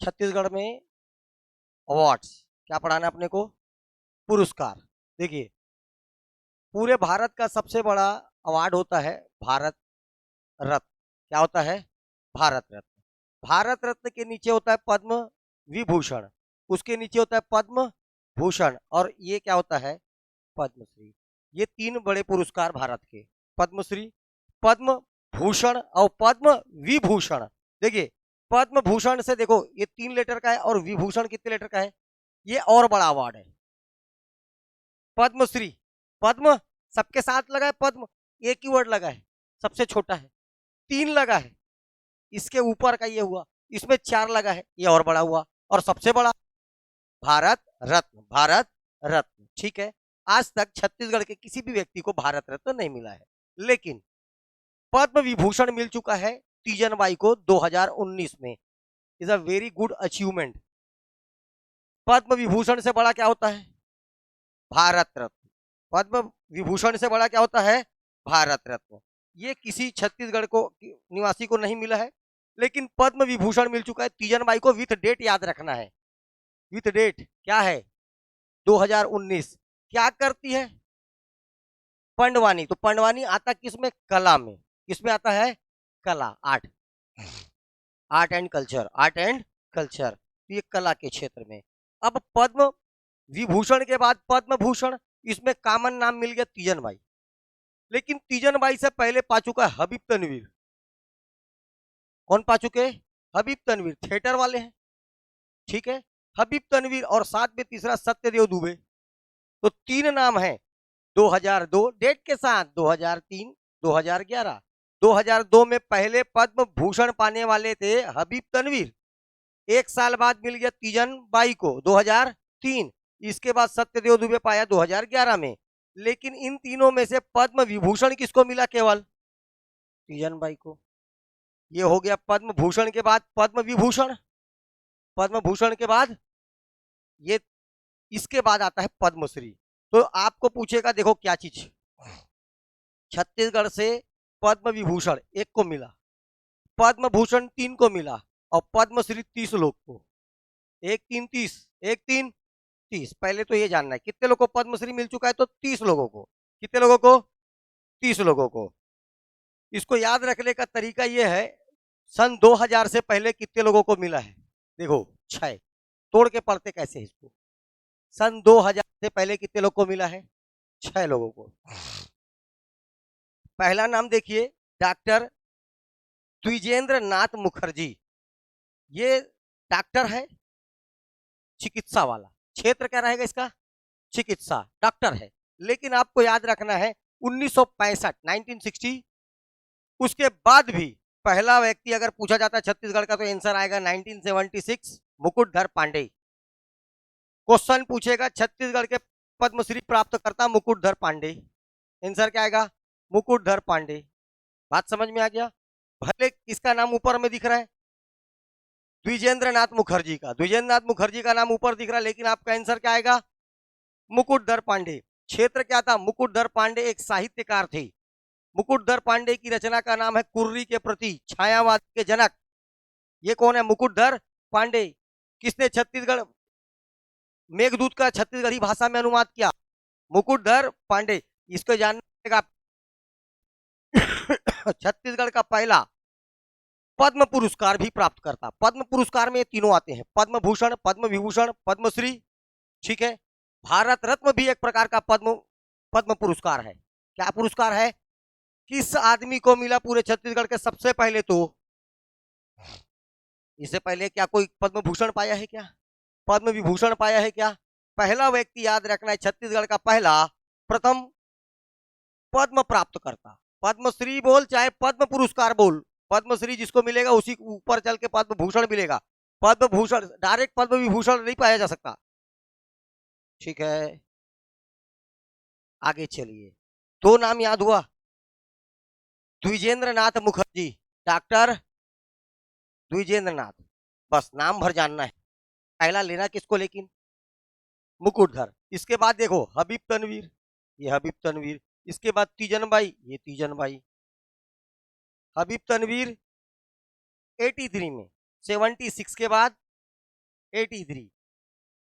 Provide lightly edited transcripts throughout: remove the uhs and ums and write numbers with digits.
छत्तीसगढ़ में अवार्ड्स, क्या पढ़ाना है अपने को? पुरस्कार। देखिए, पूरे भारत का सबसे बड़ा अवार्ड होता है भारत रत्न। क्या होता है? भारत रत्न। भारत रत्न के नीचे होता है पद्म विभूषण, उसके नीचे होता है पद्म भूषण, और ये क्या होता है? पद्मश्री। ये तीन बड़े पुरस्कार भारत के, पद्मश्री, पद्म भूषण और पद्म विभूषण। देखिए, पद्म भूषण से देखो ये 3 लेटर का है, और विभूषण कितने लेटर का है? ये और बड़ा अवार्ड है। पद्मश्री, पद्म सबके साथ लगा है, पद्म एक ही वर्ड लगा है, सबसे छोटा है। 3 लगा है, इसके ऊपर का ये हुआ, इसमें 4 लगा है, ये और बड़ा हुआ, और सबसे बड़ा भारत रत्न, भारत रत्न। ठीक है, आज तक छत्तीसगढ़ के किसी भी व्यक्ति को भारत रत्न नहीं मिला है, लेकिन पद्म विभूषण मिल चुका है तीजन बाई को 2019 में। Is a very good achievement. Padma Vibhushan से बड़ा क्या होता है? भारत रत्न। पद्म विभूषण से बड़ा क्या होता है? भारत रत्न। ये किसी छत्तीसगढ़ को निवासी को नहीं मिला है, लेकिन पद्म विभूषण मिल चुका है तीजन बाई को। विथ डेट याद रखना है, विथ डेट क्या है? 2019। क्या करती है? पंडवानी। तो पंडवानी आता किसमें? कला में। किसमें आता है? कला, art, art and culture, art and culture. तो ये कला के क्षेत्र में। अब पद्म विभूषण के बाद पद्म भूषण, इसमें कॉमन नाम मिल गया तीजन बाई, लेकिन तीजन बाई से पहले पा चुका है हबीब तनवीर। कौन पा चुके? हबीब तनवीर, थिएटर वाले हैं। ठीक है, हबीब तनवीर, और साथ में तीसरा सत्यदेव दुबे। तो 3 नाम है 2002 डेट के साथ, 2003, 2011। 2002 में पहले पद्म भूषण पाने वाले थे हबीब तनवीर, 1 साल बाद मिल गया तीजन बाई को 2003। इसके बाद सत्यदेव दुबे पाया 2011 में। लेकिन इन तीनों में से पद्म विभूषण किसको मिला? केवल तीजन बाई को। ये हो गया पद्म भूषण के बाद पद्म विभूषण, पद्म भूषण के बाद ये, इसके बाद आता है पद्मश्री। तो आपको पूछेगा, देखो क्या चीज, छत्तीसगढ़ से पद्म विभूषण 1 को मिला, पद्म भूषण 3 को मिला, और पद्मश्री 30 लोग को। 1 3 30, 1 3 30। पहले तो ये जानना है कितने लोगों को पद्मश्री मिल चुका है? तो 30 लोगों को। कितने लोगों को? 30 लोगों को। इसको याद रखने का तरीका ये है, सन 2000 से पहले कितने लोगों को मिला है? देखो 6, तोड़ के पढ़ते कैसे इसको। सन 2000 से पहले कितने लोग को मिला है? 6 लोगों को। पहला नाम देखिए, डॉक्टर द्विजेंद्र नाथ मुखर्जी। ये डॉक्टर है, चिकित्सा वाला। क्षेत्र क्या रहेगा इसका? चिकित्सा, डॉक्टर है। लेकिन आपको याद रखना है 1965, 1960। उसके बाद भी पहला व्यक्ति अगर पूछा जाता है छत्तीसगढ़ का, तो आंसर आएगा 1976, मुकुटधर पांडे। क्वेश्चन पूछेगा छत्तीसगढ़ के पद्मश्री प्राप्त करता मुकुटधर पांडे, आंसर क्या आएगा? मुकुटधर पांडे। बात समझ में आ गया? भले इसका नाम ऊपर में दिख रहा है द्विजेंद्र नाथ मुखर्जी का, द्विजेंद्र नाथ मुखर्जी का नाम ऊपर दिख रहा है, लेकिन आपका आंसर क्या आएगा? मुकुटधर पांडे। क्षेत्र क्या था? मुकुटधर पांडे एक साहित्यकार थे। मुकुटधर पांडे की रचना का नाम है कुर्री के प्रति, छायावाद के जनक। ये कौन है? मुकुटधर पांडे। किसने छत्तीसगढ़ मेघदूत का छत्तीसगढ़ी भाषा में अनुवाद किया? मुकुटधर पांडे। इसको जानना छत्तीसगढ़ का पहला पद्म पुरस्कार भी प्राप्त करता। पद्म पुरस्कार में ये तीनों आते हैं, पद्म भूषण, पद्म विभूषण, पद्मश्री। ठीक है, भारत रत्न भी एक प्रकार का पद्म पद्म पुरस्कार है। क्या पुरस्कार है? किस आदमी को मिला पूरे छत्तीसगढ़ के सबसे पहले? तो इससे पहले क्या कोई पद्म भूषण पाया है क्या? पद्म विभूषण पाया है क्या? पहला व्यक्ति याद रखना है, छत्तीसगढ़ का पहला प्रथम पद्म प्राप्त करता। पद्मश्री बोल चाहे पद्म पुरस्कार बोल, पद्मश्री जिसको मिलेगा उसी ऊपर चल के पद्म भूषण मिलेगा। पद्म भूषण डायरेक्ट पद्म विभूषण नहीं पाया जा सकता। ठीक है, आगे चलिए। 2 नाम याद हुआ, द्विजेंद्र नाथ मुखर्जी, डॉक्टर द्विजेंद्र नाथ। बस नाम भर जानना है, पहला लेना किसको? लेकिन मुकुटधर। इसके बाद देखो हबीब तनवीर, ये हबीब तनवीर। इसके बाद तीजन बाई, ये तीजन बाई। हबीब तनवीर 83 में, 76 के बाद 83,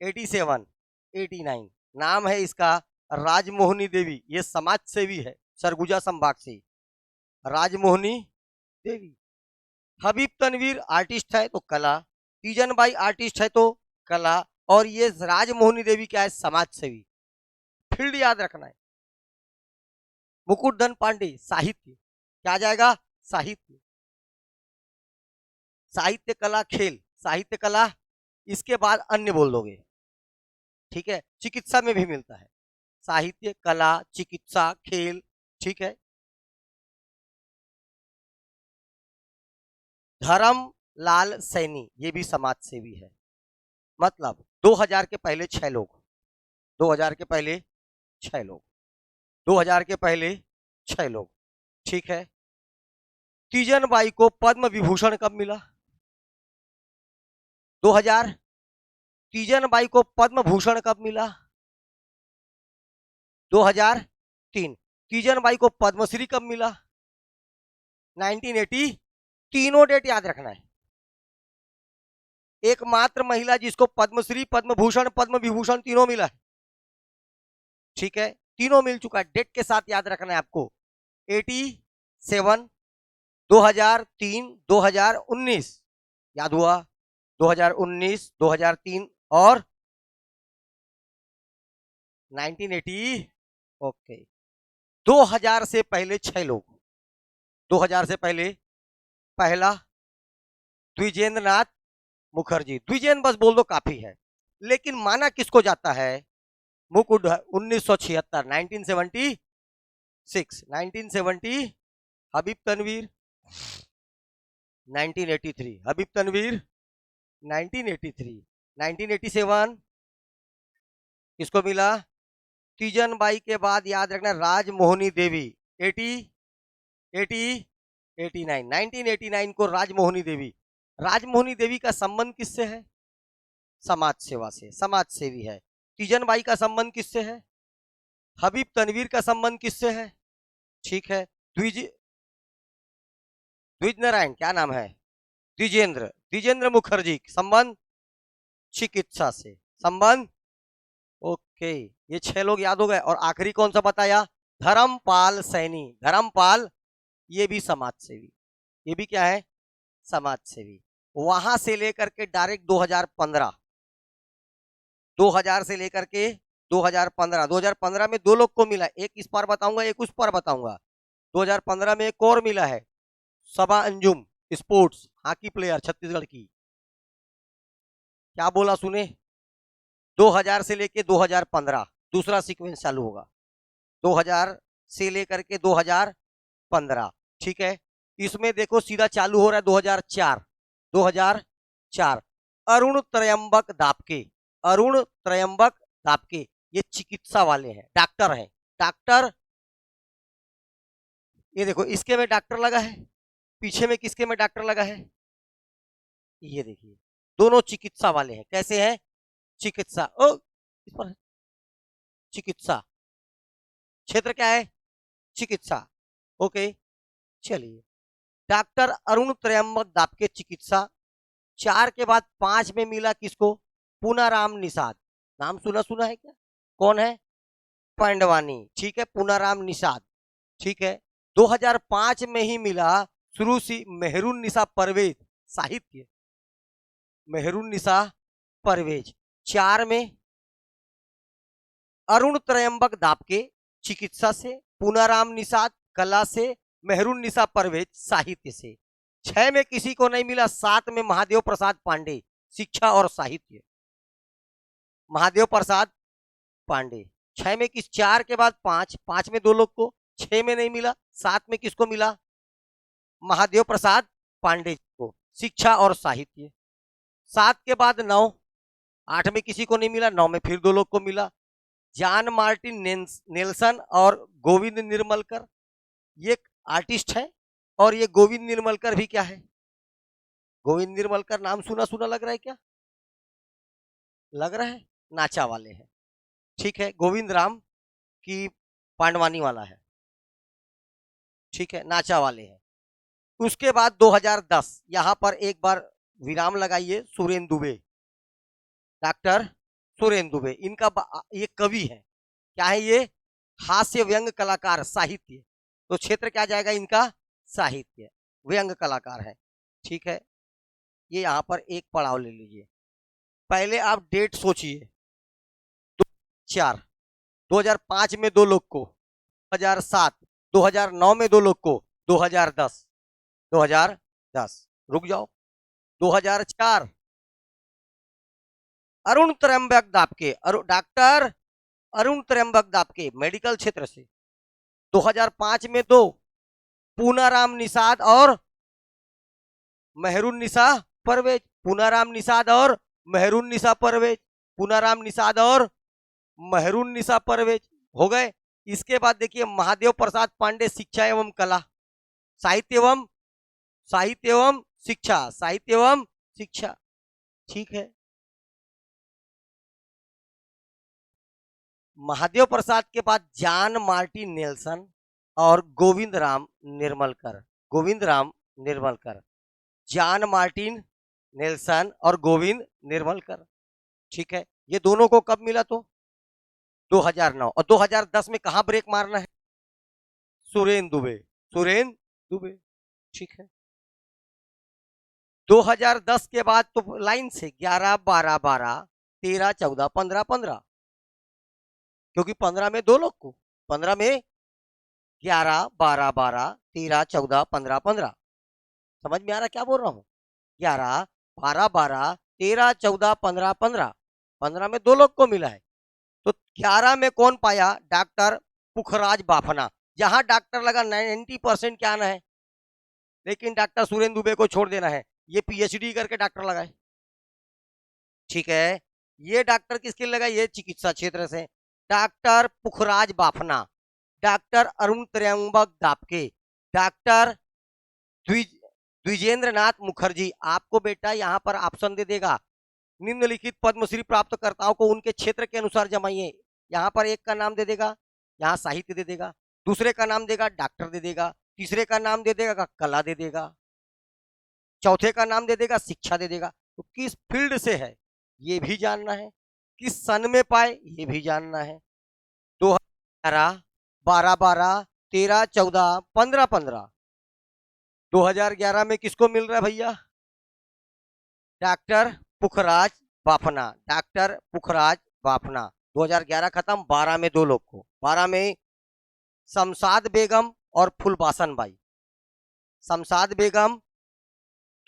87, 89। नाम है इसका राजमोहिनी देवी। ये समाज सेवी है, सरगुजा संभाग से राजमोहिनी देवी। हबीब तनवीर आर्टिस्ट है तो कला, तीजन बाई आर्टिस्ट है तो कला, और ये राजमोहिनी देवी क्या है, समाज सेवी। फील्ड याद रखना है। मुकुटधन पांडे साहित्य, क्या आ जाएगा, साहित्य। साहित्य कला खेल, साहित्य कला, इसके बाद अन्य बोल दोगे, ठीक है। चिकित्सा में भी मिलता है, साहित्य कला चिकित्सा खेल, ठीक है। धर्म लाल सैनी, ये भी समाज सेवी है। मतलब 2000 के पहले 6 लोग, 2000 के पहले 6 लोग, 2000 के पहले 6 लोग, ठीक है। तीजन बाई को पद्म विभूषण कब मिला, 2000। तीजन बाई को पद्म भूषण कब मिला, 2003। तीजन बाई को पद्मश्री कब मिला, 1980। तीनों डेट याद रखना है। एकमात्र महिला जिसको पद्मश्री पद्म भूषण पद्म विभूषण तीनों मिला है, ठीक है। तीनों मिल चुका है, डेट के साथ याद रखना है आपको। 87, 2003, 2019 याद हुआ, 2019, 2003 और 1980। ओके, 2000 से पहले 6 लोग, 2000 से पहले पहला द्विजेंद्र नाथ मुखर्जी। द्विजेंद्र बस बोल दो काफी है, लेकिन माना किसको जाता है, मुकुट 1976, 1976, 1970 हबीब तनवीर, 1983 हबीब तनवीर, 1983, 1987 किसको मिला, तीजन बाई के बाद याद रखना राजमोहिनी देवी, 80, 80, 89, 1989 को राजमोहिनी देवी। राजमोहिनी देवी का संबंध किससे है, समाज सेवा से, समाज सेवी है। तीजन बाई का संबंध किससे है, हबीब तनवीर का संबंध किससे है, ठीक है। द्विज द्विज नारायण क्या नाम है, द्विजेंद्र, द्विजेंद्र मुखर्जी संबंध चिकित्सा से, संबंध, ओके। ये 6 लोग याद हो गए। और आखिरी कौन सा बताया, धर्मपाल सैनी। धर्मपाल, ये भी समाज सेवी, ये भी क्या है, समाज सेवी। वहां से लेकर के डायरेक्ट 2015, 2000 से लेकर के 2015, 2015 में 2 लोग को मिला, एक इस पार बताऊंगा एक उस पार बताऊंगा। 2015 में एक और मिला है, Saba Anjum, sports hockey player Chhattisgarh की। क्या बोला सुने, 2000 से लेके 2015 दूसरा सीक्वेंस चालू होगा, 2000 से लेकर के 2015, ठीक है। इसमें देखो सीधा चालू हो रहा है 2004, 2004 अरुण त्रयंबक दापके, अरुण त्रयंबक दापके, ये चिकित्सा वाले हैं, डॉक्टर हैं, डॉक्टर। ये देखो इसके में डॉक्टर लगा है, पीछे में किसके में डॉक्टर लगा है, ये देखिए दोनों चिकित्सा वाले हैं। कैसे हैं, चिकित्सा, ओ इस पर चिकित्सा, क्षेत्र क्या है, चिकित्सा, ओके। चलिए, डॉक्टर अरुण त्रयंबक दापके चिकित्सा। 4 के बाद 5 में मिला किसको, पूनाराम निषाद। नाम सुना सुना है क्या, कौन है, पांडवानी, ठीक है, पूनाराम निषाद, ठीक है। 2005 में ही मिला सुरुचि मेहरून निशा परवेज, साहित्य, मेहरून निशा परवेज। 4 में अरुण त्रयंबक दापके चिकित्सा से, पूनाराम निषाद कला से, मेहरून निशा परवेज साहित्य से। 6 में किसी को नहीं मिला, 7 में महादेव प्रसाद पांडे, शिक्षा और साहित्य, महादेव प्रसाद पांडे। 6 में किस, 4 के बाद 5, 5 में 2 लोग को, 6 में नहीं मिला, 7 में किसको मिला, महादेव प्रसाद पांडे को, शिक्षा और साहित्य। 7 के बाद 9, 8 में किसी को नहीं मिला, 9 में फिर 2 लोग को मिला, जॉन मार्टिन नेल्सन और गोविंद निर्मलकर, ये आर्टिस्ट है। और ये गोविंद निर्मलकर भी क्या है, गोविंद निर्मलकर नाम सुना सुना लग रहा है क्या, लग रहा है, नाचा वाले हैं, ठीक है। गोविंद राम की पांडवानी वाला है, ठीक है, नाचा वाले हैं। उसके बाद 2010, यहां पर एक बार विराम लगाइए, सुरेन दुबे, डॉक्टर सुरेंद्र दुबे। ये कवि है, क्या है ये? हास्य व्यंग कलाकार, साहित्य। तो क्षेत्र क्या जाएगा इनका? साहित्य, व्यंग कलाकार है। ठीक है, ये यहां पर एक पड़ाव ले लीजिए। पहले आप डेट सोचिए। 4 2005 में 2 लोग को, 2007, 2009 में 2 लोग को, 2010, 2010 रुक जाओ, 2004 अरुण त्र्यंबक दापके, डॉक्टर अरुण त्र्यंबक दापके मेडिकल क्षेत्र से। 2005 में 2 पूनाराम निषाद और मेहरून निशा परवेज, पूनाराम निषाद और मेहरून निशा परवेज, पूनाराम निषाद और मेहरून निशा परवेज हो गए। इसके बाद देखिए महादेव प्रसाद पांडे, शिक्षा एवं कला, साहित्य एवं शिक्षा, साहित्य एवं शिक्षा। ठीक है, महादेव प्रसाद के बाद जॉन मार्टिन नेल्सन और Govind Ram Nirmalkar, Govind Ram Nirmalkar, John Martin Nelson और गोविंद निर्मलकर। ठीक है, ये दोनों को कब मिला? तो 2009। और 2010 में कहां ब्रेक मारना है? सुरेंद्र दुबे, सुरेंद्र दुबे। ठीक है, 2010 के बाद तो लाइन से 11, 12, 12, 13, 14, 15, 15, क्योंकि 15 में 2 लोग को, 15 में 11, 12, 12, 13, 14, 15, 15। समझ में आ रहा क्या बोल रहा हूं? 11, 12, 12, 13, 14, 15, 15, 15 में 2 लोग को मिला है। तो 11 में कौन पाया? डॉक्टर पुखराज बाफना। जहां डॉक्टर लगा 90% क्या आना है, लेकिन डॉक्टर सुरेंद्र दुबे को छोड़ देना है। ये पीएचडी करके डॉक्टर लगाए। ठीक है, ये डॉक्टर किसके लगाए? ये चिकित्सा क्षेत्र से। डॉक्टर पुखराज बाफना, डॉक्टर अरुण त्र्यंबक दापके, डॉक्टर द्विजेंद्र नाथ मुखर्जी। आपको बेटा यहां पर ऑप्शन दे देगा, निम्नलिखित पद्मश्री प्राप्तकर्ताओं को उनके क्षेत्र के अनुसार जमाइए। यहां पर एक का नाम दे देगा, यहां साहित्य दे देगा, दूसरे का नाम देगा डॉक्टर दे देगा, तीसरे का नाम दे देगा कला दे देगा, चौथे का नाम दे देगा शिक्षा दे देगा। तो किस फील्ड से है ये भी जानना है, किस सन में पाए ये भी जानना है। 2011, 12, 12, 13, 14, 15, 15। 2011 में किसको मिल रहा है भैया? डॉक्टर पुखराज बाफना, डॉक्टर पुखराज बाफना। 2011 खत्म, 12 में 2 लोग को, 12 में शमशाद बेगम और फुलबासन बाई। शमशाद बेगम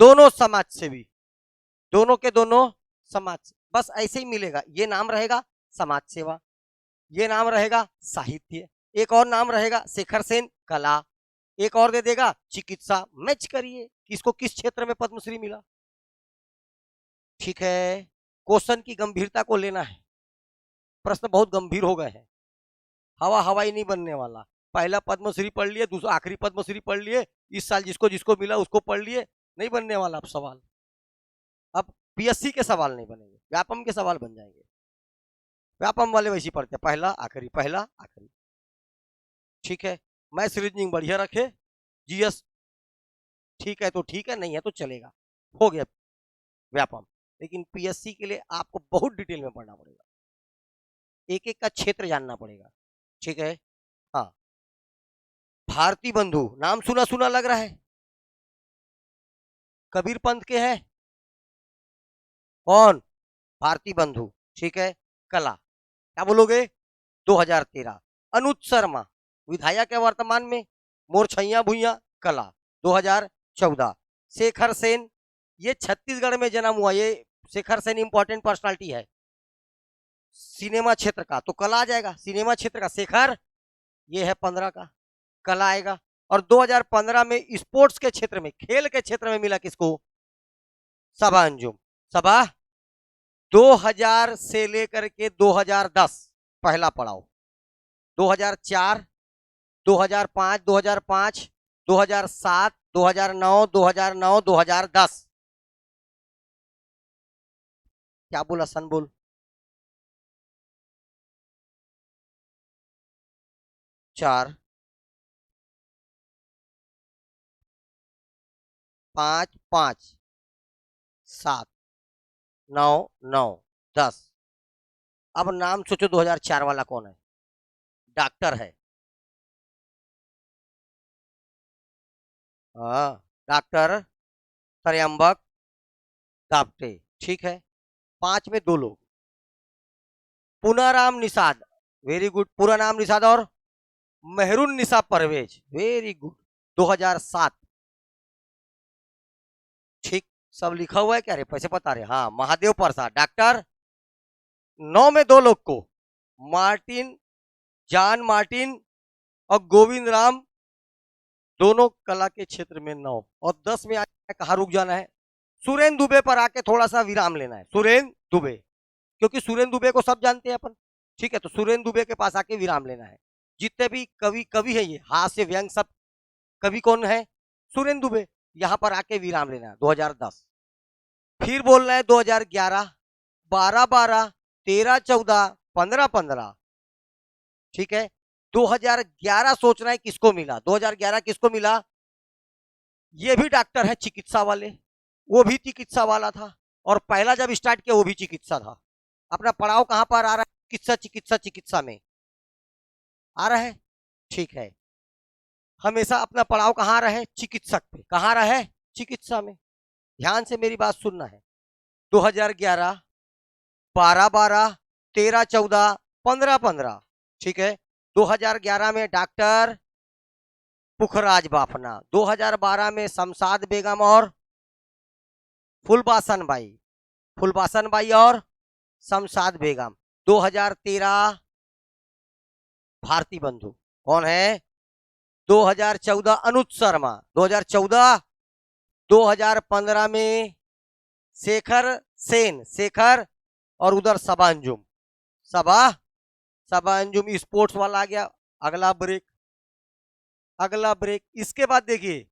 दोनों समाज सेवी, दोनों के दोनों समाज, बस ऐसे ही मिलेगा। ये नाम रहेगा समाज सेवा, ये नाम रहेगा साहित्य, एक और नाम रहेगा शेखर सेन कला, एक और दे देगा चिकित्सा। मैच करिए किसको किस क्षेत्र में पद्मश्री मिला। ठीक है, क्वेश्चन की गंभीरता को लेना है। प्रश्न बहुत गंभीर हो गए हैं, हवा हवाई नहीं बनने वाला। पहला पद्मश्री पढ़ लिए, दूसरा आखिरी पद्मश्री पढ़ लिए, इस साल जिसको जिसको मिला उसको पढ़ लिए, नहीं बनने वाला अब सवाल। अब पीएससी के सवाल नहीं बनेंगे, व्यापम के सवाल बन जाएंगे। व्यापम वाले वैसे पढ़ते पहला आखिरी, पहला आखिरी। ठीक है, मैथ्स रीजनिंग बढ़िया रखे, जीएस ठीक है तो ठीक है, नहीं है तो चलेगा, हो गया व्यापम। लेकिन पीएससी के लिए आपको बहुत डिटेल में पढ़ना पड़ेगा, एक एक का क्षेत्र जानना पड़ेगा। ठीक है, हाँ, भारती बंधु नाम सुना सुना लग रहा है, कबीर पंथ के हैं कौन? भारती बंधु। ठीक है, कला क्या बोलोगे? 2013। अनुज शर्मा विधायक है वर्तमान में, मोर छैया भुइया कला, 2014। शेखर सेन, ये छत्तीसगढ़ में जन्म हुआ, ये शेखर सेन इंपॉर्टेंट पर्सनालिटी है सिनेमा क्षेत्र का, तो कला आ जाएगा। सिनेमा क्षेत्र का शेखर, ये है 15 का, कला आएगा। और 2015 में स्पोर्ट्स के क्षेत्र में, खेल के क्षेत्र में मिला किसको? सबा अंजुम। सबा 2000 से लेकर के 2010 पहला पड़ाव, 2004, 2005, 2005, 2007, 2009, 2009, 2010। क्या बोला सन? बोल। 4, 5, 5, 7, 9, 9, 10। अब नाम सोचो 2004 वाला कौन है? डॉक्टर है। हाँ, डॉक्टर त्रयंबक दाप्टे। ठीक है, 5 में 2 लोग। Punaram Nishad, very good. पूरा नाम निषाद और मेहरुन निशा परवेज, वेरी गुड। 2007। ठीक, सब लिखा हुआ है क्या रे? पैसे बता रहे? हाँ, महादेव प्रसाद डॉक्टर। 9 में 2 लोग को, मार्टिन, जॉन मार्टिन और गोविंद राम, दोनों कला के क्षेत्र में 9। और 10 में आके कहा रुक जाना है? सुरेंद्र दुबे पर आके थोड़ा सा विराम लेना है। सुरेंद्र दुबे, क्योंकि सुरेंद्र दुबे को सब जानते हैं अपन। ठीक है, तो सुरेंद्र दुबे के पास आके विराम लेना है। जितने भी कवि कवि है, ये हास्य व्यंग सब कवि कौन है? सुरेंद्र दुबे। यहां पर आके विराम लेना है। 2010। फिर बोलना है 2011, 12-12, 13-14, 15-15। ठीक है, 2011 सोचना है किसको मिला। 2011 किसको मिला? ये भी डॉक्टर है, चिकित्सा वाले। वो भी चिकित्सा वाला था, और पहला जब स्टार्ट किया वो भी चिकित्सा था। अपना पड़ाव कहां पर आ रहा है? चिकित्सा चिकित्सा चिकित्सा में आ रहा है। ठीक है, हमेशा अपना पड़ाव कहां आ रहा है? चिकित्सक पे। कहां रहा है? चिकित्सा में। ध्यान से मेरी बात सुनना है। 2011, 12-12, 13-14, 15-15। ठीक है, 2011 में डॉक्टर पुखराज बाफना, 2012 में शमशाद बेगम और फुलबासन बाई, फुलबासन बाई और शमशाद बेगम। 2013 भारती बंधु, कौन है? 2014 अनुज शर्मा, 2014। 2015 में शेखर सेन, शेखर, और उधर सबा अंजुम, सबा सबा अंजुम स्पोर्ट्स वाला आ गया। अगला ब्रेक, अगला ब्रेक। इसके बाद देखिए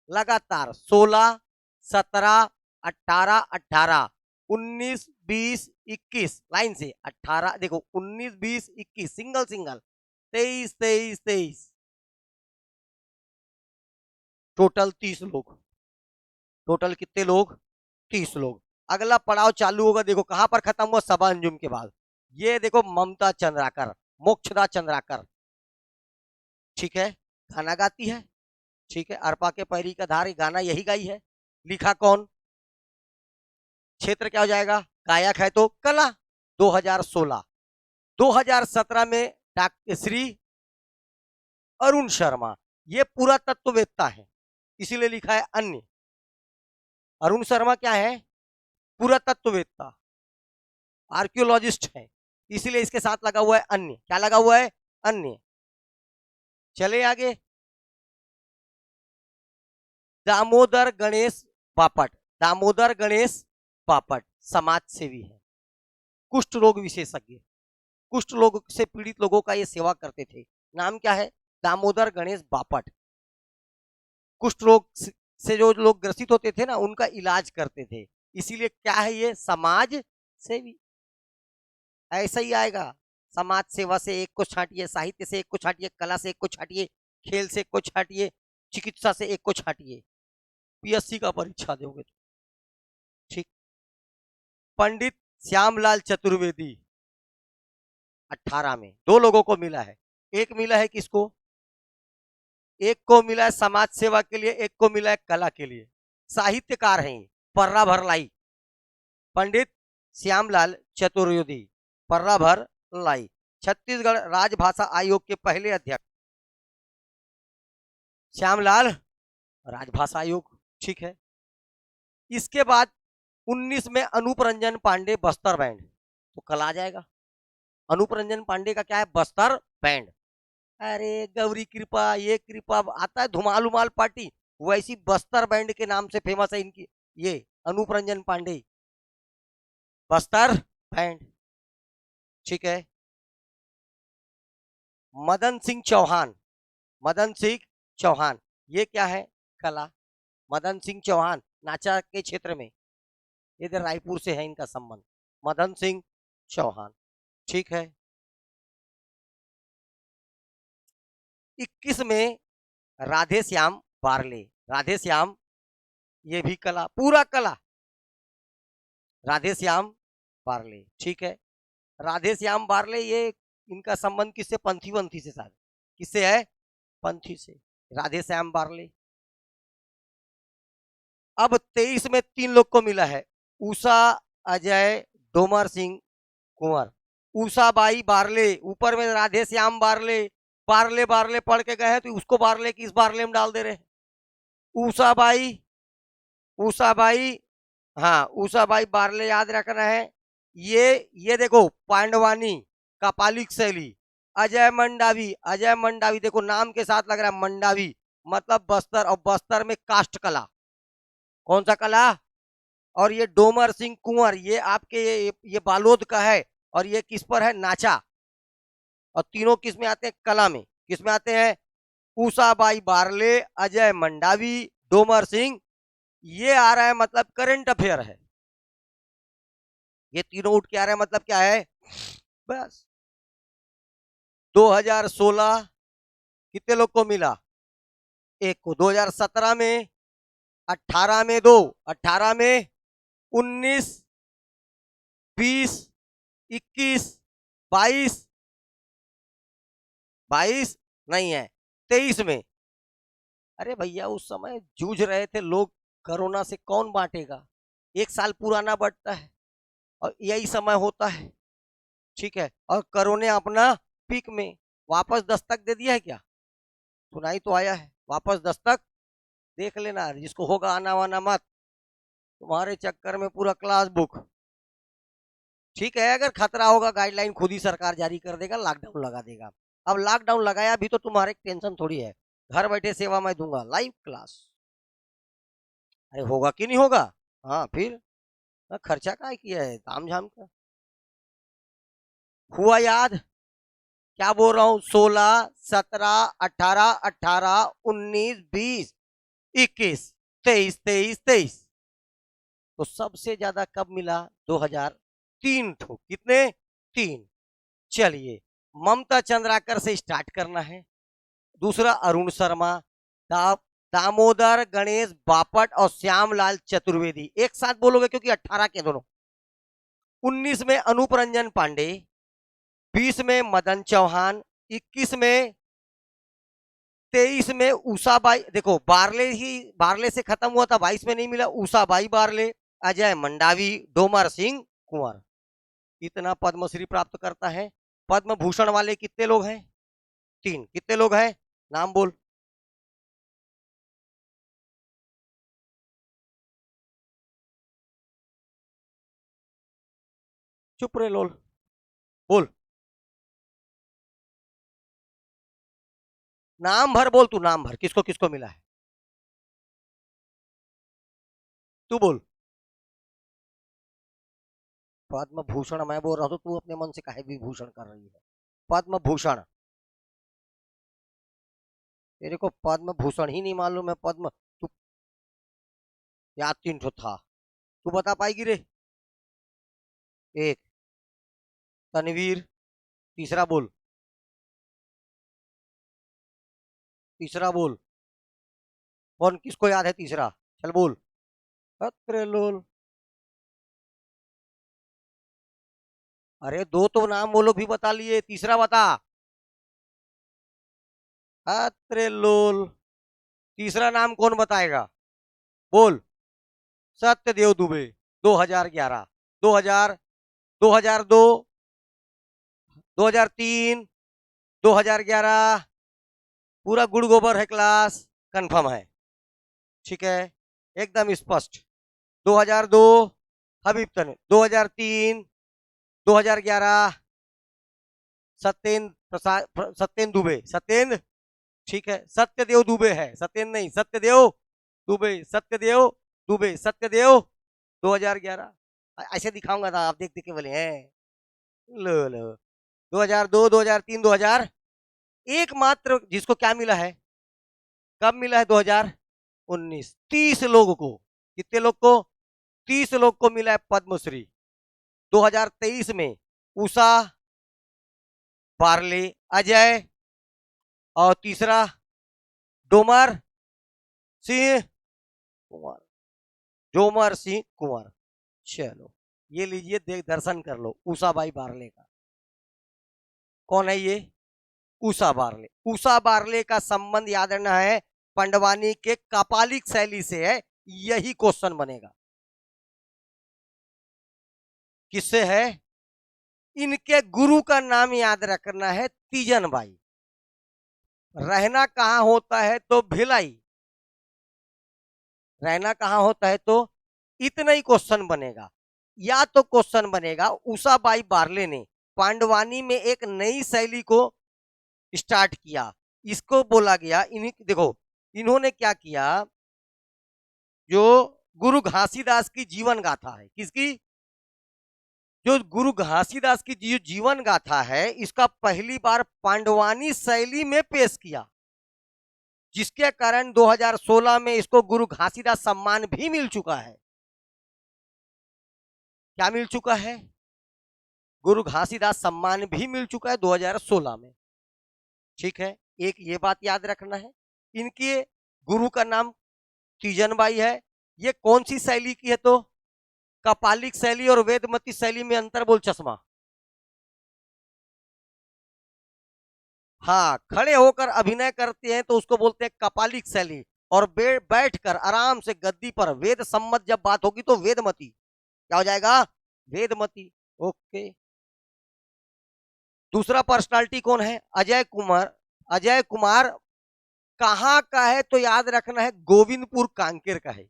लगातार 16, 17, 18, 18, 19, 20, 21, लाइन से 18। देखो 19, 20, 21, सिंगल सिंगल, 23, 23, 23, टोटल 30 लोग। टोटल कितने लोग? 30 लोग। अगला पड़ाव चालू होगा, देखो कहां पर खत्म हुआ? सबा अंजुम के बाद। ये देखो ममता चंद्राकर, मोक्षदा चंद्राकर। ठीक है, गाना गाती है। ठीक है, अर्पा के पैरी का धार, गाना यही गाई है। लिखा कौन? क्षेत्र क्या हो जाएगा? गायक है तो कला। 2016। 2017 में डॉक्टर श्री अरुण शर्मा, ये पूरा तत्ववेत्ता है, इसीलिए लिखा है अन्य। अरुण शर्मा क्या है? पूरा तत्ववेत्ता, आर्कियोलॉजिस्ट है, इसीलिए इसके साथ लगा हुआ है अन्य। क्या लगा हुआ है? अन्य। चले आगे। दामोदर गणेश बापट, दामोदर गणेश बापट समाज सेवी है, कुष्ठ रोग विशेषज्ञ, कुष्ठ रोग से पीड़ित लोगों का ये सेवा करते थे। नाम क्या है? दामोदर गणेश बापट। कुष्ठ रोग से जो लोग ग्रसित होते थे ना, उनका इलाज करते थे, इसीलिए क्या है ये? समाज सेवी। ऐसा ही आएगा। समाज सेवा से एक को छांटिए, साहित्य से एक को छांटिए, कला से एक को छांटिए, खेल से एक को छांटिए, चिकित्सा से एक को छांटिए, पीएससी का परीक्षा दोगे तो। ठीक। पंडित श्यामलाल चतुर्वेदी, 18 में 2 लोगों को मिला है। एक मिला है किसको? एक को मिला है समाज सेवा के लिए, एक को मिला है कला के लिए। साहित्यकार हैं, पर्रा भर लाई। पंडित श्यामलाल चतुर्वेदी, पर्रा भर लाई, छत्तीसगढ़ राजभाषा आयोग के पहले अध्यक्ष श्यामलाल, राजभाषा आयोग। ठीक है, इसके बाद 19 में अनूप रंजन पांडे, बस्तर बैंड। तो कल आ जाएगा। अनूप रंजन पांडे का क्या है? बस्तर बैंड। अरे गौरी कृपा, ये कृपा आता है धुमाल उमाल पार्टी, वैसी बस्तर बैंड के नाम से फेमस है इनकी, ये अनूप रंजन पांडे, बस्तर बैंड। ठीक है, मदन सिंह चौहान, मदन सिंह चौहान, ये क्या है? कला। मदन सिंह चौहान नाचा के क्षेत्र में, इधर रायपुर से है इनका संबंध। मदन सिंह चौहान। ठीक है, 21 में राधे श्याम बारले, राधे श्याम, ये भी कला, पूरा कला। राधे श्याम बार्ले, ठीक है। राधे श्याम बार्ले, ये इनका संबंध किससे? पंथी वंथी से शायद। किससे है? पंथी से। राधे श्याम बार्ले। अब 23 में 3 लोग को मिला है, उषा, अजय, डोमर सिंह, कुंवर। उषा बाई बार्ले, ऊपर में राधे श्याम बार्ले, बार्ले बार्ले पढ़ के गए हैं तो उसको बार्ले की इस बार्ले में डाल दे रहे हैं। उषा बाई, उषा बाई, हाँ उषा बाई बार्ले याद रखना है। ये देखो पांडवानी, कपालिक शैली। अजय मंडावी, अजय मंडावी देखो नाम के साथ लग रहा है मंडावी, मतलब बस्तर, और बस्तर में काष्ठ कला। कौन सा कला? और ये डोमर सिंह कुंवर, ये आपके ये बालोद का है, और ये किस पर है? नाचा। और तीनों किस में आते हैं? कला में। किस में आते हैं? Ushabai barley, Ajay Mandavi, Domar Singh. ये आ रहा है मतलब करंट अफेयर है, ये तीनों उठ के आ रहे हैं, मतलब क्या है? बस 2016 कितने लोग को मिला? एक को। 2017 में, 18 में 2, 18 में 19, 20, 21, 22, 22 नहीं है, 23 में। अरे भैया उस समय जूझ रहे थे लोग कोरोना से, कौन बांटेगा? एक साल पुराना बढ़ता है और यही समय होता है, ठीक है। और कोरोना अपना पीक में वापस दस्तक दे दिया है क्या? सुनाई तो आया है वापस दस्तक। देख लेना, जिसको होगा आना वाना मत, तुम्हारे चक्कर में पूरा क्लास बुक, ठीक है। अगर खतरा होगा गाइडलाइन खुद ही सरकार जारी कर देगा, लॉकडाउन लगा देगा। अब लॉकडाउन लगाया भी तो तुम्हारे टेंशन थोड़ी है, घर बैठे सेवा मैं दूंगा, लाइव क्लास। अरे होगा कि नहीं होगा? हाँ फिर खर्चा का किया है ताम झाम का। हुआ याद? क्या बोल रहा हूँ? 16, 17, 18, 18, 19, 20, 21, 23, 23, 23। तो सबसे ज्यादा कब मिला? 2003 ठो। कितने? 3। चलिए, ममता चंद्राकर से स्टार्ट करना है। दूसरा अरुण शर्मा, दामोदर गणेश बापट और श्यामलाल चतुर्वेदी। एक साथ बोलोगे क्योंकि 18 के दोनों। 19 में अनूप रंजन पांडे, 20 में मदन चौहान, 21 में, 23 में उषाबाई, देखो बार्ले ही, बार्ले से खत्म हुआ था, 22 में नहीं मिला। उषाबाई बार्ले, अजय मंडावी, डोमर सिंह कुंवर। इतना पद्मश्री प्राप्त करता है। पद्म भूषण वाले कितने लोग हैं? 3। कितने लोग हैं? नाम बोल। चुप रे लोल, बोल। नाम भर बोल, तू नाम भर, किसको किसको मिला है तू बोल। पद्म भूषण मैं बोल रहा हूँ, तो तू अपने मन से काहे विभूषण कर रही है? पद्म भूषण, तेरे को पद्म भूषण ही नहीं मालूम है? पद्म, तू याद 3 ठो था, तू बता पाएगी रे? एक तनवीर, तीसरा बोल, तीसरा बोल। कौन, किसको याद है तीसरा? चल बोल। अरे लोल, अरे 2 तो नाम वो लोग भी बता लिए, तीसरा बता। अरे लोल, तीसरा नाम कौन बताएगा? बोल। सत्यदेव दुबे। 2011, 2000, 2002, 2003, 2011, पूरा गुड़ गोबर है क्लास, कंफर्म है, ठीक है, एकदम स्पष्ट। 2002 हबीब तने, 2003, 2011 सत्येंद्र प्रसाद, सत्येंद्र दुबे, सत्येंद्र, ठीक है। सत्यदेव दुबे है, सत्येंद्र नहीं, सत्यदेव दुबे, सत्यदेव दुबे, सत्यदेव। 2011 ऐसे दिखाऊंगा था, आप देख देख के बोले हैं। लो लो, 2002, 2003, 2000, एकमात्र जिसको क्या मिला है, कब मिला है? 2019। 30 लोगों को, कितने लोग को? 30 लोग को मिला है पद्मश्री 2023 में। उषा बार्ले, अजय, और तीसरा डोमर सिंह कुंवर, डोमर सिंह कुंवर। चलो ये लीजिए, देख दर्शन कर लो उषाबाई बारले का। कौन है ये? उषा बारले। उषा बारले का संबंध याद रखना है पंडवानी के कपालिक शैली से है। यही क्वेश्चन बनेगा। किससे है? इनके गुरु का नाम याद रखना है तीजन बाई। रहना कहां होता है? तो भिलाई। रहना कहां होता है? तो इतना ही क्वेश्चन बनेगा। या तो क्वेश्चन बनेगा उषाबाई बारले ने पांडवानी में एक नई शैली को स्टार्ट किया, इसको बोला गया इन्हीं। देखो इन्होंने क्या किया, जो गुरु घासीदास की जीवन गाथा है, किसकी? जो गुरु घासीदास की जीवन गाथा है, इसका पहली बार पांडवानी शैली में पेश किया, जिसके कारण 2016 में इसको गुरु घासीदास सम्मान भी मिल चुका है। क्या मिल चुका है? गुरु घासीदास सम्मान भी मिल चुका है 2016 में। ठीक है, एक ये बात याद रखना है। इनके गुरु का नाम तीजनबाई है। ये कौन सी शैली की है? तो कपालिक शैली और वेदमती शैली में अंतर बोल चश्मा। हाँ, खड़े होकर अभिनय करते हैं तो उसको बोलते हैं कपालिक शैली, और बैठकर आराम से गद्दी पर वेद सम्मत जब बात होगी तो वेदमती। क्या हो जाएगा? वेदमती। ओके। दूसरा पर्सनालिटी कौन है? अजय कुमार। अजय कुमार कहां का है? तो याद रखना है गोविंदपुर कांकेर का है।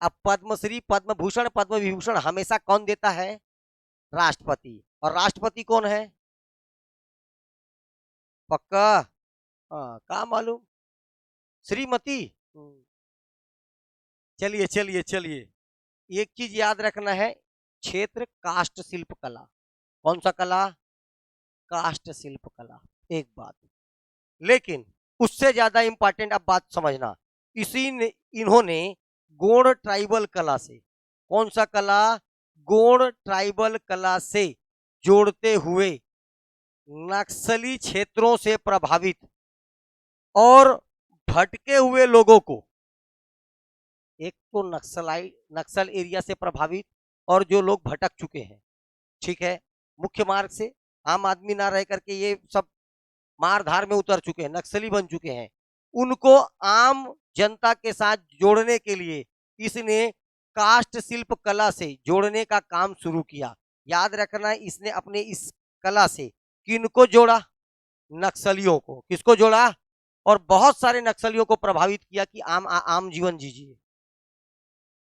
अब पद्मश्री, पद्म भूषण, पद्म विभूषण हमेशा कौन देता है? राष्ट्रपति। और राष्ट्रपति कौन है? पक्का? हाँ, क्या मालूम? श्रीमती। चलिए चलिए चलिए, एक चीज याद रखना है, क्षेत्र काष्ठ शिल्प कला। कौन सा कला? काष्ठ शिल्प कला। एक बात, लेकिन उससे ज्यादा इंपॉर्टेंट अब बात समझना, इसी ने इन्होंने गोंड ट्राइबल कला से, कौन सा कला? गोंड ट्राइबल कला से जोड़ते हुए नक्सली क्षेत्रों से प्रभावित और भटके हुए लोगों को, एक तो नक्सल एरिया से प्रभावित और जो लोग भटक चुके हैं, ठीक है, मुख्य मार्ग से आम आदमी ना रह करके ये सब मारधार में उतर चुके हैं, नक्सली बन चुके हैं, उनको आम जनता के साथ जोड़ने के लिए इसने काष्ठ शिल्प कला से जोड़ने का काम शुरू किया। याद रखना, इसने अपने इस कला से किनको जोड़ा? नक्सलियों को। किसको जोड़ा? और बहुत सारे नक्सलियों को प्रभावित किया कि आम जीवन जीजिए।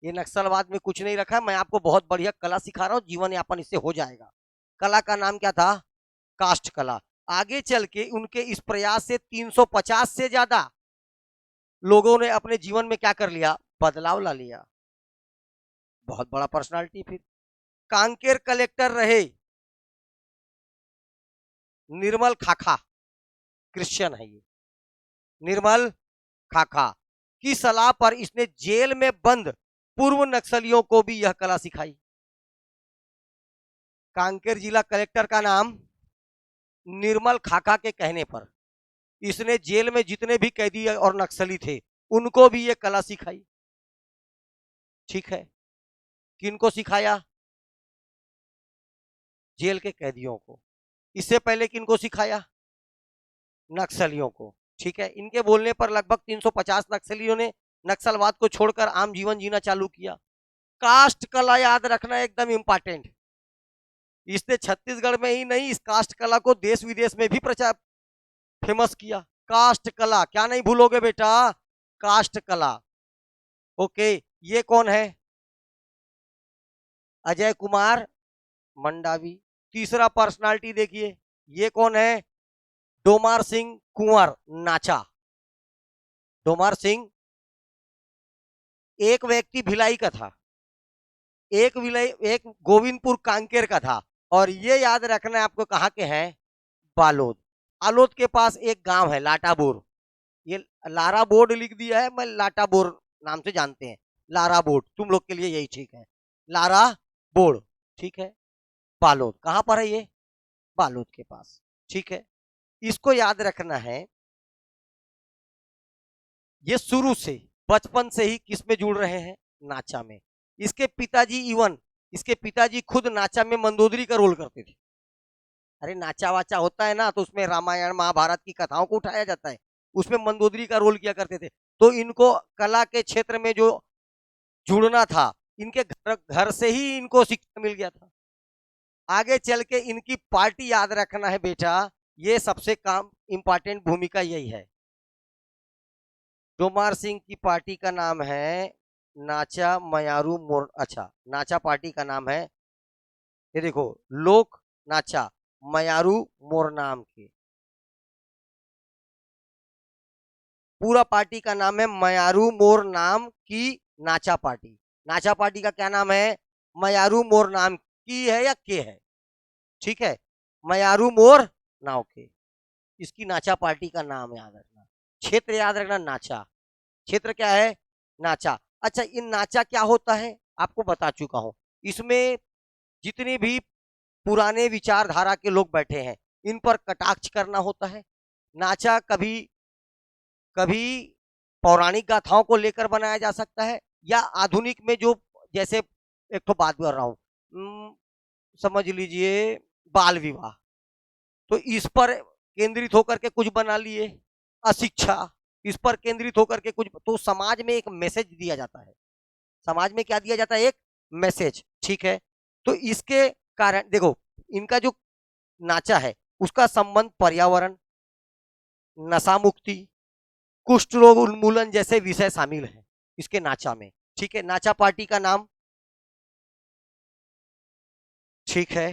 ये नक्सलवाद में कुछ नहीं रखा, मैं आपको बहुत बढ़िया कला सिखा रहा हूं, जीवन यापन इससे हो जाएगा। कला का नाम क्या था? काष्ठ कला। आगे चल के उनके इस प्रयास से 350 से ज्यादा लोगों ने अपने जीवन में क्या कर लिया? बदलाव ला लिया। बहुत बड़ा पर्सनालिटी। फिर कांकेर कलेक्टर रहे निर्मल खाखा, क्रिश्चियन है ये। निर्मल खाखा की सलाह पर इसने जेल में बंद पूर्व नक्सलियों को भी यह कला सिखाई। कांकेर जिला कलेक्टर का नाम निर्मल खाखा के कहने पर इसने जेल में जितने भी कैदी और नक्सली थे उनको भी यह कला सिखाई। ठीक है, किनको सिखाया? जेल के कैदियों को। इससे पहले किनको सिखाया? नक्सलियों को। ठीक है, इनके बोलने पर लगभग 350 नक्सलियों ने नक्सलवाद को छोड़कर आम जीवन जीना चालू किया। काष्ठ कला याद रखना एकदम इंपॉर्टेंट। इसने छत्तीसगढ़ में ही नहीं, इस काष्ठ कला को देश विदेश में भी प्रचार फेमस किया। काष्ठ कला क्या नहीं भूलोगे बेटा? काष्ठ कला। ओके, ये कौन है? अजय कुमार मंडावी। तीसरा पर्सनालिटी देखिए, ये कौन है? डोमार सिंह कुंवर नाचा। डोमार सिंह एक व्यक्ति भिलाई का था, एक गोविंदपुर कांकेर का था, और ये याद रखना है आपको कहाँ के हैं? बालोद। आलोद के पास एक गांव है लाटाबोर। ये लारा बोर्ड लिख दिया है, मैं लाटाबोर नाम से जानते हैं। लारा बोर्ड तुम लोग के लिए यही ठीक है, लारा बोर्ड। ठीक है, बालोद कहां पर है? ये बालोद के पास। ठीक है, इसको याद रखना है। ये शुरू से बचपन से ही किस में जुड़ रहे हैं? नाचा में। इसके पिताजी इवन इसके पिताजी खुद नाचा में मंदोदरी का रोल करते थे। अरे नाचा वाचा होता है ना, तो उसमें रामायण महाभारत की कथाओं को उठाया जाता है, उसमें मंदोदरी का रोल किया करते थे। तो इनको कला के क्षेत्र में जो जुड़ना था, इनके घर घर से ही इनको शिक्षा मिल गया था। आगे चल के इनकी पार्टी याद रखना है बेटा, ये सबसे काम इंपॉर्टेंट भूमिका यही है। डोमार सिंह की पार्टी का नाम है नाचा मयारू मोर, अच्छा नाचा पार्टी का नाम है, ये देखो, लोक नाचा मयारू मोर नाम के, पूरा पार्टी का नाम है मयारू मोर नाम की नाचा पार्टी। नाचा पार्टी का क्या नाम है? मयारू मोर नाम की है या के है, ठीक है, मयारू मोर नाव के, इसकी नाचा पार्टी का नाम याद रखना। क्षेत्र याद रखना नाचा, क्षेत्र क्या है? नाचा। अच्छा, इन नाचा क्या होता है आपको बता चुका हूं। इसमें जितने भी पुराने विचारधारा के लोग बैठे हैं, इन पर कटाक्ष करना होता है। नाचा कभी कभी पौराणिक गाथाओं को लेकर बनाया जा सकता है, या आधुनिक में जो, जैसे एक तो बात कर रहा हूं, समझ लीजिए बाल विवाह, तो इस पर केंद्रित होकर के कुछ बना लिए, अशिक्षा, इस पर केंद्रित होकर के कुछ, तो समाज में एक मैसेज दिया जाता है। समाज में क्या दिया जाता है? एक मैसेज, ठीक है। तो इसके कारण देखो, इनका जो नाचा है उसका संबंध पर्यावरण, नशा मुक्ति, कुष्ठ रोग उन्मूलन जैसे विषय शामिल है इसके नाचा में, ठीक है। नाचा पार्टी का नाम, ठीक है।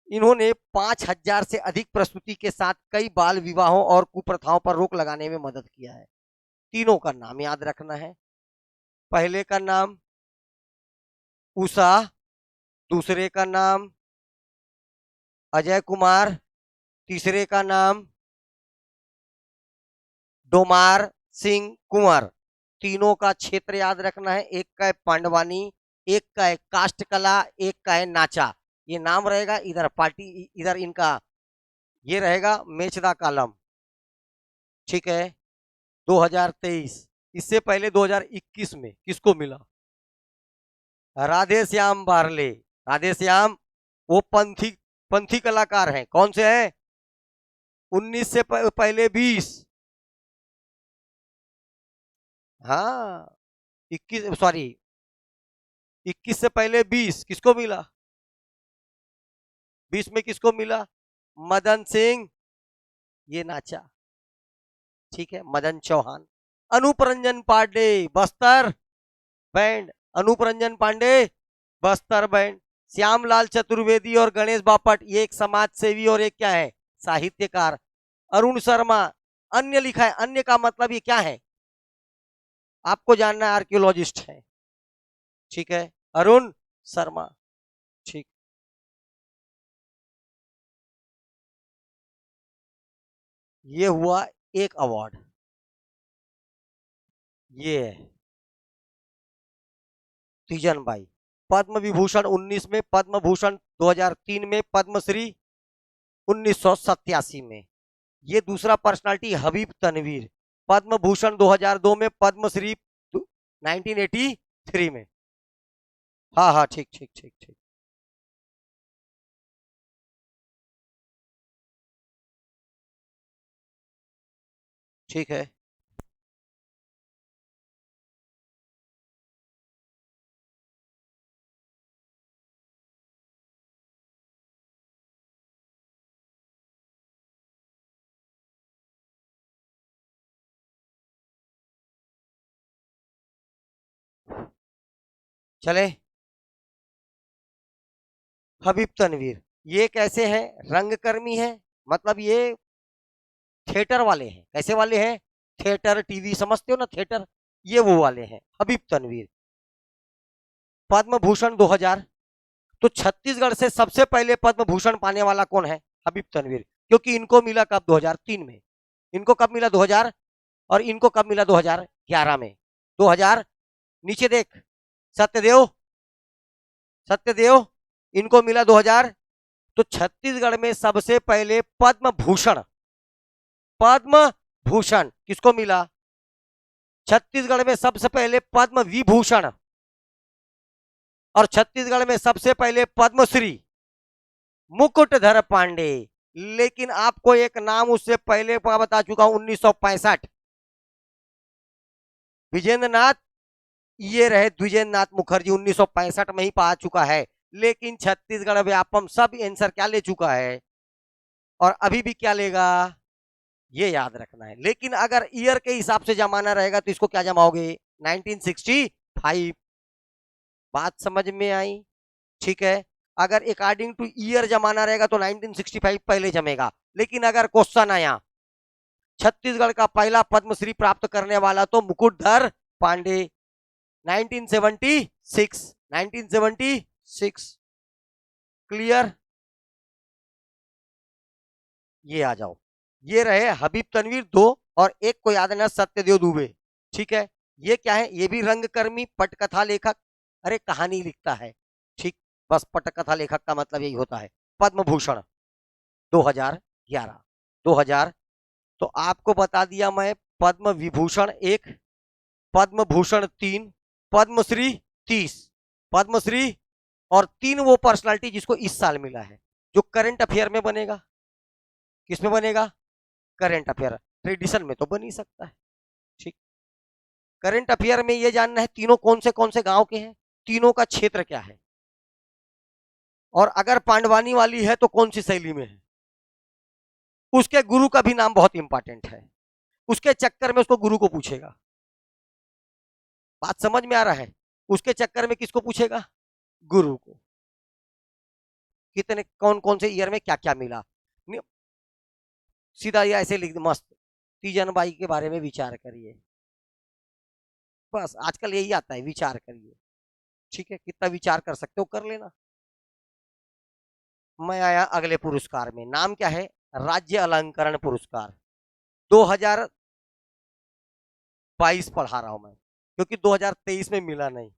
इन्होंने 5,000 से अधिक प्रस्तुति के साथ कई बाल विवाहों और कुप्रथाओं पर रोक लगाने में मदद किया है। तीनों का नाम याद रखना है। पहले का नाम उषा, दूसरे का नाम अजय कुमार, तीसरे का नाम डोमार सिंह कुंवर। तीनों का क्षेत्र याद रखना है। एक का है पांडवानी, एक का है काष्ठकला, एक का है नाचा। ये नाम रहेगा, इधर पार्टी, इधर इनका ये रहेगा मेचदा कालम, ठीक है। 2023, इससे पहले 2021 में किसको मिला? राधे श्याम बारले। राधे श्याम वो पंथी पंथी कलाकार हैं। कौन से हैं? 19 से पहले 20, हाँ 21, सॉरी 21 से पहले 20 किसको मिला? 20 में किसको मिला? मदन सिंह, ये नाचा, ठीक है, मदन चौहान। Anup Ranjan Pandey Bastar band, Anup Ranjan Pandey Bastar band. श्यामलाल चतुर्वेदी और गणेश बापट, ये एक समाज सेवी और एक क्या है? साहित्यकार। अरुण शर्मा अन्य लिखा है, अन्य का मतलब ये क्या है आपको जानना है? आर्कियोलॉजिस्ट है, ठीक है, अरुण शर्मा, ठीक। ये हुआ एक अवार्ड, ये है तीजन बाई। पद्म विभूषण 19 में, पद्म भूषण 2003 में, पद्मश्री 1987 में। ये दूसरा पर्सनालिटी हबीब तनवीर, पद्म भूषण 2002 में, पद्मश्री 1983 में। हाँ हाँ, ठीक ठीक ठीक ठीक। ठीक है, चले। हबीब तनवीर ये कैसे हैं? रंगकर्मी है, मतलब ये थिएटर वाले हैं। कैसे वाले हैं? थिएटर, टीवी समझते हो ना, थिएटर, ये वो वाले हैं हबीब तनवीर। पद्म भूषण 2000, तो छत्तीसगढ़ से सबसे पहले पद्म भूषण पाने वाला कौन है? हबीब तनवीर, क्योंकि इनको मिला कब? 2003 में। इनको कब मिला? 2000। और इनको कब मिला? 2011 में। 2000, नीचे देख, सत्यदेव, सत्यदेव, इनको मिला 2000। तो छत्तीसगढ़ में सबसे पहले पद्म भूषण, पद्म भूषण किसको मिला? छत्तीसगढ़ में सबसे पहले पद्म विभूषण और छत्तीसगढ़ में सबसे पहले पद्मश्री मुकुटधर पांडे। लेकिन आपको एक नाम उससे पहले का बता चुका हूं, 1965 विजेंद्र नाथ, ये रहे द्विजेंद्र नाथ मुखर्जी, 1965 में ही पा चुका है। लेकिन छत्तीसगढ़ व्यापम सब आंसर क्या ले चुका है और अभी भी क्या लेगा, ये याद रखना है। लेकिन अगर ईयर के हिसाब से जमाना रहेगा तो इसको क्या जमाओगे, 1965। बात समझ में आई? ठीक है। अगर अकॉर्डिंग टू ईयर जमाना रहेगा तो 1965 पहले जमेगा। लेकिन अगर क्वेश्चन आया छत्तीसगढ़ का पहला पद्मश्री प्राप्त करने वाला तो मुकुटधर पांडे, 1976। क्लियर? ये आ जाओ, ये रहे हबीब तनवीर 2 और एक को याद है सत्यदेव दुबे। ठीक है। ये क्या है, ये भी रंगकर्मी पटकथा लेखक, अरे कहानी लिखता है। ठीक, बस पटकथा लेखक का मतलब यही होता है। पद्म भूषण 2011, 2000 तो आपको बता दिया मैं, पद्म विभूषण 1, पद्म भूषण 3, पद्मश्री 30, पद्मश्री और 3 वो पर्सनालिटी जिसको इस साल मिला है, जो करंट अफेयर में बनेगा। किसमें बनेगा? Current affair. ट्रेडिशन में तो बन ही सकता है। ठीक, करंट अफेयर में ये जानना है तीनों कौन से गांव के हैं, तीनों का क्षेत्र क्या है, और अगर पांडवानी वाली है तो कौन सी शैली में है। उसके गुरु का भी नाम बहुत इंपॉर्टेंट है, उसके चक्कर में उसको गुरु को पूछेगा। बात समझ में आ रहा है? उसके चक्कर में किसको पूछेगा? गुरु को। कितने कौन से ईयर में क्या क्या मिला, सीधा ये ऐसे लिख मस्त, तीजन बाई के बारे में विचार करिए। बस आजकल यही आता है, विचार करिए। ठीक है, कितना विचार कर सकते हो कर लेना। मैं आया अगले पुरस्कार में, नाम क्या है, राज्य अलंकरण पुरस्कार 2022 पढ़ा रहा हूं मैं, क्योंकि 2023 में मिला नहीं,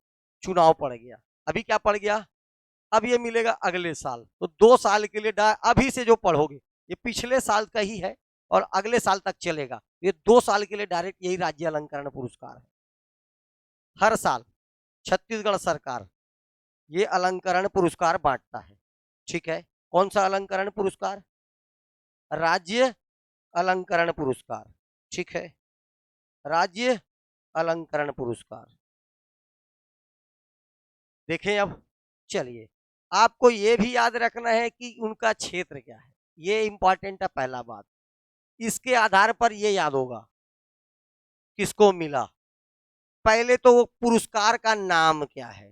चुनाव पड़ गया। अभी क्या पड़ गया, अब ये मिलेगा अगले साल। तो 2 साल के लिए अभी से जो पढ़ोगे, ये पिछले साल का ही है और अगले साल तक चलेगा। ये 2 साल के लिए डायरेक्ट यही राज्य अलंकरण पुरस्कार है। हर साल छत्तीसगढ़ सरकार ये अलंकरण पुरस्कार बांटता है। ठीक है, कौन सा अलंकरण पुरस्कार? राज्य अलंकरण पुरस्कार। ठीक है, राज्य अलंकरण पुरस्कार। देखें अब, चलिए आपको यह भी याद रखना है कि उनका क्षेत्र क्या है, ये इंपॉर्टेंट है पहला बात। इसके आधार पर यह याद होगा किसको मिला। पहले तो वो पुरस्कार का नाम क्या है,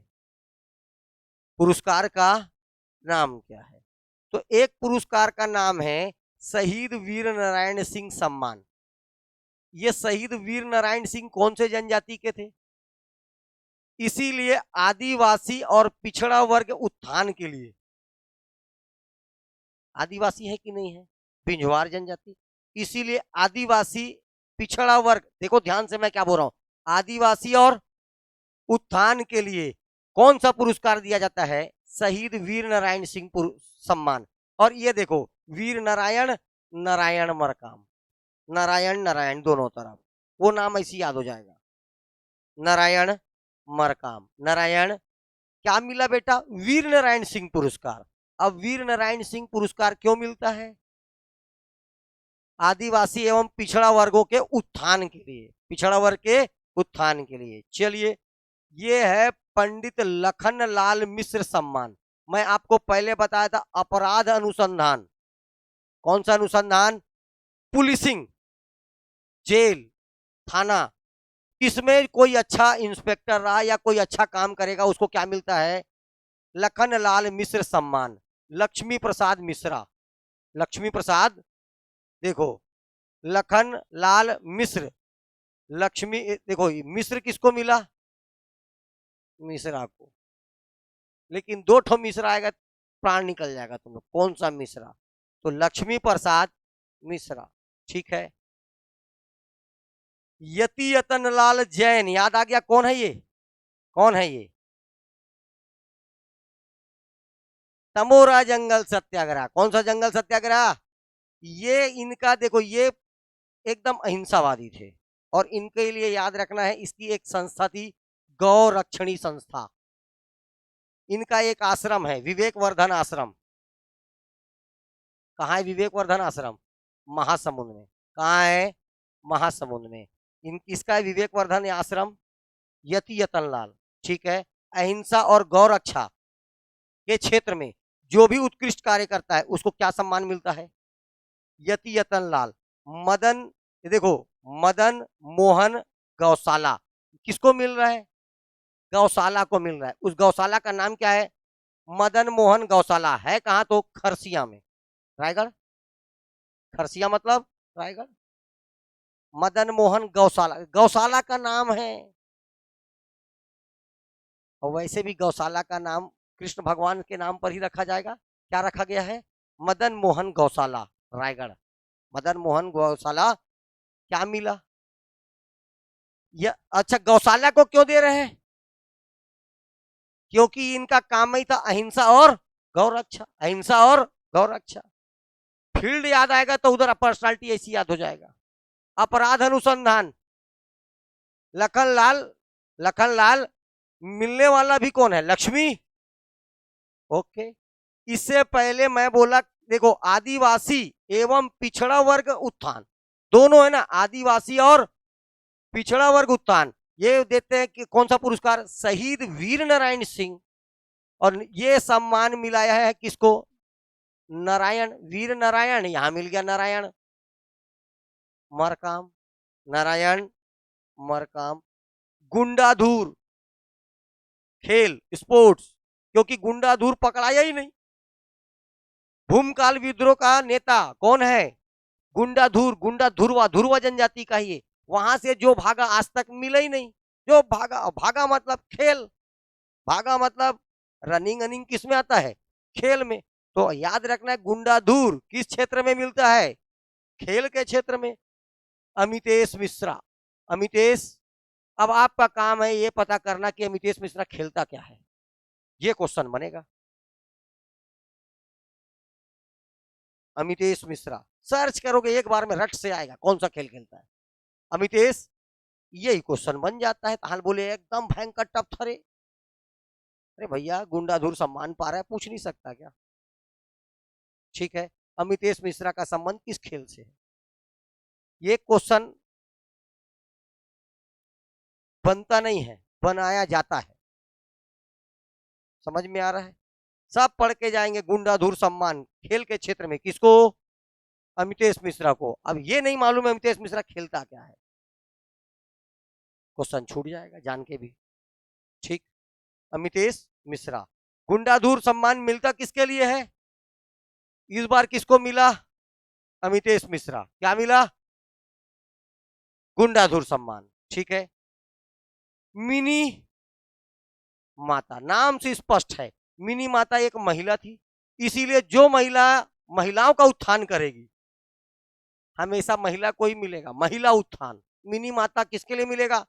पुरस्कार का नाम क्या है? तो एक पुरस्कार का नाम है शहीद वीर नारायण सिंह सम्मान। ये शहीद वीर नारायण सिंह कौन से जनजाति के थे? इसीलिए आदिवासी और पिछड़ा वर्ग उत्थान के लिए, आदिवासी है कि नहीं है, बिंझवार जनजाति, इसीलिए आदिवासी पिछड़ा वर्ग, देखो ध्यान से मैं क्या बोल रहा हूं, आदिवासी और उत्थान के लिए कौन सा पुरस्कार दिया जाता है? शहीद वीर नारायण सिंह सम्मान। और ये देखो, वीर नारायण, नारायण मरकाम, नारायण नारायण दोनों तरफ, वो नाम ऐसी याद हो जाएगा, नारायण मरकाम। नारायण क्या मिला बेटा? वीर नारायण सिंह पुरस्कार। अब वीर नारायण सिंह पुरस्कार क्यों मिलता है? आदिवासी एवं पिछड़ा वर्गों के उत्थान के लिए, पिछड़ा वर्ग के उत्थान के लिए। चलिए, ये है पंडित लखन लाल मिश्र सम्मान। मैं आपको पहले बताया था अपराध अनुसंधान, कौन सा अनुसंधान? पुलिसिंग, जेल, थाना, इसमें कोई अच्छा इंस्पेक्टर रहा या कोई अच्छा काम करेगा उसको क्या मिलता है? लखन लाल मिश्र सम्मान। लक्ष्मी प्रसाद मिश्रा, लक्ष्मी प्रसाद, देखो लखन लाल मिश्र, लक्ष्मी, देखो मिश्र किसको मिला? मिश्रा को। लेकिन 2 ठो मिश्रा आएगा प्राण निकल जाएगा तुम लोग, कौन सा मिश्रा? तो लक्ष्मी प्रसाद मिश्रा। ठीक है। यति यतन लाल जैन, याद आ गया कौन है ये? कौन है ये? तमोरा जंगल सत्याग्रह। कौन सा जंगल सत्याग्रह? ये इनका देखो, ये एकदम अहिंसावादी थे और इनके लिए याद रखना है, इसकी एक संस्था थी गौ रक्षणी संस्था। इनका एक आश्रम है विवेकवर्धन आश्रम। कहाँ है विवेकवर्धन आश्रम? महासमुंद में। कहाँ है? महासमुंद में। इन किसका है विवेकवर्धन आश्रम? यति यतन लाल। ठीक है। अहिंसा और गौ रक्षा के क्षेत्र में जो भी उत्कृष्ट कार्य करता है उसको क्या सम्मान मिलता है? यति यतन लाल। मदन, देखो, मदन मोहन गौशाला किसको मिल रहा है? गौशाला को मिल रहा है। उस गौशाला का नाम क्या है? मदन मोहन गौशाला। है कहाँ? तो खरसिया में, रायगढ़। खरसिया मतलब रायगढ़। मदन मोहन गौशाला, गौशाला का नाम है। और वैसे भी गौशाला का नाम कृष्ण भगवान के नाम पर ही रखा जाएगा। क्या रखा गया है? मदन मोहन गौशाला, रायगढ़। मदन मोहन गौशाला क्या मिला? यह अच्छा, गौशाला को क्यों दे रहे हैं? क्योंकि इनका काम ही था अहिंसा और गौरक्षा, अहिंसा और गौरक्षा। फील्ड याद आएगा तो उधर पर्सनालिटी ऐसी याद हो जाएगा। अपराध अनुसंधान, लखनलाल। लखनलाल मिलने वाला भी कौन है? लक्ष्मी। ओके। इससे पहले मैं बोला, देखो, आदिवासी एवं पिछड़ा वर्ग उत्थान, दोनों है ना, आदिवासी और पिछड़ा वर्ग उत्थान। ये देते हैं कि कौन सा पुरस्कार? शहीद वीर नारायण सिंह। और ये सम्मान मिलाया है किसको? नारायण, वीर नारायण। यहां मिल गया नारायण मरकाम, नारायण मरकाम। गुंडाधुर खेल स्पोर्ट्स, क्योंकि गुंडाधुर पकड़ाया ही नहीं। भूमकाल विद्रोह का नेता कौन है? गुंडाधुर, गुंडा धुरवा, धुरवा जनजाति का ही है। वहां से जो भागा आज तक मिला ही नहीं। जो भागा, भागा मतलब खेल, भागा मतलब रनिंग, रनिंग किस में आता है? खेल में। तो याद रखना है गुंडाधुर किस क्षेत्र में मिलता है? खेल के क्षेत्र में। अमितेश मिश्रा, अमितेश। अब आपका काम है ये पता करना कि अमितेश मिश्रा खेलता क्या है। ये क्वेश्चन बनेगा। अमितेश मिश्रा सर्च करोगे एक बार में रट से आएगा कौन सा खेल खेलता है अमितेश। यही क्वेश्चन बन जाता है। हाल बोले एकदम भयंकर टफ थरे। अरे भैया, गुंडाधुर सम्मान पा रहा है, पूछ नहीं सकता क्या? ठीक है। अमितेश मिश्रा का संबंध किस खेल से है? ये क्वेश्चन बनता नहीं है, बनाया जाता है। समझ में आ रहा है? सब पढ़ के जाएंगे। गुंडाधुर सम्मान खेल के क्षेत्र में किसको? अमितेश मिश्रा को। अब ये नहीं मालूम है अमितेश मिश्रा खेलता क्या है, क्वेश्चन छूट जाएगा जान के भी। ठीक। अमितेश मिश्रा। गुंडाधुर सम्मान मिलता किसके लिए है? इस बार किसको मिला? अमितेश मिश्रा। क्या मिला? गुंडाधुर सम्मान। ठीक है। मिनी माता, नाम से स्पष्ट है मिनी माता एक महिला थी, इसीलिए जो महिला महिलाओं का उत्थान करेगी हमेशा महिला को ही मिलेगा। महिला उत्थान, मिनी माता किसके लिए मिलेगा?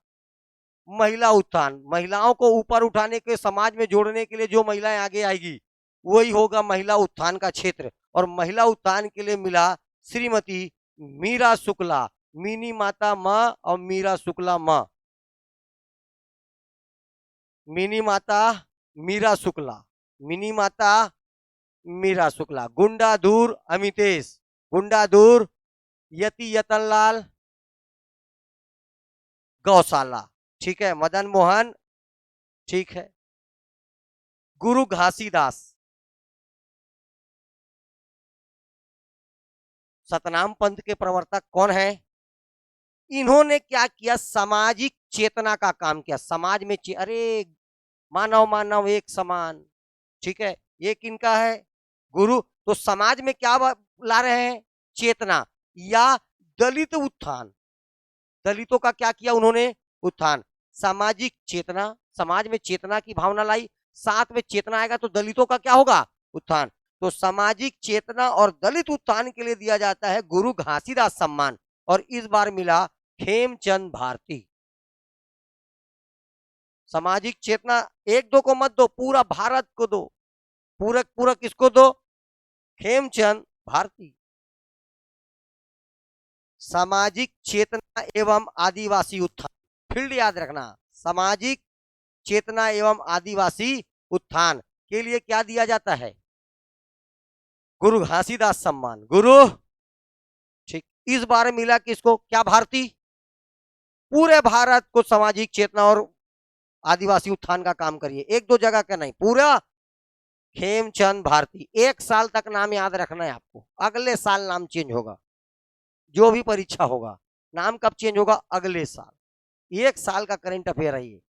महिला उत्थान। महिलाओं को ऊपर उठाने के, समाज में जोड़ने के लिए जो महिलाएं आगे आएगी वही होगा महिला उत्थान का क्षेत्र। और महिला उत्थान के लिए मिला श्रीमती मीरा शुक्ला। मिनी माता माँ और मीरा शुक्ला माँ। मिनी माता मीरा शुक्ला, मिनी माता मीरा शुक्ला। गुंडाधुर अमितेश, गुंडाधुर यति यतनलाल गौशाला। ठीक है। मदन मोहन। ठीक है। गुरु घासीदास, सतनाम पंथ के प्रवर्तक कौन है? इन्होंने क्या किया? सामाजिक चेतना का काम किया। समाज में अरे मानव मानव एक समान। ठीक है। ये किनका है? गुरु। तो समाज में क्या ला रहे हैं? चेतना या दलित उत्थान। दलितों का क्या किया उन्होंने? उत्थान। सामाजिक चेतना, समाज में चेतना की भावना लाई। साथ में चेतना आएगा तो दलितों का क्या होगा? उत्थान। तो सामाजिक चेतना और दलित उत्थान के लिए दिया जाता है गुरु घासीदास सम्मान। और इस बार मिला खेमचंद भारती। सामाजिक चेतना एक दो को मत दो, पूरा भारत को दो। पूरक पूरक किसको दो? खेमचंद भारती। सामाजिक चेतना एवं आदिवासी उत्थान, फील्ड याद रखना। सामाजिक चेतना एवं आदिवासी उत्थान के लिए क्या दिया जाता है? गुरु घासीदास सम्मान। गुरु, ठीक। इस बार मिला किसको? क्या भारती? पूरे भारत को सामाजिक चेतना और आदिवासी उत्थान का काम करिए, एक दो जगह का नहीं, पूरा। खेमचंद भारती। 1 साल तक नाम याद रखना है आपको, अगले साल नाम चेंज होगा। जो भी परीक्षा होगा, नाम कब चेंज होगा? अगले साल। 1 साल का करंट अफेयर है ये।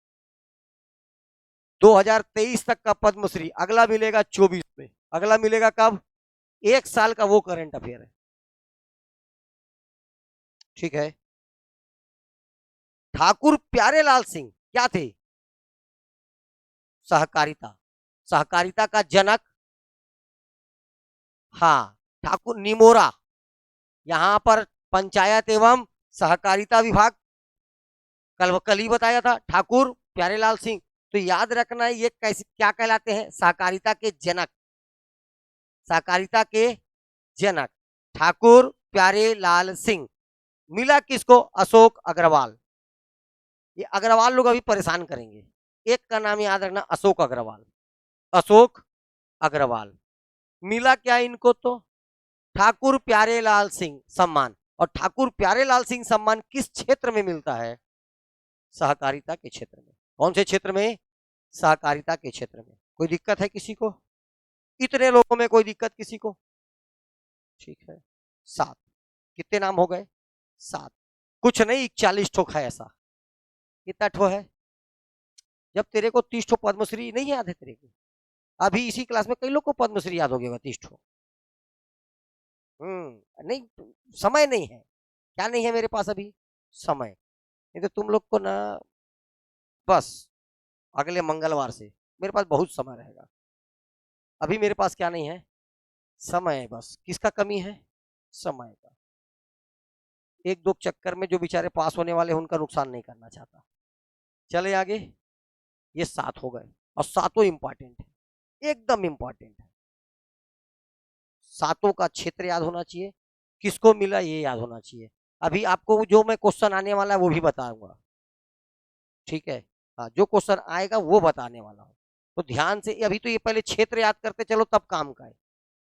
2023 तक का पद्मश्री अगला मिलेगा 24 में। अगला मिलेगा कब? 1 साल का वो करंट अफेयर है, ठीक है। ठाकुर प्यारेलाल सिंह क्या थे? सहकारिता। सहकारिता का जनक, हाँ, ठाकुर निमोरा। यहां पर पंचायत एवं सहकारिता विभाग कल ही बताया था, ठाकुर प्यारेलाल सिंह। तो याद रखना है ये कैसे क्या कहलाते हैं? सहकारिता के जनक। सहकारिता के जनक ठाकुर प्यारेलाल सिंह। मिला किसको? अशोक अग्रवाल। ये अग्रवाल लोग अभी परेशान करेंगे। एक का नाम याद रखना, अशोक अग्रवाल। अशोक अग्रवाल। मिला क्या इनको? तो ठाकुर प्यारेलाल सिंह सम्मान। और ठाकुर प्यारेलाल सिंह सम्मान किस क्षेत्र में मिलता है? सहकारिता के क्षेत्र में। कौन से क्षेत्र में? सहकारिता के क्षेत्र में। कोई दिक्कत है किसी को? इतने लोगों में कोई दिक्कत किसी को? ठीक है। 7। कितने नाम हो गए? 7। कुछ नहीं, 40 ठोक है ऐसा। कितना ठो है? जब तेरे को 30 ठो पद्मश्री नहीं याद है तेरे को? अभी इसी क्लास में कई लोग को पद्मश्री याद हो गया 30 ठो। नहीं, समय नहीं है। क्या नहीं है मेरे पास अभी? समय। नहीं तो तुम लोग को ना, बस अगले मंगलवार से मेरे पास बहुत समय रहेगा। अभी मेरे पास क्या नहीं है? समय है। बस किसका कमी है? समय का। एक दो चक्कर में जो बेचारे पास होने वाले हैं उनका नुकसान नहीं करना चाहता। चले आगे। ये 7 हो गए और सातों इंपॉर्टेंट है, एकदम इंपॉर्टेंट है। सातों का क्षेत्र याद होना चाहिए, किसको मिला ये याद होना चाहिए। अभी आपको जो मैं क्वेश्चन आने वाला है वो भी बताऊंगा, ठीक है। हाँ, जो क्वेश्चन आएगा वो बताने वाला हूँ, तो ध्यान से। अभी तो ये पहले क्षेत्र याद करते चलो, तब काम का है।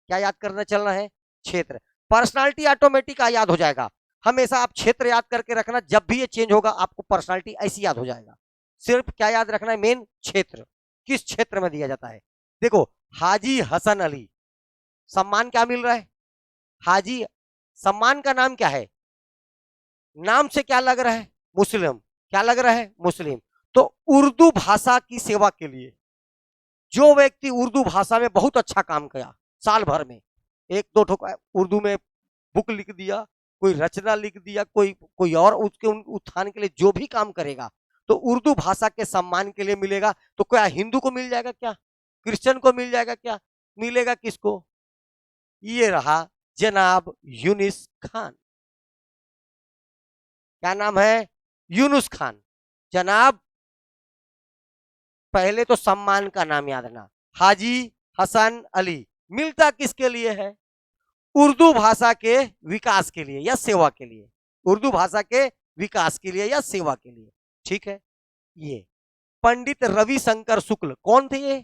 क्या याद करना चलना है? क्षेत्र। पर्सनालिटी ऑटोमेटिक याद हो जाएगा। हमेशा आप क्षेत्र याद करके रखना, जब भी ये चेंज होगा आपको पर्सनालिटी ऐसी याद हो जाएगा। सिर्फ क्या याद रखना है? मेन क्षेत्र, किस क्षेत्र में दिया जाता है। देखो, हाजी हसन अली सम्मान क्या मिल रहा है? हाजी सम्मान का नाम क्या है? नाम से क्या लग रहा है? मुस्लिम। क्या लग रहा है? मुस्लिम। तो उर्दू भाषा की सेवा के लिए जो व्यक्ति उर्दू भाषा में बहुत अच्छा काम किया साल भर में, एक दो ठोक उर्दू में बुक लिख दिया, कोई रचना लिख दिया, कोई और उसके उत्थान के लिए जो भी काम करेगा, तो उर्दू भाषा के सम्मान के लिए मिलेगा। तो क्या हिंदू को मिल जाएगा क्या? क्रिश्चियन को मिल जाएगा क्या? मिलेगा किसको? ये रहा जनाब यूनिस खान। क्या नाम है? यूनुस खान। जनाब, पहले तो सम्मान का नाम याद रखना, हाजी हसन अली। मिलता किसके लिए है? उर्दू भाषा के विकास के लिए या सेवा के लिए। उर्दू भाषा के विकास के लिए या सेवा के लिए, ठीक है। ये पंडित रविशंकर शुक्ल कौन थे? ये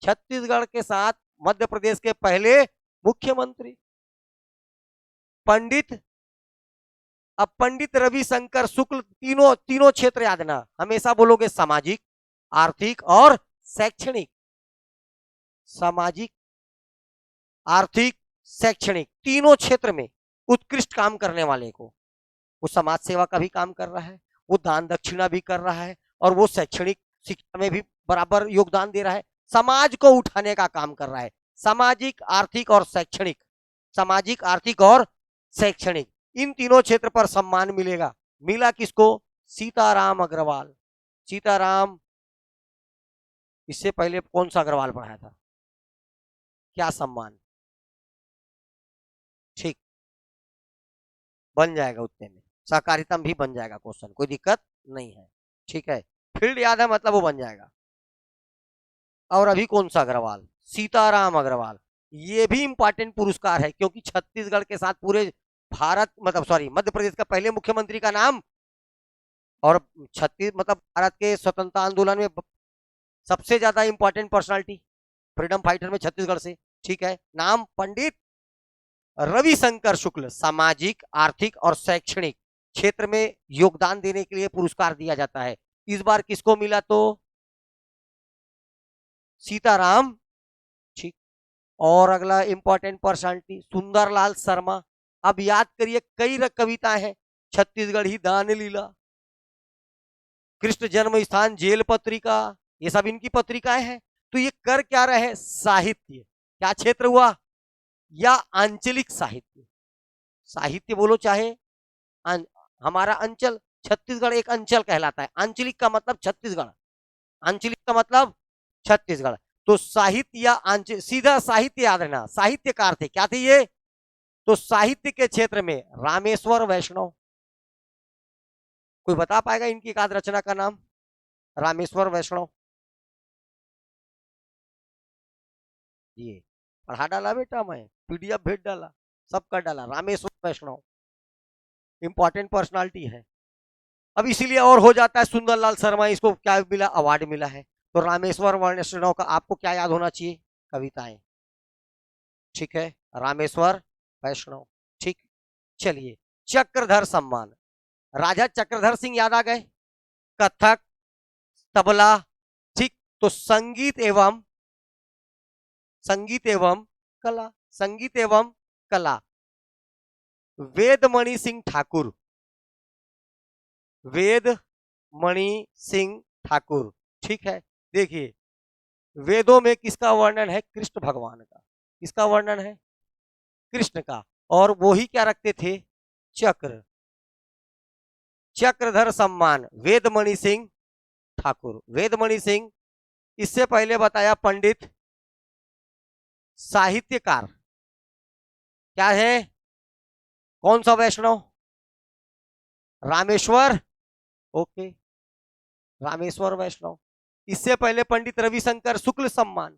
छत्तीसगढ़ के साथ मध्य प्रदेश के पहले मुख्यमंत्री। पंडित, अब पंडित रविशंकर शुक्ल, तीनों क्षेत्र याद ना, हमेशा बोलोगे सामाजिक, आर्थिक और शैक्षणिक। सामाजिक, आर्थिक, शैक्षणिक, तीनों क्षेत्र में उत्कृष्ट काम करने वाले को, वो समाज सेवा का भी काम कर रहा है, वो दान दक्षिणा भी कर रहा है, और वो शैक्षणिक शिक्षा में भी बराबर योगदान दे रहा है, समाज को उठाने का काम कर रहा है। सामाजिक, आर्थिक और शैक्षणिक। सामाजिक, आर्थिक और शैक्षणिक, इन तीनों क्षेत्र पर सम्मान मिलेगा। मिला किसको? सीताराम अग्रवाल। सीताराम, इससे पहले कौन सा अग्रवाल पढ़ाया था? क्या सम्मान? ठीक, बन जाएगा उतने में, सहकारिता में भी बन जाएगा क्वेश्चन, कोई दिक्कत नहीं है, ठीक है। फील्ड याद है मतलब वो बन जाएगा। और अभी कौन सा अग्रवाल? सीताराम अग्रवाल। ये भी इंपॉर्टेंट पुरस्कार है, क्योंकि छत्तीसगढ़ के साथ पूरे भारत, मतलब सॉरी, मध्य प्रदेश का पहले मुख्यमंत्री का नाम, और छत्तीस मतलब भारत के स्वतंत्रता आंदोलन में सबसे ज्यादा इंपॉर्टेंट पर्सनालिटी, फ्रीडम फाइटर में छत्तीसगढ़ से। ठीक है, नाम पंडित रविशंकर शुक्ल। सामाजिक, आर्थिक और शैक्षणिक क्षेत्र में योगदान देने के लिए पुरस्कार दिया जाता है। इस बार किसको मिला? तो सीताराम। ठीक। और अगला इंपॉर्टेंट पर्सनालिटी सुंदरलाल शर्मा। अब याद करिए, कई कविताएं हैं। छत्तीसगढ़ी दान लीला, कृष्ण जन्म स्थान, जेल पत्रिका, ये सब इनकी पत्रिकाएं हैं। तो ये कर क्या रहे? साहित्य। क्या क्षेत्र हुआ? या आंचलिक साहित्य। साहित्य बोलो चाहे हमारा अंचल, छत्तीसगढ़ एक अंचल कहलाता है। आंचलिक का मतलब छत्तीसगढ़, आंचलिक का मतलब छत्तीसगढ़। तो साहित्य या सीधा साहित्य याद रखना। साहित्यकार थे, क्या थे ये? तो साहित्य के क्षेत्र में रामेश्वर वैष्णव। कोई बता पाएगा इनकी एकाध रचना का नाम? रामेश्वर वैष्णव। ये पढ़ा डाला बेटा, मैं पीडीएफ भेज डाला, सब कर डाला। रामेश्वर वैष्णव इंपॉर्टेंट पर्सनालिटी है। अब इसीलिए और हो जाता है सुंदरलाल शर्मा, इसको क्या मिला? अवार्ड मिला है। तो रामेश्वर वैष्णव का आपको क्या याद होना चाहिए? कविताएं। ठीक है, रामेश्वर वैष्णव। ठीक। चलिए, चक्रधर सम्मान, राजा चक्रधर सिंह याद आ गए। कथक, तबला। ठीक। तो संगीत एवं कला, संगीत एवं कला, वेदमणि सिंह ठाकुर। वेदमणि सिंह ठाकुर। ठीक है, देखिए वेदों में किसका वर्णन है? कृष्ण भगवान का। किसका वर्णन है? कृष्ण का। और वो ही क्या रखते थे? चक्र। चक्रधर सम्मान वेदमणि सिंह ठाकुर। वेदमणि सिंह, इससे पहले बताया पंडित, साहित्यकार क्या है? कौन सा वैष्णव? रामेश्वर। ओके, रामेश्वर वैष्णव। इससे पहले पंडित रविशंकर शुक्ल सम्मान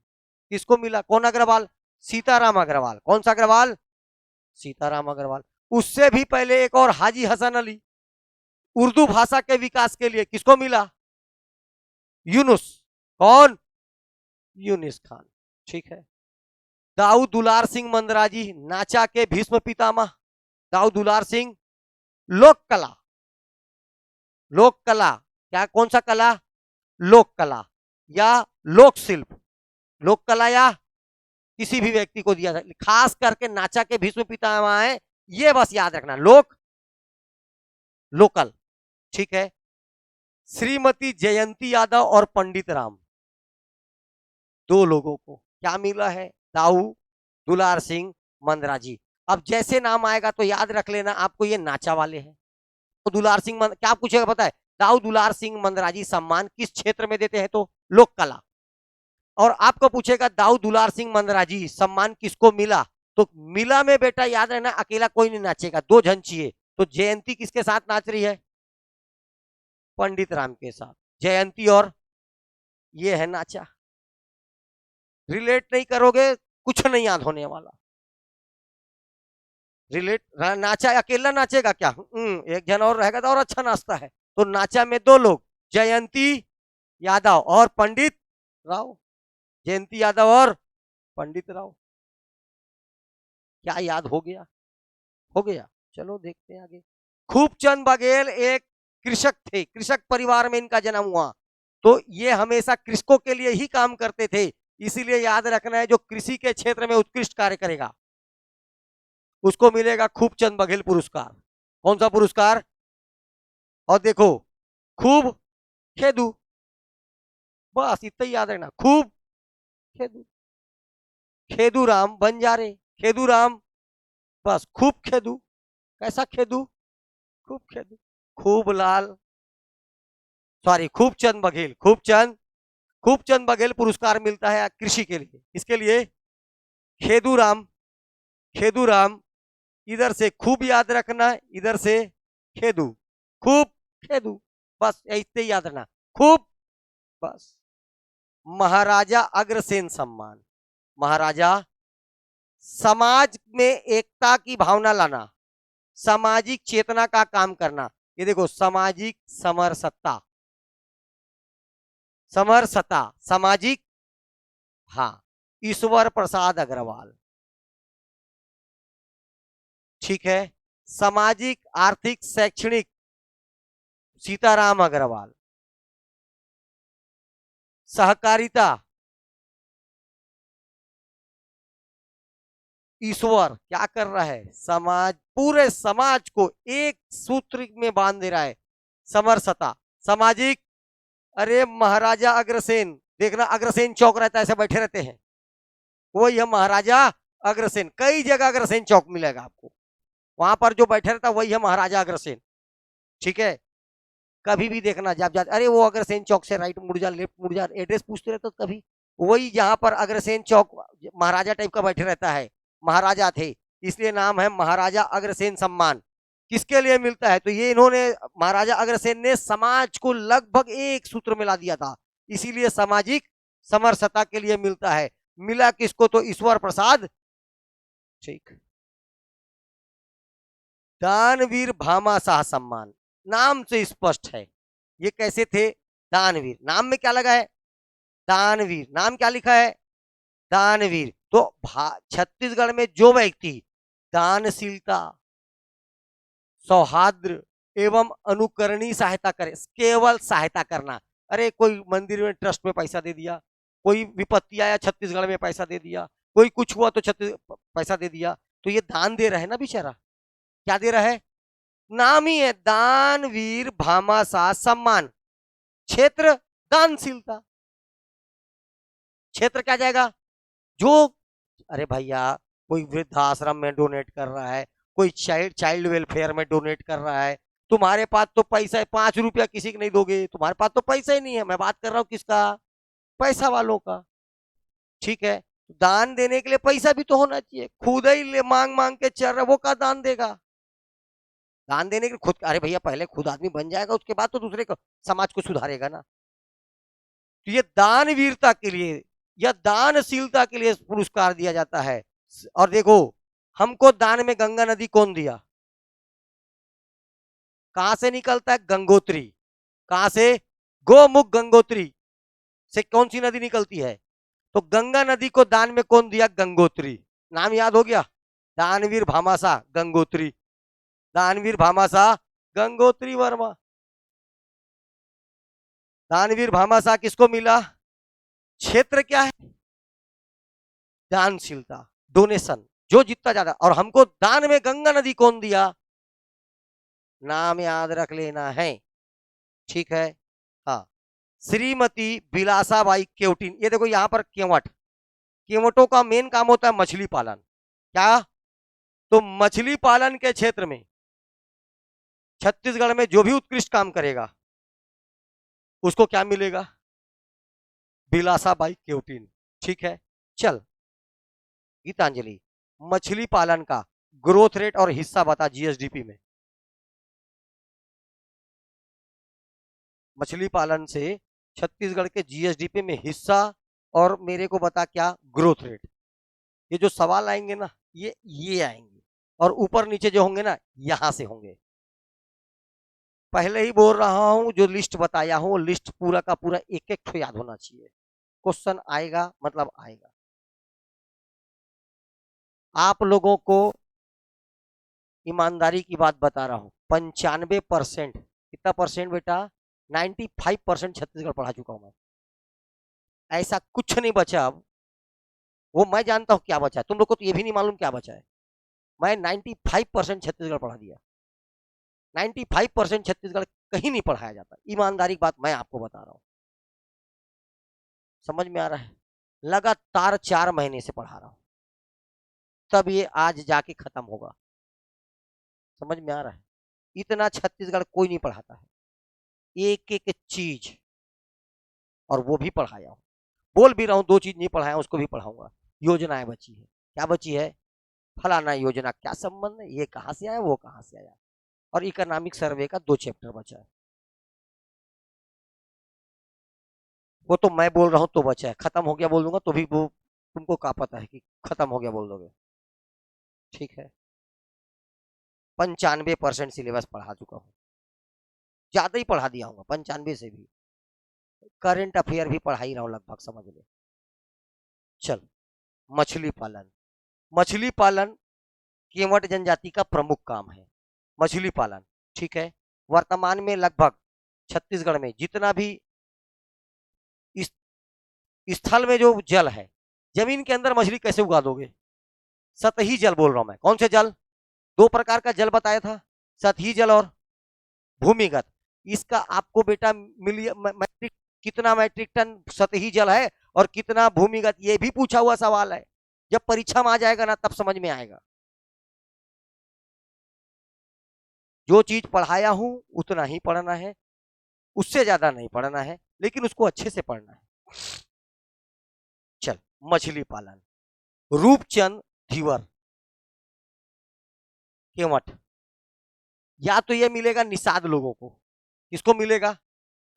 किसको मिला? कौन अग्रवाल? सीताराम अग्रवाल। कौन सा अग्रवाल? सीताराम अग्रवाल। उससे भी पहले एक और हाजी हसन अली, उर्दू भाषा के विकास के लिए किसको मिला? यूनुस। कौन? यूनिस खान। ठीक है। दाऊ दुलार सिंह मंदराजी, नाचा के भीष्म पितामह। दाऊ दुलार सिंह, लोक कला। लोक कला क्या? कौन सा कला? लोक कला या लोक शिल्प। लोक कला या किसी भी व्यक्ति को दिया जाए, खास करके नाचा के भीष्म पितामह है, ये बस याद रखना। लोक, लोकल। ठीक है। श्रीमती जयंती यादव और पंडित राम, दो लोगों को क्या मिला है? दाऊ दुलार सिंह मंदराजी। अब जैसे नाम आएगा तो याद रख लेना, आपको ये नाचा वाले हैं। तो दुलार सिंह क्या पूछेगा पता है? दाऊ दुलार सिंह मंदराजी सम्मान किस क्षेत्र में देते हैं? तो लोक कला। और आपको पूछेगा दाऊ दुलार सिंह मंदराजी सम्मान किसको मिला? तो मिला में बेटा याद रहना, अकेला कोई नहीं नाचेगा, दो जन चाहिए। तो जयंती किसके साथ नाच रही है? पंडित राम के साथ। जयंती और ये है नाचा। रिलेट नहीं करोगे कुछ नहीं याद होने वाला। रिलेट, नाचा अकेला नाचेगा क्या? एक जन और रहेगा तो और अच्छा नाचता है। तो नाचा में दो लोग, जयंती यादव और पंडित राव। जयंती यादव और पंडित राव। क्या याद हो गया? हो गया। चलो देखते हैं आगे। खूबचंद बघेल एक कृषक थे, कृषक परिवार में इनका जन्म हुआ। तो ये हमेशा कृषकों के लिए ही काम करते थे, इसीलिए याद रखना है जो कृषि के क्षेत्र में उत्कृष्ट कार्य करेगा उसको मिलेगा खूबचंद बघेल पुरस्कार। कौन सा पुरस्कार? और देखो, खूब खेदू, बस इतना ही याद रखना। खूब खेदू, खेदू राम बंजारे, खेदू राम, बस खूब खेदू। कैसा खेदू? खूब खेदू। खूब लाल, सॉरी खूबचंद बघेल, खूबचंद बघेल पुरस्कार मिलता है कृषि के लिए। इसके लिए खेदूराम, खेदूराम, इधर से खूब याद रखना, इधर से खेदू, खूब खेदू, बस इतने याद रखना। खूब, बस। महाराजा अग्रसेन सम्मान, महाराजा, समाज में एकता की भावना लाना, सामाजिक चेतना का काम करना। ये देखो, सामाजिक समरसता, समरसता, सामाजिक, हाँ, ईश्वर प्रसाद अग्रवाल। ठीक है। सामाजिक आर्थिक शैक्षणिक, सीताराम अग्रवाल। सहकारिता, ईश्वर क्या कर रहा है, समाज, पूरे समाज को एक सूत्र में बांध दे रहा है, समरसता। सामाजिक, अरे महाराजा अग्रसेन, देखना अग्रसेन चौक रहता है, ऐसे बैठे रहते हैं, वही है महाराजा अग्रसेन। कई जगह अग्रसेन चौक मिलेगा आपको, वहां पर जो बैठे रहता है वही है महाराजा अग्रसेन। ठीक है। कभी भी देखना जब जाते, अरे वो अग्रसेन चौक से राइट मुड़ जा, लेफ्ट मुड़ जा, एड्रेस पूछते रहते तो कभी वही जहां पर अग्रसेन चौक महाराजा टाइप का बैठे रहता है, महाराजा थे, इसलिए नाम है महाराजा अग्रसेन सम्मान। किसके लिए मिलता है, तो ये इन्होंने, महाराजा अग्रसेन ने समाज को लगभग एक सूत्र में ला दिया था, इसीलिए सामाजिक समरसता के लिए मिलता है। मिला किसको, तो ईश्वर प्रसाद। ठीक। दानवीर भामाशाह सम्मान, नाम से स्पष्ट है ये कैसे थे। दानवीर, नाम में क्या लगा है, दानवीर, नाम क्या लिखा है, दानवीर। तो छत्तीसगढ़ में जो व्यक्ति दानशीलता, सौहार्द एवं अनुकरणीय सहायता करे, केवल सहायता करना, अरे कोई मंदिर में ट्रस्ट में पैसा दे दिया, कोई विपत्ति आया छत्तीसगढ़ में पैसा दे दिया, कोई कुछ हुआ तो पैसा दे दिया, तो ये दान दे रहा है ना बेचारा, क्या दे रहा है, नाम ही है दानवीर भामाशाह सम्मान। क्षेत्र दानशीलता, क्षेत्र क्या जाएगा, जो, अरे भैया कोई वृद्धाश्रम में डोनेट कर रहा है, कोई चाइल्ड चाइल्ड वेलफेयर में डोनेट कर रहा है, तुम्हारे पास तो पैसा है, 5 रुपया किसी को नहीं दोगे, तुम्हारे पास तो पैसा ही नहीं है, मैं बात कर रहा हूँ किसका, पैसा वालों का। ठीक है। दान देने के लिए पैसा भी तो होना चाहिए, खुद ही ले मांग मांग के चल रहा, वो का दान देगा, दान देने के लिए खुद, अरे भैया पहले खुद आदमी बन जाएगा, उसके बाद तो दूसरे को, समाज को सुधारेगा ना। तो ये दानवीरता के लिए या दानशीलता के लिए पुरस्कार दिया जाता है। और देखो, हमको दान में गंगा नदी कौन दिया, कहां से निकलता है, गंगोत्री, कहां से, गोमुख गंगोत्री से कौन सी नदी निकलती है, तो गंगा नदी को दान में कौन दिया, गंगोत्री। नाम याद हो गया, दानवीर भामाशाह गंगोत्री, दानवीर भामाशाह गंगोत्री वर्मा। दानवीर भामाशाह किसको मिला, क्षेत्र क्या है, दानशीलता, डोनेशन, जो जितना ज्यादा, और हमको दान में गंगा नदी कौन दिया, नाम याद रख लेना है। ठीक है। हाँ, श्रीमती बिलासाबाई केवटिन, ये देखो यहाँ पर केवट, केवटों का मेन काम होता है मछली पालन, क्या, तो मछली पालन के क्षेत्र में छत्तीसगढ़ में जो भी उत्कृष्ट काम करेगा उसको क्या मिलेगा, बिलासाबाई केवटिन। ठीक है। चल गीतांजलि, मछली पालन का ग्रोथ रेट और हिस्सा बता जीएसडीपी में, मछली पालन से छत्तीसगढ़ के जीएसडीपी में हिस्सा, और मेरे को बता क्या ग्रोथ रेट। ये जो सवाल आएंगे ना, ये आएंगे, और ऊपर नीचे जो होंगे ना, यहां से होंगे। पहले ही बोल रहा हूं, जो लिस्ट बताया हूं, लिस्ट पूरा का पूरा एक एक तो याद होना चाहिए, क्वेश्चन आएगा मतलब आएगा। आप लोगों को ईमानदारी की बात बता रहा हूं, 95%, कितना परसेंट बेटा, 95% छत्तीसगढ़ पढ़ा चुका हूं मैं, ऐसा कुछ नहीं बचा अब, वो मैं जानता हूं क्या बचा है, तुम लोग को तो ये भी नहीं मालूम क्या बचा है, मैं 95% छत्तीसगढ़ पढ़ा दिया, 95% छत्तीसगढ़ कहीं नहीं पढ़ाया जाता, ईमानदारी की बात मैं आपको बता रहा हूं, समझ में आ रहा है, लगातार 4 महीने से पढ़ा रहा हूं, तब ये आज जाके खत्म होगा, समझ में आ रहा है, इतना छत्तीसगढ़ कोई नहीं पढ़ाता है, एक एक चीज, और वो भी पढ़ाया हूं, बोल भी रहा हूं 2 चीज नहीं पढ़ाया, उसको भी पढ़ाऊंगा। योजनाएं बची है, क्या बची है, फलाना योजना क्या संबंध है, ये कहां से आया वो कहां से आया, और इकोनॉमिक सर्वे का 2 चैप्टर बचा है, वो तो मैं बोल रहा हूं तो बचा है, खत्म हो गया बोल दूंगा तो भी वो तुमको क्या पता है कि खत्म हो गया बोल दोगे। ठीक है। 95% सिलेबस पढ़ा चुका हूँ, ज्यादा ही पढ़ा दिया हूँ, 95 से भी, करंट अफेयर भी पढ़ा ही रहा हूँ लगभग, समझ लो। चल मछली पालन। मछली पालन केवट जनजाति का प्रमुख काम है, मछली पालन। ठीक है। वर्तमान में लगभग छत्तीसगढ़ में जितना भी इस स्थल में जो जल है, जमीन के अंदर मछली कैसे उगा दोगे? सतही जल बोल रहा हूं मैं। कौन से जल? दो प्रकार का जल बताया था, सतही जल और भूमिगत। इसका आपको बेटा मैट्रिक, कितना मैट्रिक टन सतही जल है और कितना भूमिगत, ये भी पूछा हुआ सवाल है। जब परीक्षा में आ जाएगा ना तब समझ में आएगा। जो चीज पढ़ाया हूं उतना ही पढ़ना है, उससे ज्यादा नहीं पढ़ना है, लेकिन उसको अच्छे से पढ़ना है। चल, मछली पालन। रूपचंद धीवर केवट। या तो ये मिलेगा निषाद लोगों को। किसको मिलेगा?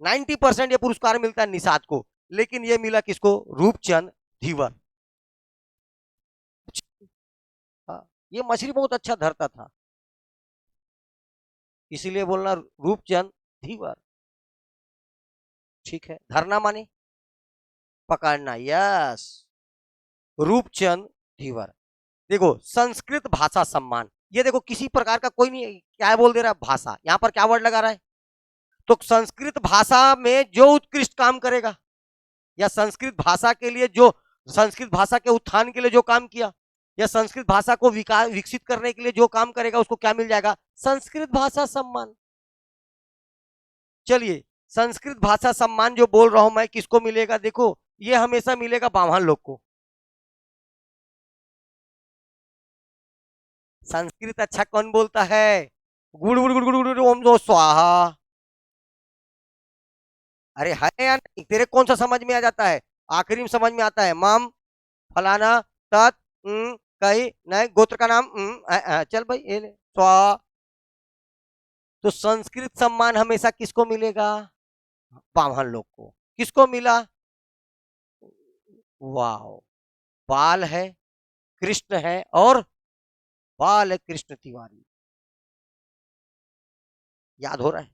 90% ये पुरस्कार मिलता है निषाद को, लेकिन ये मिला किसको? रूपचंद धीवर। ये मछली बहुत अच्छा धरता था, इसीलिए बोलना रूपचंद धीवर। ठीक है। धरना माने पकड़ना। यस, रूपचंद धीवर। देखो, संस्कृत भाषा सम्मान। ये देखो, किसी प्रकार का कोई नहीं, क्या बोल दे रहा है? भाषा। यहां पर क्या वर्ड लगा रहा है? तो संस्कृत भाषा में जो उत्कृष्ट काम करेगा, या संस्कृत भाषा के लिए जो, संस्कृत भाषा के उत्थान के लिए जो काम किया, या संस्कृत भाषा को विकसित करने के लिए जो काम करेगा, उसको क्या मिल जाएगा? संस्कृत भाषा सम्मान। चलिए, संस्कृत भाषा सम्मान जो बोल रहा हूं मैं, किसको मिलेगा? देखो, ये हमेशा मिलेगा बामन लोग को। संस्कृत अच्छा कौन बोलता है? गुड़ गुड़ गुड़ गुड़ गुड़ ओम जो स्वाहा। अरे है या नहीं? तेरे कौन सा समझ में आ जाता है? आखिरी में समझ में आता है। मम फलाना तत् कही नहीं, गोत्र का नाम चल भाई ये ले स्वा। तो संस्कृत सम्मान हमेशा किसको मिलेगा? ब्राह्मण लोग को। किसको मिला? वाह, बाल है, कृष्ण है, और बाल कृष्ण तिवारी। याद हो रहा है?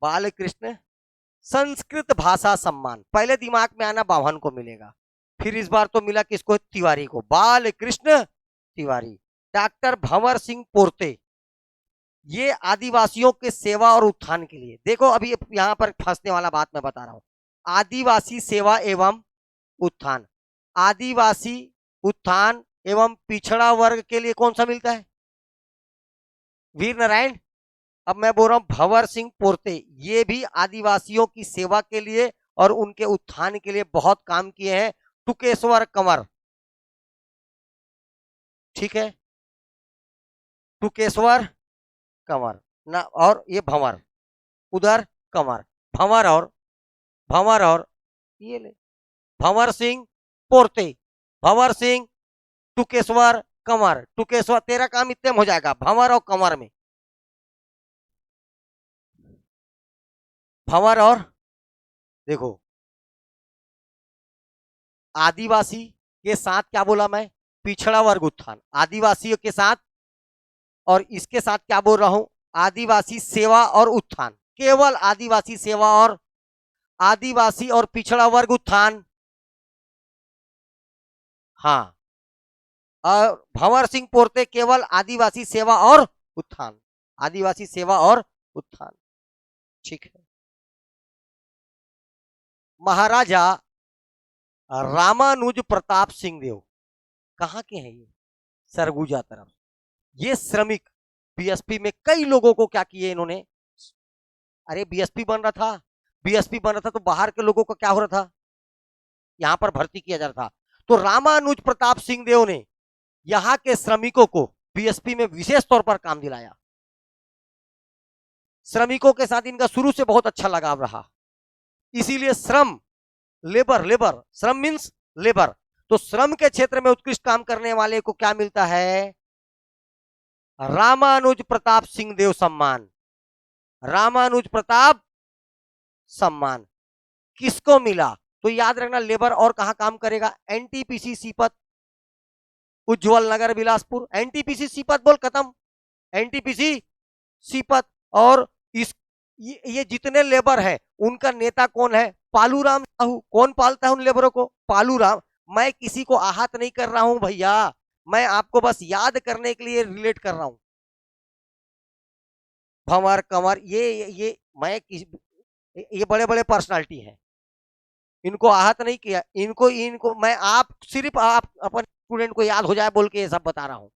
बाल कृष्ण। संस्कृत भाषा सम्मान पहले दिमाग में आना बाभन को मिलेगा, फिर इस बार तो मिला किसको? तिवारी को। बाल कृष्ण तिवारी। डॉक्टर भंवर सिंह पोर्ते, ये आदिवासियों के सेवा और उत्थान के लिए। देखो, अभी यहां पर फंसने वाला बात मैं बता रहा हूं। आदिवासी सेवा एवं उत्थान, आदिवासी उत्थान एवं पिछड़ा वर्ग के लिए कौन सा मिलता है? वीर नारायण। अब मैं बोल रहा हूं भंवर सिंह पोर्ते, ये भी आदिवासियों की सेवा के लिए और उनके उत्थान के लिए बहुत काम किए हैं। टुकेश्वर कंवर। ठीक है, टुकेश्वर कंवर ना, और ये भंवर, उधर कंवर। भंवर और ये ले, भंवर सिंह पोर्ते, भंवर सिंह, टुकेश्वर कंवर। टुकेश्वर, तेरा काम इतने में हो जाएगा, भंवर और कंवर में। भंवर और, देखो, आदिवासी के साथ क्या बोला मैं? पिछड़ा वर्ग उत्थान। आदिवासियों के साथ, और इसके साथ क्या बोल रहा हूं? आदिवासी सेवा और उत्थान। केवल आदिवासी सेवा और आदिवासी और पिछड़ा वर्ग उत्थान। हाँ, और भंवर सिंह पोर्ते केवल आदिवासी सेवा और उत्थान। आदिवासी सेवा और उत्थान। ठीक है। महाराजा रामानुज प्रताप सिंह देव कहां के हैं? ये सरगुजा तरफ। ये श्रमिक बीएसपी में कई लोगों को क्या किए इन्होंने? अरे बीएसपी बन रहा था, बीएसपी बन रहा था, तो बाहर के लोगों को क्या हो रहा था? यहां पर भर्ती किया जा रहा था। तो रामानुज प्रताप सिंह देव ने यहां के श्रमिकों को बीएसपी में विशेष तौर पर काम दिलाया। श्रमिकों के साथ इनका शुरू से बहुत अच्छा लगाव रहा, इसीलिए श्रम, लेबर, लेबर, श्रम मीन्स लेबर। तो श्रम के क्षेत्र में उत्कृष्ट काम करने वाले को क्या मिलता है? रामानुज प्रताप सिंह देव सम्मान। रामानुज प्रताप सम्मान किसको मिला? तो याद रखना, लेबर और कहां काम करेगा? एनटीपीसी सीपत, उज्जवल नगर बिलासपुर। एनटीपीसी सीपत बोल, खत्म। एनटीपीसी सीपत। और इस ये जितने लेबर है उनका नेता कौन है? पालूराम साहू। कौन पालता है उन लेबरों को? पालूराम। मैं किसी को आहत नहीं कर रहा हूं भैया, मैं आपको बस याद करने के लिए रिलेट कर रहा हूं। भंवर कंवर ये मैं ये बड़े बड़े पर्सनालिटी हैं, इनको आहत नहीं किया, इनको इनको मैं आप सिर्फ आप अपन स्टूडेंट को याद हो जाए बोल के ये सब बता रहा हूं।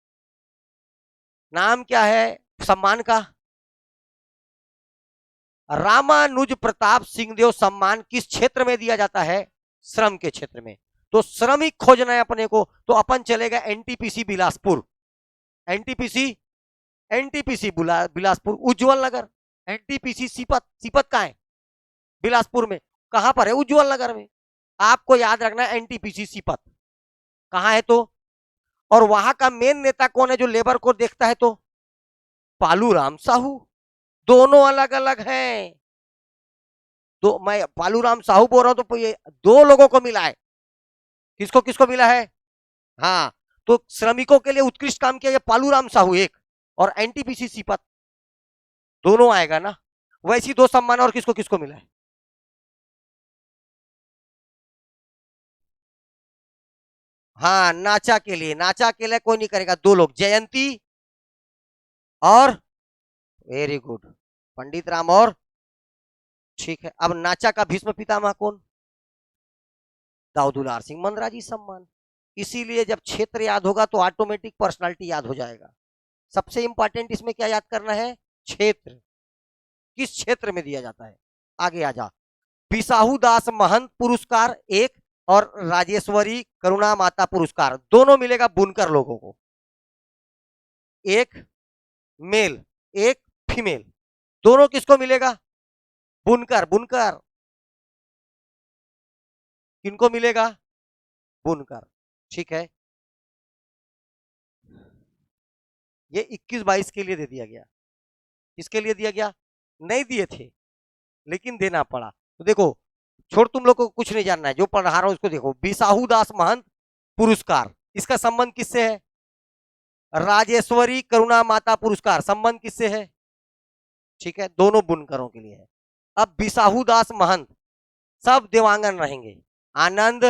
नाम क्या है सम्मान का? रामानुज प्रताप सिंहदेव सम्मान किस क्षेत्र में दिया जाता है? श्रम के क्षेत्र में। तो श्रमिक खोजना है अपने को, तो अपन चलेगा NTPC Bilaspur. NTPC NTPC Bilaspur Ujjwal Nagar. NTPC Sipat, Sipat कहाँ है? बिलासपुर में। कहां पर है? उज्जवल नगर में। आपको याद रखना है एनटीपीसी सीपत कहां है तो। और वहां का मेन नेता कौन है जो लेबर को देखता है? तो पालू राम साहू। दोनों अलग अलग हैं। दो, मैं पालू राम साहू बोल रहा हूं तो ये दो लोगों को मिला है। किसको किसको मिला है? हाँ, तो श्रमिकों के लिए उत्कृष्ट काम किया पालू राम साहू एक, और एनटीपीसी सीपत, दोनों आएगा ना। वैसी दो सम्मान और किसको किसको मिला है? हाँ, नाचा के लिए, नाचा के लिए कोई नहीं करेगा, दो लोग, जयंती और, वेरी गुड, पंडित राम और, ठीक है। अब नाचा का भीष्म पितामह कौन? दाऊदुलार सिंह मंदराजी सम्मान। इसीलिए जब क्षेत्र याद होगा तो ऑटोमेटिक पर्सनालिटी याद हो जाएगा। सबसे इंपॉर्टेंट इसमें क्या याद करना है? क्षेत्र, किस क्षेत्र में दिया जाता है। आगे आ जा। बिसाहू दास महंत पुरस्कार एक, और राजेश्वरी करुणा माता पुरस्कार दोनों मिलेगा बुनकर लोगों को। एक मेल, एक फीमेल, दोनों किसको मिलेगा? बुनकर। बुनकर किनको मिलेगा? बुनकर। ठीक है, ये 21-22 के लिए दे दिया गया। किसके लिए दिया गया? नहीं दिए थे लेकिन देना पड़ा। तो देखो, छोड़, तुम लोग को कुछ नहीं जानना है, जो पढ़ा रहा हूं इसको देखो। बिसाहू दास महंत पुरस्कार, इसका संबंध किससे है? राजेश्वरी करुणा माता पुरस्कार संबंध किससे है? ठीक है, दोनों बुनकरों के लिए है। अब बिसाहू दास महंत सब देवांगन रहेंगे। आनंद,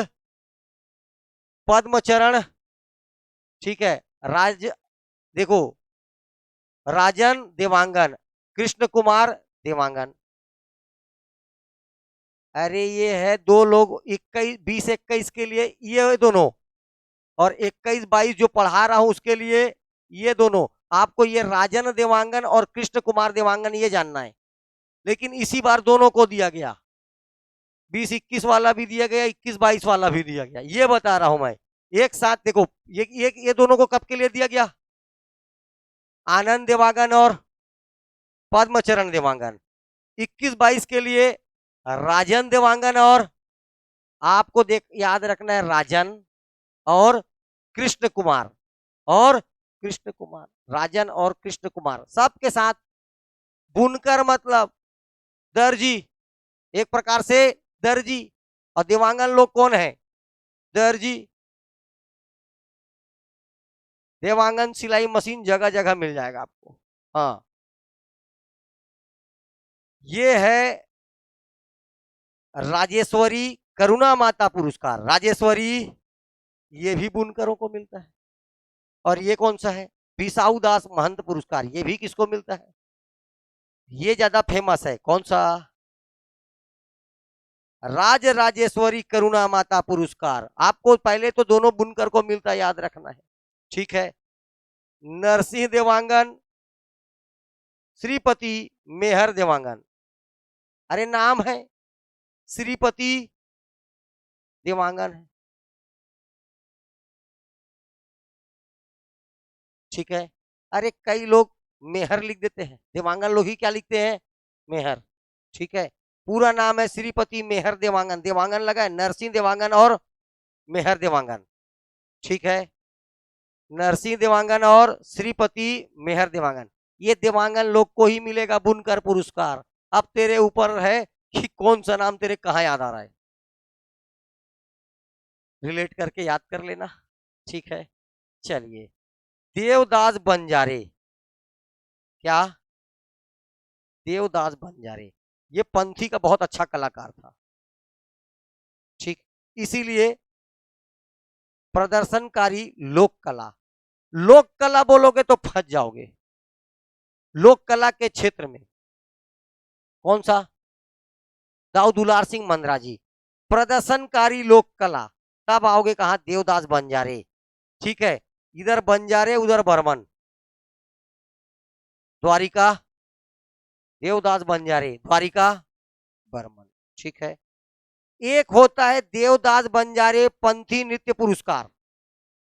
पद्मचरण, ठीक है, राज, देखो, राजन देवांगन, कृष्ण कुमार देवांगन। अरे ये है दो लोग, 21-20-21 के लिए ये दोनों, और 21-22 जो पढ़ा रहा हूं उसके लिए ये दोनों। आपको ये राजन देवांगन और कृष्ण कुमार देवांगन ये जानना है। लेकिन इसी बार दोनों को दिया गया, 20-21 वाला भी दिया गया, 21-22 वाला भी दिया गया, ये बता रहा हूं मैं। एक साथ देखो, ये दोनों को कब के लिए दिया गया? आनंद देवांगन और पद्मचरण देवांगन। 21-22 के लिए राजन देवांगन और, आपको देख याद रखना है, राजन और कृष्ण कुमार, और कृष्ण कुमार, राजन और कृष्ण कुमार सबके साथ। बुनकर मतलब दर्जी, एक प्रकार से दर्जी, और देवांगन लोग कौन है? दर्जी। देवांगन सिलाई मशीन जगह जगह मिल जाएगा आपको। हाँ, ये है राजेश्वरी करुणा माता पुरस्कार। राजेश्वरी ये भी बुनकरों को मिलता है। और ये कौन सा है? बिसाऊ दास महंत पुरस्कार, ये भी किसको मिलता है? ये ज्यादा फेमस है, कौन सा? राज राजेश्वरी करुणा माता पुरस्कार। आपको पहले तो दोनों बुनकर को मिलता है, याद रखना है। ठीक है, नरसिंह देवांगन, श्रीपति मेहर देवांगन। अरे नाम है, श्रीपति देवांगन है। ठीक है, अरे कई लोग मेहर लिख देते हैं, देवांगन लोग ही क्या लिखते हैं? मेहर। ठीक है, पूरा नाम है श्रीपति मेहर देवांगन, देवांगन लगा है, नरसिंह देवांगन और मेहर देवांगन। ठीक है, नरसिंह देवांगन और श्रीपति मेहर देवांगन, ये देवांगन लोग को ही मिलेगा बुनकर पुरस्कार। अब तेरे ऊपर है कि कौन सा नाम तेरे कहां याद आ रहा है, रिलेट करके याद कर लेना। ठीक है, चलिए, देवदास बंजारे। क्या? देवदास बंजारे, ये पंथी का बहुत अच्छा कलाकार था। ठीक, इसीलिए प्रदर्शनकारी लोक कला। लोक कला बोलोगे तो फंस जाओगे। लोक कला के क्षेत्र में कौन सा? दाऊ दुलार सिंह मंदरा जी। प्रदर्शनकारी लोक कला, तब आओगे कहा? देवदास बंजारे। ठीक है, इधर बंजारे उधर बर्मन, द्वारिका देवदास बंजारे, द्वारिका बर्मन। ठीक है, एक होता है देवदास बंजारे पंथी नृत्य पुरस्कार,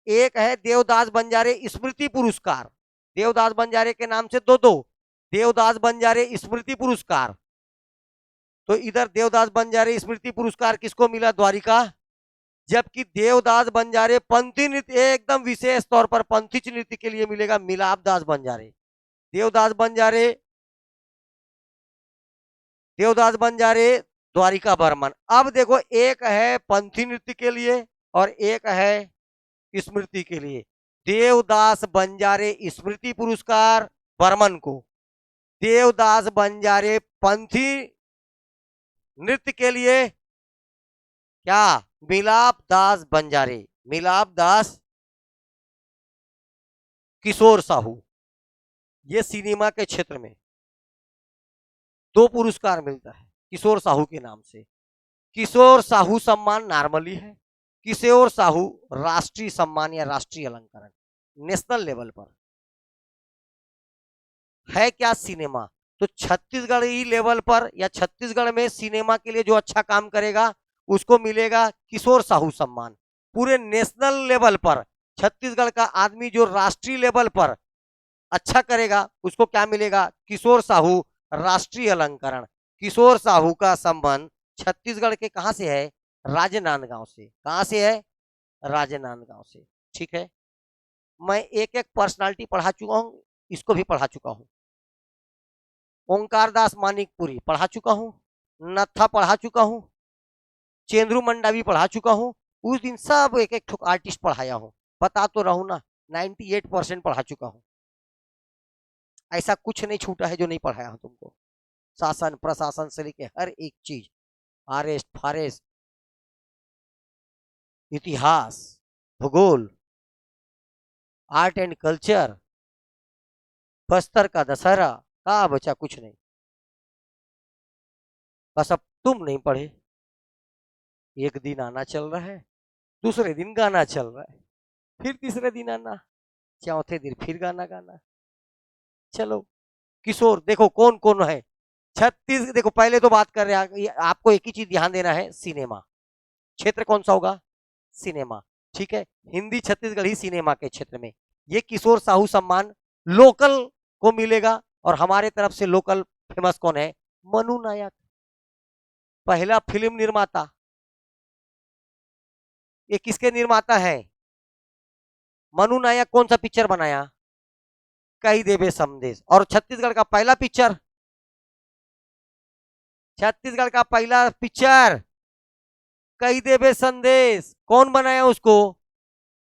एक है देवदास बंजारे स्मृति पुरस्कार। देवदास बंजारे के नाम से दो दो, देवदास बंजारे स्मृति पुरस्कार। तो इधर देवदास बंजारे स्मृति पुरस्कार किसको मिला? द्वारिका। जबकि देवदास बंजारे पंथी नृत्य एकदम विशेष तौर पर पंथी नृत्य के लिए मिलेगा मिलाप दास बंजारे। देवदास बंजारे द्वारिका बर्मन। अब देखो, एक है पंथी नृत्य के लिए और एक है स्मृति के लिए। देवदास बंजारे स्मृति पुरस्कार बर्मन को, देवदास बंजारे पंथी नृत्य के लिए क्या? मिलाप दास बंजारे, मिलाप दास किशोर साहू। ये सिनेमा के क्षेत्र में दो पुरस्कार मिलता है किशोर साहू के नाम से। किशोर साहू सम्मान नॉर्मली है, किशोर साहू राष्ट्रीय सम्मान या राष्ट्रीय अलंकरण नेशनल लेवल पर है। क्या? सिनेमा। तो छत्तीसगढ़ी लेवल पर या छत्तीसगढ़ में सिनेमा के लिए जो अच्छा काम करेगा उसको मिलेगा किशोर साहू सम्मान। पूरे नेशनल लेवल पर छत्तीसगढ़ का आदमी जो राष्ट्रीय लेवल पर अच्छा करेगा उसको क्या मिलेगा? किशोर साहू राष्ट्रीय अलंकरण। किशोर साहू का संबंध छत्तीसगढ़ के कहां से है? राजनांदगांव से। कहां से है? राजनांदगांव से। ठीक है, मैं एक एक पर्सनालिटी पढ़ा चुका हूं, इसको भी पढ़ा चुका हूं। ओंकार दास मानिकपुरी पढ़ा चुका हूं, नत्था पढ़ा चुका हूं, चेंद्रू मंडा भी पढ़ा चुका हूं। उस दिन सब एक एक आर्टिस्ट पढ़ाया हूं, बता तो रहूं ना, 98% पढ़ा चुका हूं। ऐसा कुछ नहीं छूटा है जो नहीं पढ़ाया हूं तुमको। शासन प्रशासन से लेके हर एक चीज, आरेस्ट फारेस्ट, इतिहास, भूगोल, आर्ट एंड कल्चर, बस्तर का दशहरा, का बचा कुछ नहीं। बस अब तुम नहीं पढ़े। एक दिन आना चल रहा है, दूसरे दिन गाना चल रहा है, फिर तीसरे दिन आना, चौथे दिन फिर गाना गाना। चलो किशोर देखो कौन कौन है छत्तीस। देखो पहले तो बात कर रहे हैं, आपको एक ही चीज ध्यान देना है, सिनेमा क्षेत्र कौन सा होगा? सिनेमा। ठीक है, हिंदी छत्तीसगढ़ी सिनेमा के क्षेत्र में ये किशोर साहू सम्मान लोकल को मिलेगा। और हमारे तरफ से लोकल फेमस कौन है? मनु नायक, पहला फिल्म निर्माता। ये किसके निर्माता है? मनु नायक। कौन सा पिक्चर बनाया? कही देवे संदेश। और छत्तीसगढ़ का पहला पिक्चर, छत्तीसगढ़ का पहला पिक्चर कही देवे संदेश, कौन बनाया उसको?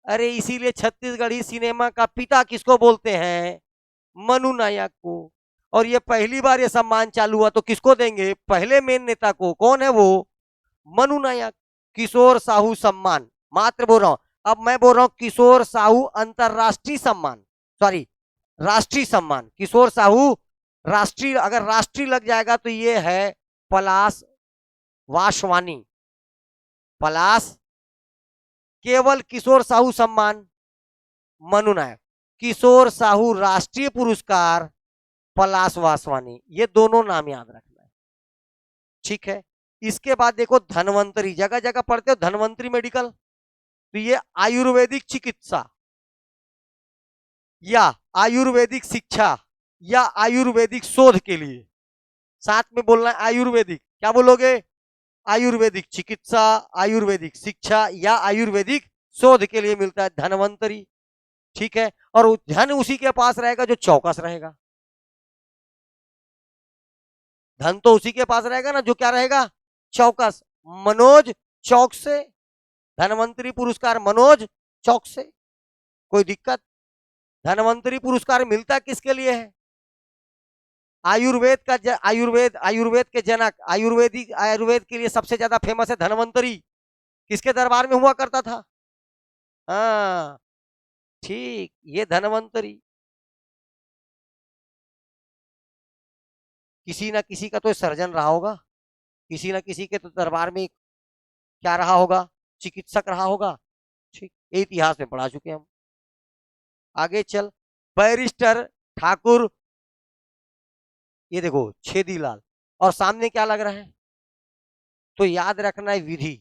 अरे इसीलिए छत्तीसगढ़ी सिनेमा का पिता किसको बोलते हैं? मनु नायक को। और ये पहली बार ये सम्मान चालू हुआ तो किसको देंगे? पहले मेन नेता को। कौन है वो? मनु नायक। किशोर साहू सम्मान, मात्र बोल रहा हूं, अब मैं बोल रहा हूं किशोर साहू अंतरराष्ट्रीय सम्मान, सॉरी राष्ट्रीय सम्मान। किशोर साहू राष्ट्रीय, अगर राष्ट्रीय लग जाएगा तो ये है पलाश वासवानी। पलाश, केवल किशोर साहू सम्मान मनु नायक, किशोर साहू राष्ट्रीय पुरस्कार पलाश वासवानी। ये दोनों नाम याद रखना है। ठीक है, इसके बाद देखो धनवंतरी, जगह जगह पढ़ते हो धनवंतरी मेडिकल, तो ये आयुर्वेदिक चिकित्सा या आयुर्वेदिक शिक्षा या आयुर्वेदिक शोध के लिए, साथ में बोलना है आयुर्वेदिक। क्या बोलोगे? आयुर्वेदिक चिकित्सा, आयुर्वेदिक शिक्षा या आयुर्वेदिक शोध के लिए मिलता है धनवंतरी। ठीक है, और धन उसी के पास रहेगा जो चौकस रहेगा। धन तो उसी के पास रहेगा ना जो क्या रहेगा? चौकस। मनोज चौक से, धनवंतरी पुरस्कार मनोज चौक से। कोई दिक्कत? धनवंतरी पुरस्कार मिलता किसके लिए है? आयुर्वेद का आयुर्वेद के जनक, आयुर्वेद के लिए सबसे ज्यादा फेमस है धनवंतरी। किसके दरबार में हुआ करता था? हाँ ठीक, ये धनवंतरी। किसी ना किसी का तो सर्जन रहा होगा, किसी ना किसी के तो दरबार में क्या रहा होगा, चिकित्सक रहा होगा। ठीक, ये इतिहास में पढ़ा चुके हैं हम। आगे चल, बैरिस्टर ठाकुर, ये देखो छेदीलाल, और सामने क्या लग रहा है, तो याद रखना है विधि।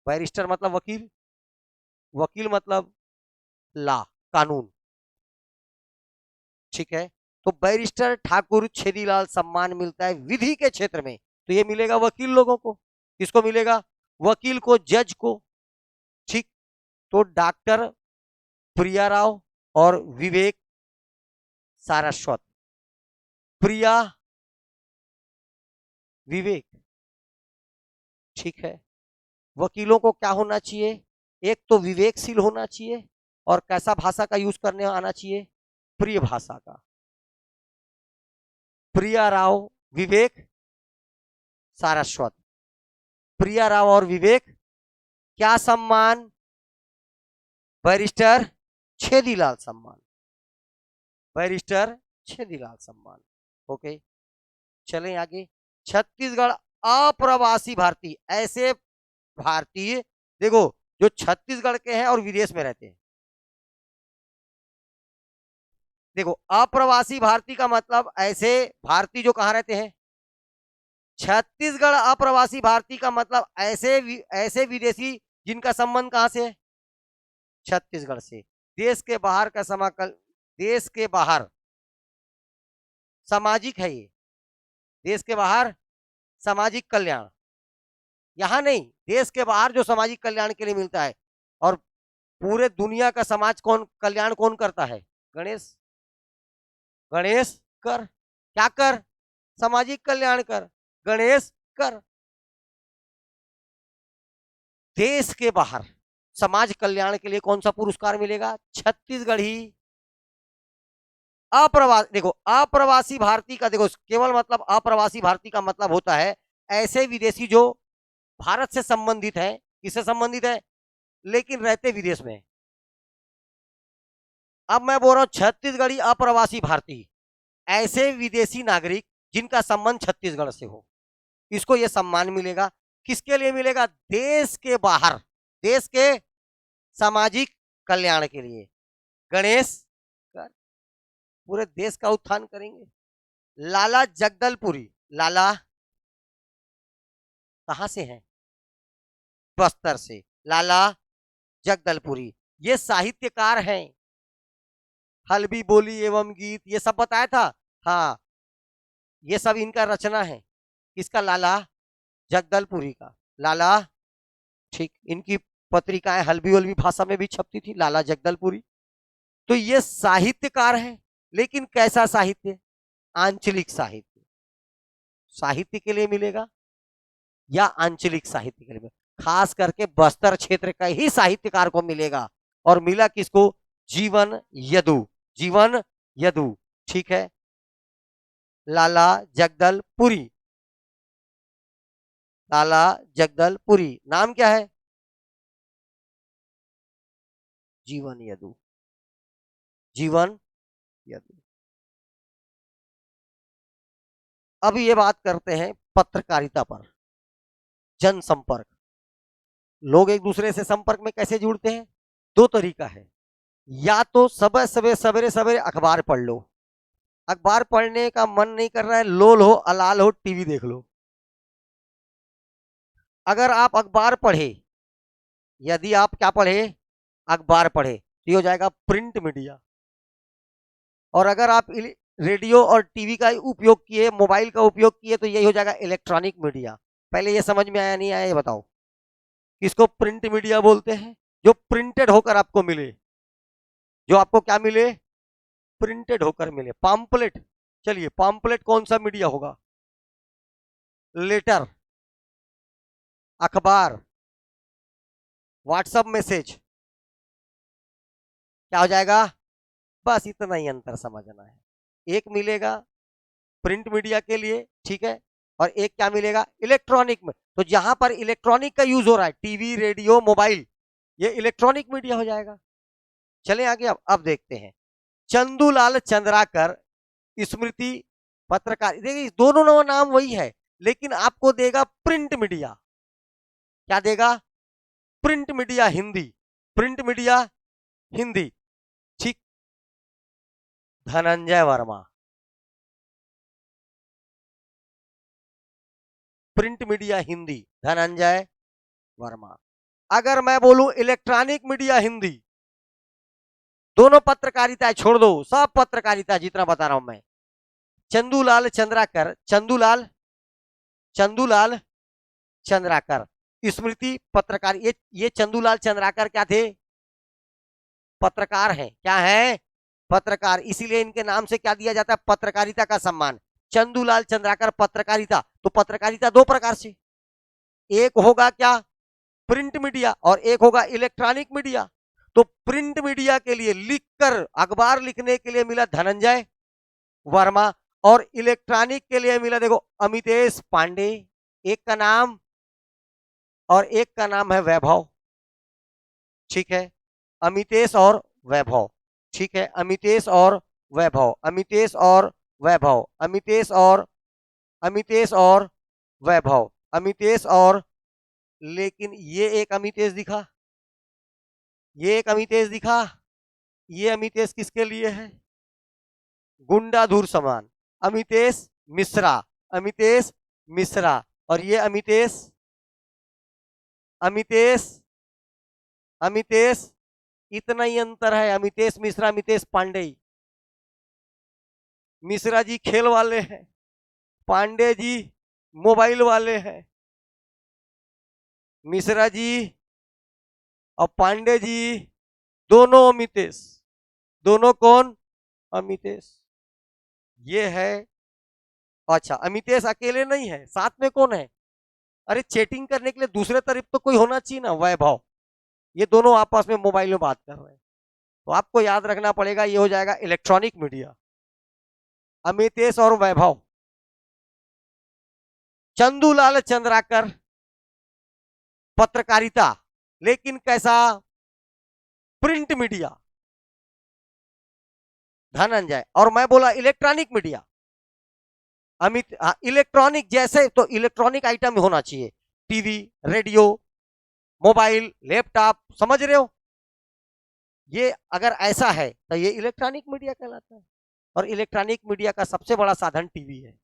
बैरिस्टर मतलब वकील, वकील मतलब ला, कानून। ठीक है, तो बैरिस्टर ठाकुर छेदीलाल सम्मान मिलता है विधि के क्षेत्र में, तो ये मिलेगा वकील लोगों को। किसको मिलेगा, वकील को, जज को। ठीक, तो डॉक्टर प्रिया राव और विवेक सारस्वत। प्रिया, विवेक। ठीक है, वकीलों को क्या होना चाहिए, एक तो विवेकशील होना चाहिए, और कैसा भाषा का यूज करने आना चाहिए, प्रिय भाषा का। प्रिया राव, विवेक सारस्वत। प्रिया राव और विवेक, क्या सम्मान, बैरिस्टर छेदीलाल सम्मान, बैरिस्टर छेदीलाल सम्मान। ओके, चलें आगे। छत्तीसगढ़ अप्रवासी भारतीय, ऐसे भारतीय देखो जो छत्तीसगढ़ के हैं और विदेश में रहते हैं। देखो अप्रवासी भारतीय का मतलब ऐसे भारतीय जो कहां रहते हैं, छत्तीसगढ़। अप्रवासी भारतीय का मतलब ऐसे विदेशी जिनका संबंध कहां से है, छत्तीसगढ़ से। देश के बाहर का समाकल, देश के बाहर सामाजिक है ये, देश के बाहर सामाजिक कल्याण, यहां नहीं, देश के बाहर जो सामाजिक कल्याण के लिए मिलता है। और पूरे दुनिया का समाज कौन कल्याण कौन करता है, गणेश, गणेश कर, क्या कर, सामाजिक कल्याण कर, गणेश कर। देश के बाहर समाज कल्याण के लिए कौन सा पुरस्कार मिलेगा, छत्तीसगढ़ी अप्रवासी। देखो अप्रवासी भारतीय का, देखो केवल मतलब अप्रवासी भारतीय का मतलब होता है ऐसे विदेशी जो भारत से संबंधित है, किससे संबंधित है, लेकिन रहते विदेश में। अब मैं बोल रहा हूं छत्तीसगढ़ी अप्रवासी भारतीय, ऐसे विदेशी नागरिक जिनका संबंध छत्तीसगढ़ से हो, इसको यह सम्मान मिलेगा। किसके लिए मिलेगा, देश के बाहर, देश के सामाजिक कल्याण के लिए। गणेश कर, पूरे देश का उत्थान करेंगे। लाला जगदलपुरी, लाला कहां से हैं, बस्तर से। लाला जगदलपुरी ये साहित्यकार हैं, हलबी बोली एवं गीत ये सब बताया था। हाँ, ये सब इनका रचना है, किसका, लाला जगदलपुरी का। लाला, ठीक, इनकी पत्रिकाएं हल्बी वल्बी भाषा में भी छपती थी, लाला जगदलपुरी। तो ये साहित्यकार है, लेकिन कैसा साहित्य, आंचलिक साहित्य। साहित्य के लिए मिलेगा या आंचलिक साहित्य के लिए, खास करके बस्तर क्षेत्र का ही साहित्यकार को मिलेगा। और मिला किसको, जीवन यदु, जीवन यदु। ठीक है, लाला जगदलपुरी, लाला जगदलपुरी, नाम क्या है, जीवन यदु, जीवन यदु। अब ये बात करते हैं पत्रकारिता पर, जनसंपर्क। लोग एक दूसरे से संपर्क में कैसे जुड़ते हैं, दो तरीका है, या तो सुबह सवेरे सवेरे सवेरे अखबार पढ़ लो, अखबार पढ़ने का मन नहीं कर रहा है, लोल हो अलाल हो, टीवी देख लो। अगर आप अखबार पढ़े, यदि आप क्या पढ़े, अखबार पढ़े, तो ये हो जाएगा प्रिंट मीडिया। और अगर आप रेडियो और टीवी का उपयोग किए, मोबाइल का उपयोग किए, तो यही हो जाएगा इलेक्ट्रॉनिक मीडिया। पहले ये समझ में आया नहीं आया, ये बताओ, किसको प्रिंट मीडिया बोलते हैं, जो प्रिंटेड होकर आपको मिले, जो आपको क्या मिले, प्रिंटेड होकर मिले, पॉम्पलेट। चलिए पॉम्पलेट कौन सा मीडिया होगा, लेटर, अखबार, व्हाट्सएप मैसेज, क्या हो जाएगा, बस इतना ही अंतर समझना है। एक मिलेगा प्रिंट मीडिया के लिए, ठीक है, और एक क्या मिलेगा, इलेक्ट्रॉनिक में। तो जहां पर इलेक्ट्रॉनिक का यूज हो रहा है, टीवी रेडियो मोबाइल, ये इलेक्ट्रॉनिक मीडिया हो जाएगा। चले आगे, अब देखते हैं चंदूलाल चंद्राकर स्मृति पत्रकार। देखिए दोनों नाम वही है, लेकिन आपको देगा प्रिंट मीडिया। क्या देगा? Print media Hindi, print media Hindi. ठीक, धनंजय वर्मा। Print media Hindi Dhananjay Verma. अगर मैं बोलूं इलेक्ट्रॉनिक मीडिया हिंदी, दोनों पत्रकारिता छोड़ दो, सब पत्रकारिता जितना बता रहा हूं मैं, चंदूलाल चंद्राकर, चंदूलाल चंद्राकर स्मृति पत्रकार। ये चंदूलाल चंद्राकर क्या थे? पत्रकार हैं। क्या है? पत्रकार। इसीलिए इनके नाम से क्या दिया जाता है? पत्रकारिता का सम्मान। चंदूलाल चंद्राकर पत्रकारिता। तो पत्रकारिता दो प्रकार से, एक होगा क्या? प्रिंट मीडिया, और एक होगा इलेक्ट्रॉनिक मीडिया। तो प्रिंट मीडिया के लिए लिखकर, अखबार लिखने के लिए मिला धनंजय वर्मा, और इलेक्ट्रॉनिक के लिए मिला देखो अमितेश पांडे, एक का नाम, और एक का नाम है वैभव। ठीक है, अमितेश और वैभव। ठीक है, अमितेश और वैभव, अमितेश और वैभव, अमितेश और वैभव, अमितेश और, लेकिन ये एक अमितेश दिखा, ये एक अमितेश दिखा, ये अमितेश किसके लिए है? गुंडाधुर समान, अमितेश मिश्रा, अमितेश मिश्रा। और ये अमितेश, अमितेश अमितेश इतना ही अंतर है, अमितेश मिश्रा, अमितेश पांडे। मिश्रा जी खेल वाले हैं, पांडे जी मोबाइल वाले हैं। मिश्रा जी और पांडे जी दोनों अमितेश। दोनों कौन? अमितेश। ये है। अच्छा, अमितेश अकेले नहीं है, साथ में कौन है? अरे चैटिंग करने के लिए दूसरे तरफ तो कोई होना चाहिए ना, वैभव। ये दोनों आपस में मोबाइल में बात कर रहे हैं। तो आपको याद रखना पड़ेगा, ये हो जाएगा इलेक्ट्रॉनिक मीडिया, अमितेश और वैभव। चंदूलाल चंद्राकर पत्रकारिता, लेकिन कैसा? Print media Dhananjay. और मैं बोला इलेक्ट्रॉनिक मीडिया अमित। इलेक्ट्रॉनिक जैसे तो इलेक्ट्रॉनिक आइटम होना चाहिए, टीवी, रेडियो, मोबाइल, लैपटॉप, समझ रहे हो? ये अगर ऐसा है तो ये इलेक्ट्रॉनिक मीडिया कहलाता है। और इलेक्ट्रॉनिक मीडिया का सबसे बड़ा साधन टीवी है,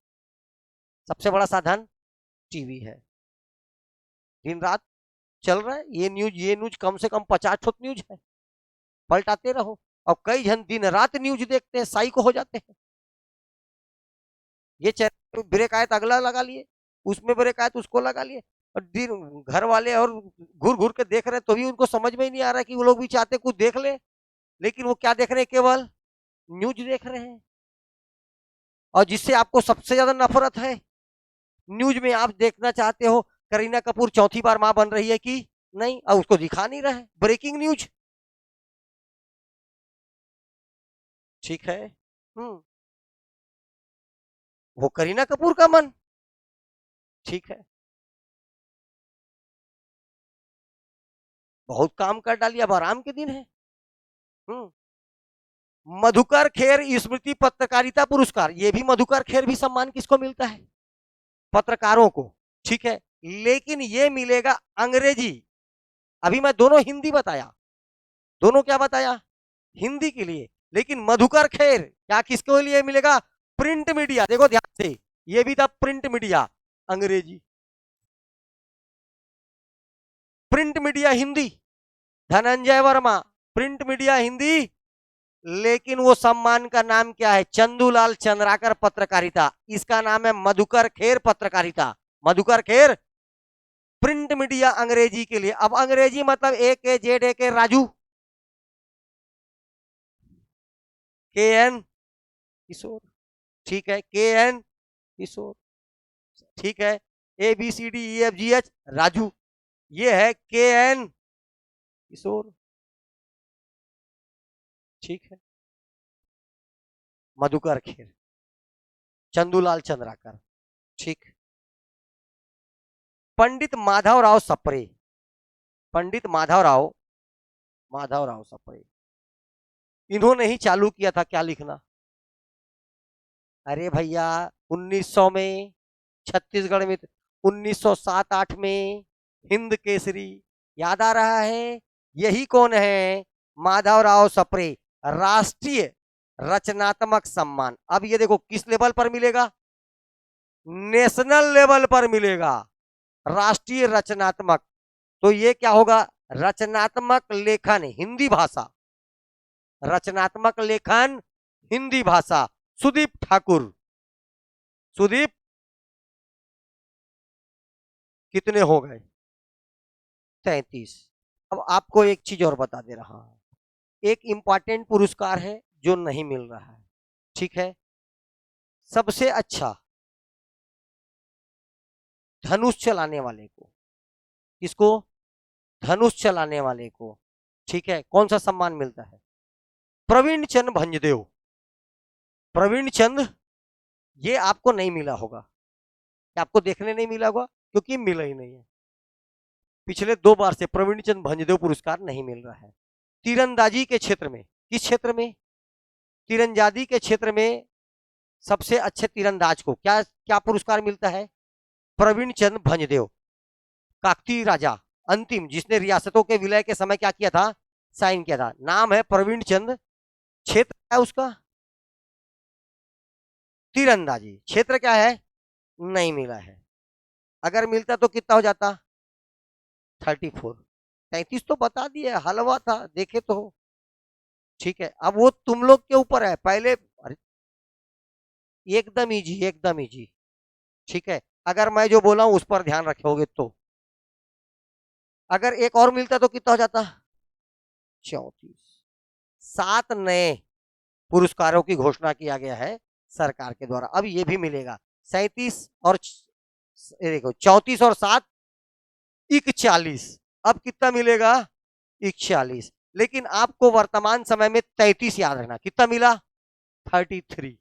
सबसे बड़ा साधन टीवी है। दिन रात चल रहा है ये न्यूज कम से कम 50 छोट न्यूज है, पलटाते रहो। और कई जन दिन रात न्यूज देखते हैं, साइको हो जाते हैं। ये चैनल ब्रेक आए तो अगला लगा लिए, उसमें ब्रेक आए तो उसको लगा लिए, और दिन घर वाले और घूर घूर के देख रहे हैं, तो भी उनको समझ में ही नहीं आ रहा कि वो लोग भी चाहते कुछ देख ले, लेकिन वो क्या देख रहे हैं? केवल न्यूज देख रहे हैं। और जिससे आपको सबसे ज्यादा नफरत है न्यूज में, आप देखना चाहते हो करीना कपूर चौथी बार मां बन रही है कि नहीं, और उसको दिखा नहीं रहा है, ब्रेकिंग न्यूज। ठीक है, वो करीना कपूर का मन। ठीक है, बहुत काम कर डाली, अब आराम के दिन है। मधुकर खेर स्मृति पत्रकारिता पुरस्कार, ये भी मधुकर खेर भी सम्मान किसको मिलता है? पत्रकारों को। ठीक है, लेकिन ये मिलेगा अंग्रेजी। अभी मैं दोनों हिंदी बताया, दोनों क्या बताया? हिंदी के लिए। लेकिन मधुकर खेर क्या किसके लिए मिलेगा? Print media. देखो ध्यान से, ये भी था प्रिंट मीडिया, अंग्रेजी। Print media Hindi Dhananjay Verma, print media Hindi. लेकिन वो सम्मान का नाम क्या है? चंदूलाल चंद्राकर पत्रकारिता। इसका नाम है मधुकर खेर पत्रकारिता। मधुकर खेर प्रिंट मीडिया अंग्रेजी के लिए। अब अंग्रेजी मतलब AKZAK राजू, KN किशोर। ठीक है, KN किशोर। ठीक है, ABCDEFGH राजू। ये है KN किशोर। ठीक है, मधुकर खेर, चंदूलाल चंद्राकर। ठीक, पंडित माधवराव सप्रे, पंडित माधवराव माधवराव सप्रे, इन्होंने ही चालू किया था क्या लिखना। अरे भैया 1900 में छत्तीसगढ़ में, 1907-8 में हिंद केसरी, याद आ रहा है। यही कौन है, माधवराव सप्रे। राष्ट्रीय रचनात्मक सम्मान, अब ये देखो किस लेवल पर मिलेगा, नेशनल लेवल पर मिलेगा। राष्ट्रीय रचनात्मक, तो ये क्या होगा, रचनात्मक लेखन हिंदी भाषा, रचनात्मक लेखन हिंदी भाषा, सुदीप ठाकुर। सुदीप कितने हो गए, 33। अब आपको एक चीज और बता दे रहा हूं, एक इंपॉर्टेंट पुरस्कार है जो नहीं मिल रहा है, ठीक है। सबसे अच्छा धनुष चलाने वाले को, किसको, धनुष चलाने वाले को, ठीक है, कौन सा सम्मान मिलता है, प्रवीण चंद भंजदेव। प्रवीण चंद, ये आपको नहीं मिला होगा, आपको देखने नहीं मिला होगा क्योंकि मिला ही नहीं है। पिछले 2 बार से प्रवीण चंद भंजदेव पुरस्कार नहीं मिल रहा है। तीरंदाजी के क्षेत्र में, किस क्षेत्र में, तीरंदाजी के क्षेत्र में सबसे अच्छे तीरंदाज को क्या क्या पुरस्कार मिलता है, प्रवीण चंद भंजदेव। काकतीय राजा अंतिम, जिसने रियासतों के विलय के समय क्या किया था, साइन किया था, नाम है प्रवीण चंद। क्षेत्र क्या है उसका, तीरंदाजी। क्षेत्र क्या है, नहीं मिला है। अगर मिलता तो कितना हो जाता, 34। 33 तो बता दिया, हलवा था, देखे तो हो, ठीक है। अब वो तुम लोग के ऊपर है, पहले एकदम इजी, एकदम इजी, ठीक है। अगर मैं जो बोला हूं उस पर ध्यान रखोगे तो, अगर एक और मिलता तो कितना हो जाता, 34। 7 नए पुरस्कारों की घोषणा किया गया है सरकार के द्वारा, अब ये भी मिलेगा। 37 और देखो 34 और 7 41, अब कितना मिलेगा, 41। लेकिन आपको वर्तमान समय में 33 याद रखना, कितना मिला, 33।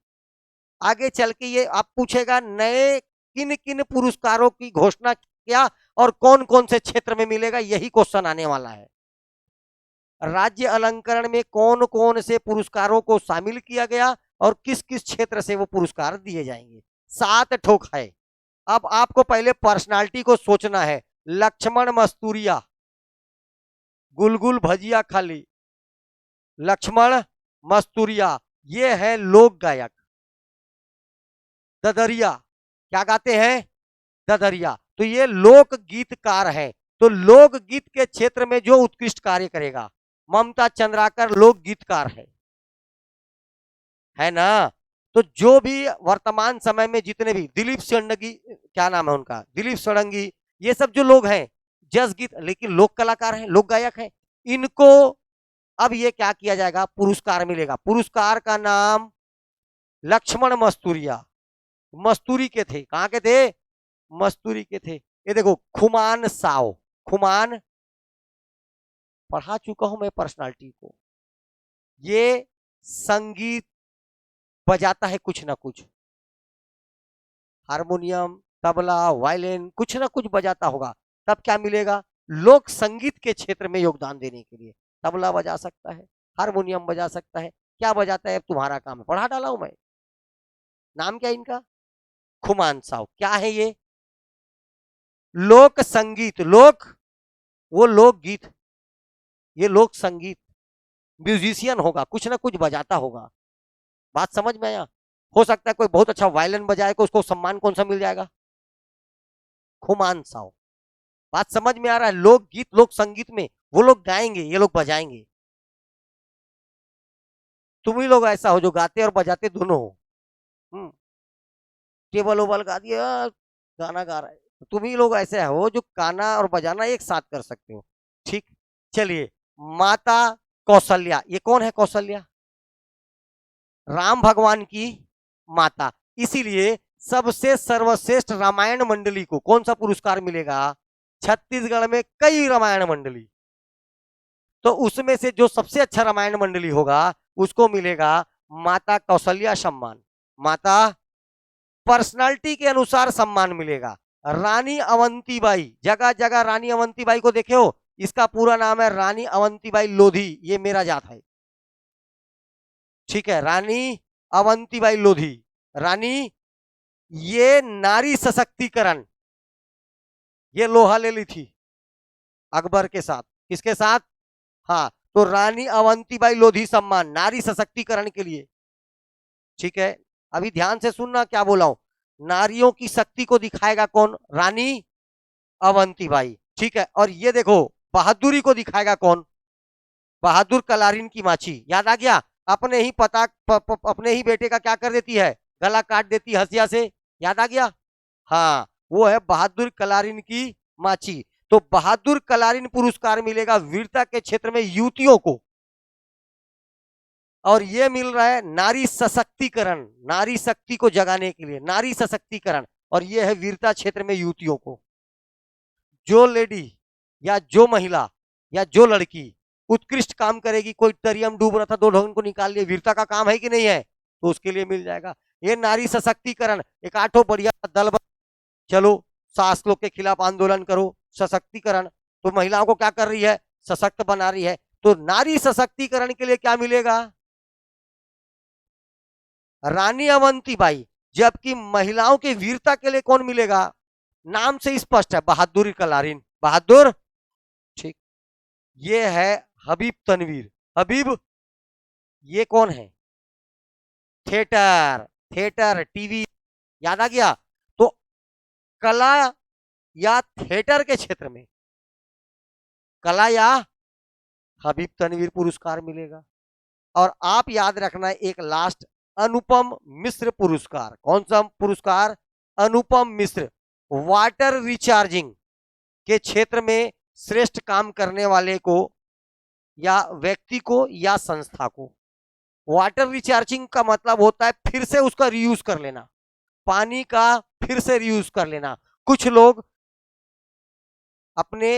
आगे चल के ये आप पूछेगा नए किन किन पुरस्कारों की घोषणा किया और कौन कौन से क्षेत्र में मिलेगा, यही क्वेश्चन आने वाला है। राज्य अलंकरण में कौन कौन से पुरस्कारों को शामिल किया गया और किस किस क्षेत्र से वो पुरस्कार दिए जाएंगे, 7 ठोक है। अब आपको पहले पर्सनालिटी को सोचना है। लक्ष्मण मस्तूरिया, गुलगुल भजिया खाली, लक्ष्मण मस्तूरिया, ये है लोक गायक। ददरिया, क्या गाते हैं, ददरिया, तो ये लोक गीतकार है। तो लोक गीत के क्षेत्र में जो उत्कृष्ट कार्य करेगा, ममता चंद्राकर लोक गीतकार है ना। तो जो भी वर्तमान समय में जितने भी दिलीप षडंगी, क्या नाम है उनका, दिलीप षडंगी, ये सब जो लोग हैं जस गीत, लेकिन लोक कलाकार हैं, लोक गायक हैं, इनको अब ये क्या किया जाएगा, पुरस्कार मिलेगा। पुरस्कार का नाम लक्ष्मण मस्तूरिया, मस्तूरी के थे, कहां के थे, मस्तूरी के थे। ये देखो खुमान साव, खुमान, पढ़ा चुका हूं मैं पर्सनालिटी को, ये संगीत बजाता है कुछ ना कुछ, हारमोनियम, तबला, वायलिन, कुछ ना कुछ बजाता होगा। तब क्या मिलेगा, लोक संगीत के क्षेत्र में योगदान देने के लिए तबला बजा सकता है, हारमोनियम बजा सकता है, क्या बजाता है तुम्हारा काम है, पढ़ा डाला हूं मैं। नाम क्या इनका, खुमान साव। क्या है ये, लोक संगीत, लोक वो लोक गीत, ये लोक संगीत, म्यूजिशियन होगा, कुछ ना कुछ बजाता होगा। बात समझ में आया। हो सकता है कोई बहुत अच्छा वायलिन बजाएगा, उसको सम्मान कौन सा मिल जाएगा, खुमान साव। बात समझ में आ रहा है। लोक गीत, लोक संगीत में वो लोग गाएंगे, ये लोग बजाएंगे। तुम ही लोग ऐसा हो जो गाते और बजाते दोनों हो। टेबल ओबल गा दिया, गाना गा रहा है, तुम ही लोग ऐसे हो जो गाना और बजाना एक साथ कर सकते हो, ठीक। चलिए, माता कौशल्या, ये कौन है कौशल्या, राम भगवान की माता, इसीलिए सबसे सर्वश्रेष्ठ रामायण मंडली को कौन सा पुरस्कार मिलेगा, छत्तीसगढ़ में कई रामायण मंडली, तो उसमें से जो सबसे अच्छा रामायण मंडली होगा उसको मिलेगा माता कौशल्या सम्मान। माता पर्सनालिटी के अनुसार सम्मान मिलेगा। रानी अवंतीबाई, जगह जगह रानी अवंतीबाई को देखे हो, इसका पूरा नाम है रानी अवंतीबाई लोधी, ये मेरा जात है, ठीक है, रानी अवंतीबाई लोधी। रानी, ये नारी सशक्तिकरण, ये लोहा ले ली थी अकबर के साथ, किसके साथ? हाँ, तो रानी अवंतीबाई लोधी सम्मान नारी सशक्तिकरण के लिए, ठीक है। अभी ध्यान से सुनना क्या बोला हूं, नारियों की शक्ति को दिखाएगा कौन? रानी अवंतीबाई, ठीक है। और ये देखो बहादुरी को दिखाएगा कौन? बहादुर कलारिन की माछी, याद आ गया? अपने ही अपने ही बेटे का क्या कर देती है? गला काट देती हसिया से, याद आ गया? हाँ, वो है बहादुर कलारिन की माछी। तो बहादुर कलारिन पुरस्कार मिलेगा वीरता के क्षेत्र में युवतियों को, और ये मिल रहा है नारी सशक्तिकरण, नारी शक्ति को जगाने के लिए, नारी सशक्तिकरण, और ये है वीरता क्षेत्र में युवतियों को। जो लेडी या जो महिला या जो लड़की उत्कृष्ट काम करेगी, कोई दरियम डूब रहा था, 2 ढंग को निकाल लिए, वीरता का काम है कि नहीं है, तो उसके लिए मिल जाएगा ये नारी सशक्तिकरण। एक आठों बढ़िया दल चलो, सास लोग के खिलाफ आंदोलन करो, सशक्तिकरण। तो महिलाओं को क्या कर रही है? सशक्त बना रही है। तो नारी सशक्तिकरण के लिए क्या मिलेगा? रानी अवंतीबाई। जबकि महिलाओं की वीरता के लिए कौन मिलेगा? नाम से स्पष्ट है, बहादुर कलारिन, बहादुर, ठीक। ये है हबीब तनवीर। हबीब, ये कौन है? थिएटर, थिएटर टीवी, याद आ गया? तो कला या थिएटर के क्षेत्र में कला या हबीब तनवीर पुरस्कार मिलेगा। और आप याद रखना एक लास्ट, अनुपम मिश्र पुरस्कार। कौन सा पुरस्कार? अनुपम मिश्र, वाटर रिचार्जिंग के क्षेत्र में श्रेष्ठ काम करने वाले को या व्यक्ति को या संस्था को। वाटर रिचार्जिंग का मतलब होता है फिर से उसका रीयूज कर लेना, पानी का फिर से रीयूज कर लेना। कुछ लोग अपने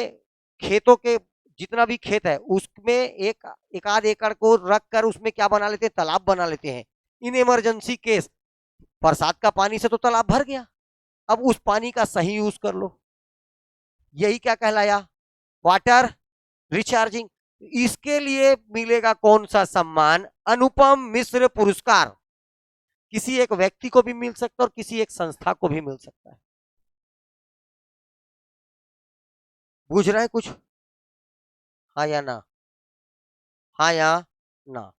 खेतों के जितना भी खेत है उसमें एक आध एकड़ को रख कर उसमें क्या बना लेते हैं? तालाब बना लेते हैं। इन इमरजेंसी केस, बरसात का पानी से तो तालाब भर गया, अब उस पानी का सही यूज कर लो, यही क्या कहलाया? Water recharging. इसके लिए मिलेगा कौन सा सम्मान? अनुपम मिश्र पुरस्कार। किसी एक व्यक्ति को भी मिल सकता है और किसी एक संस्था को भी मिल सकता है। बुझ रहे हैं कुछ? हाँ या ना? हाँ या ना?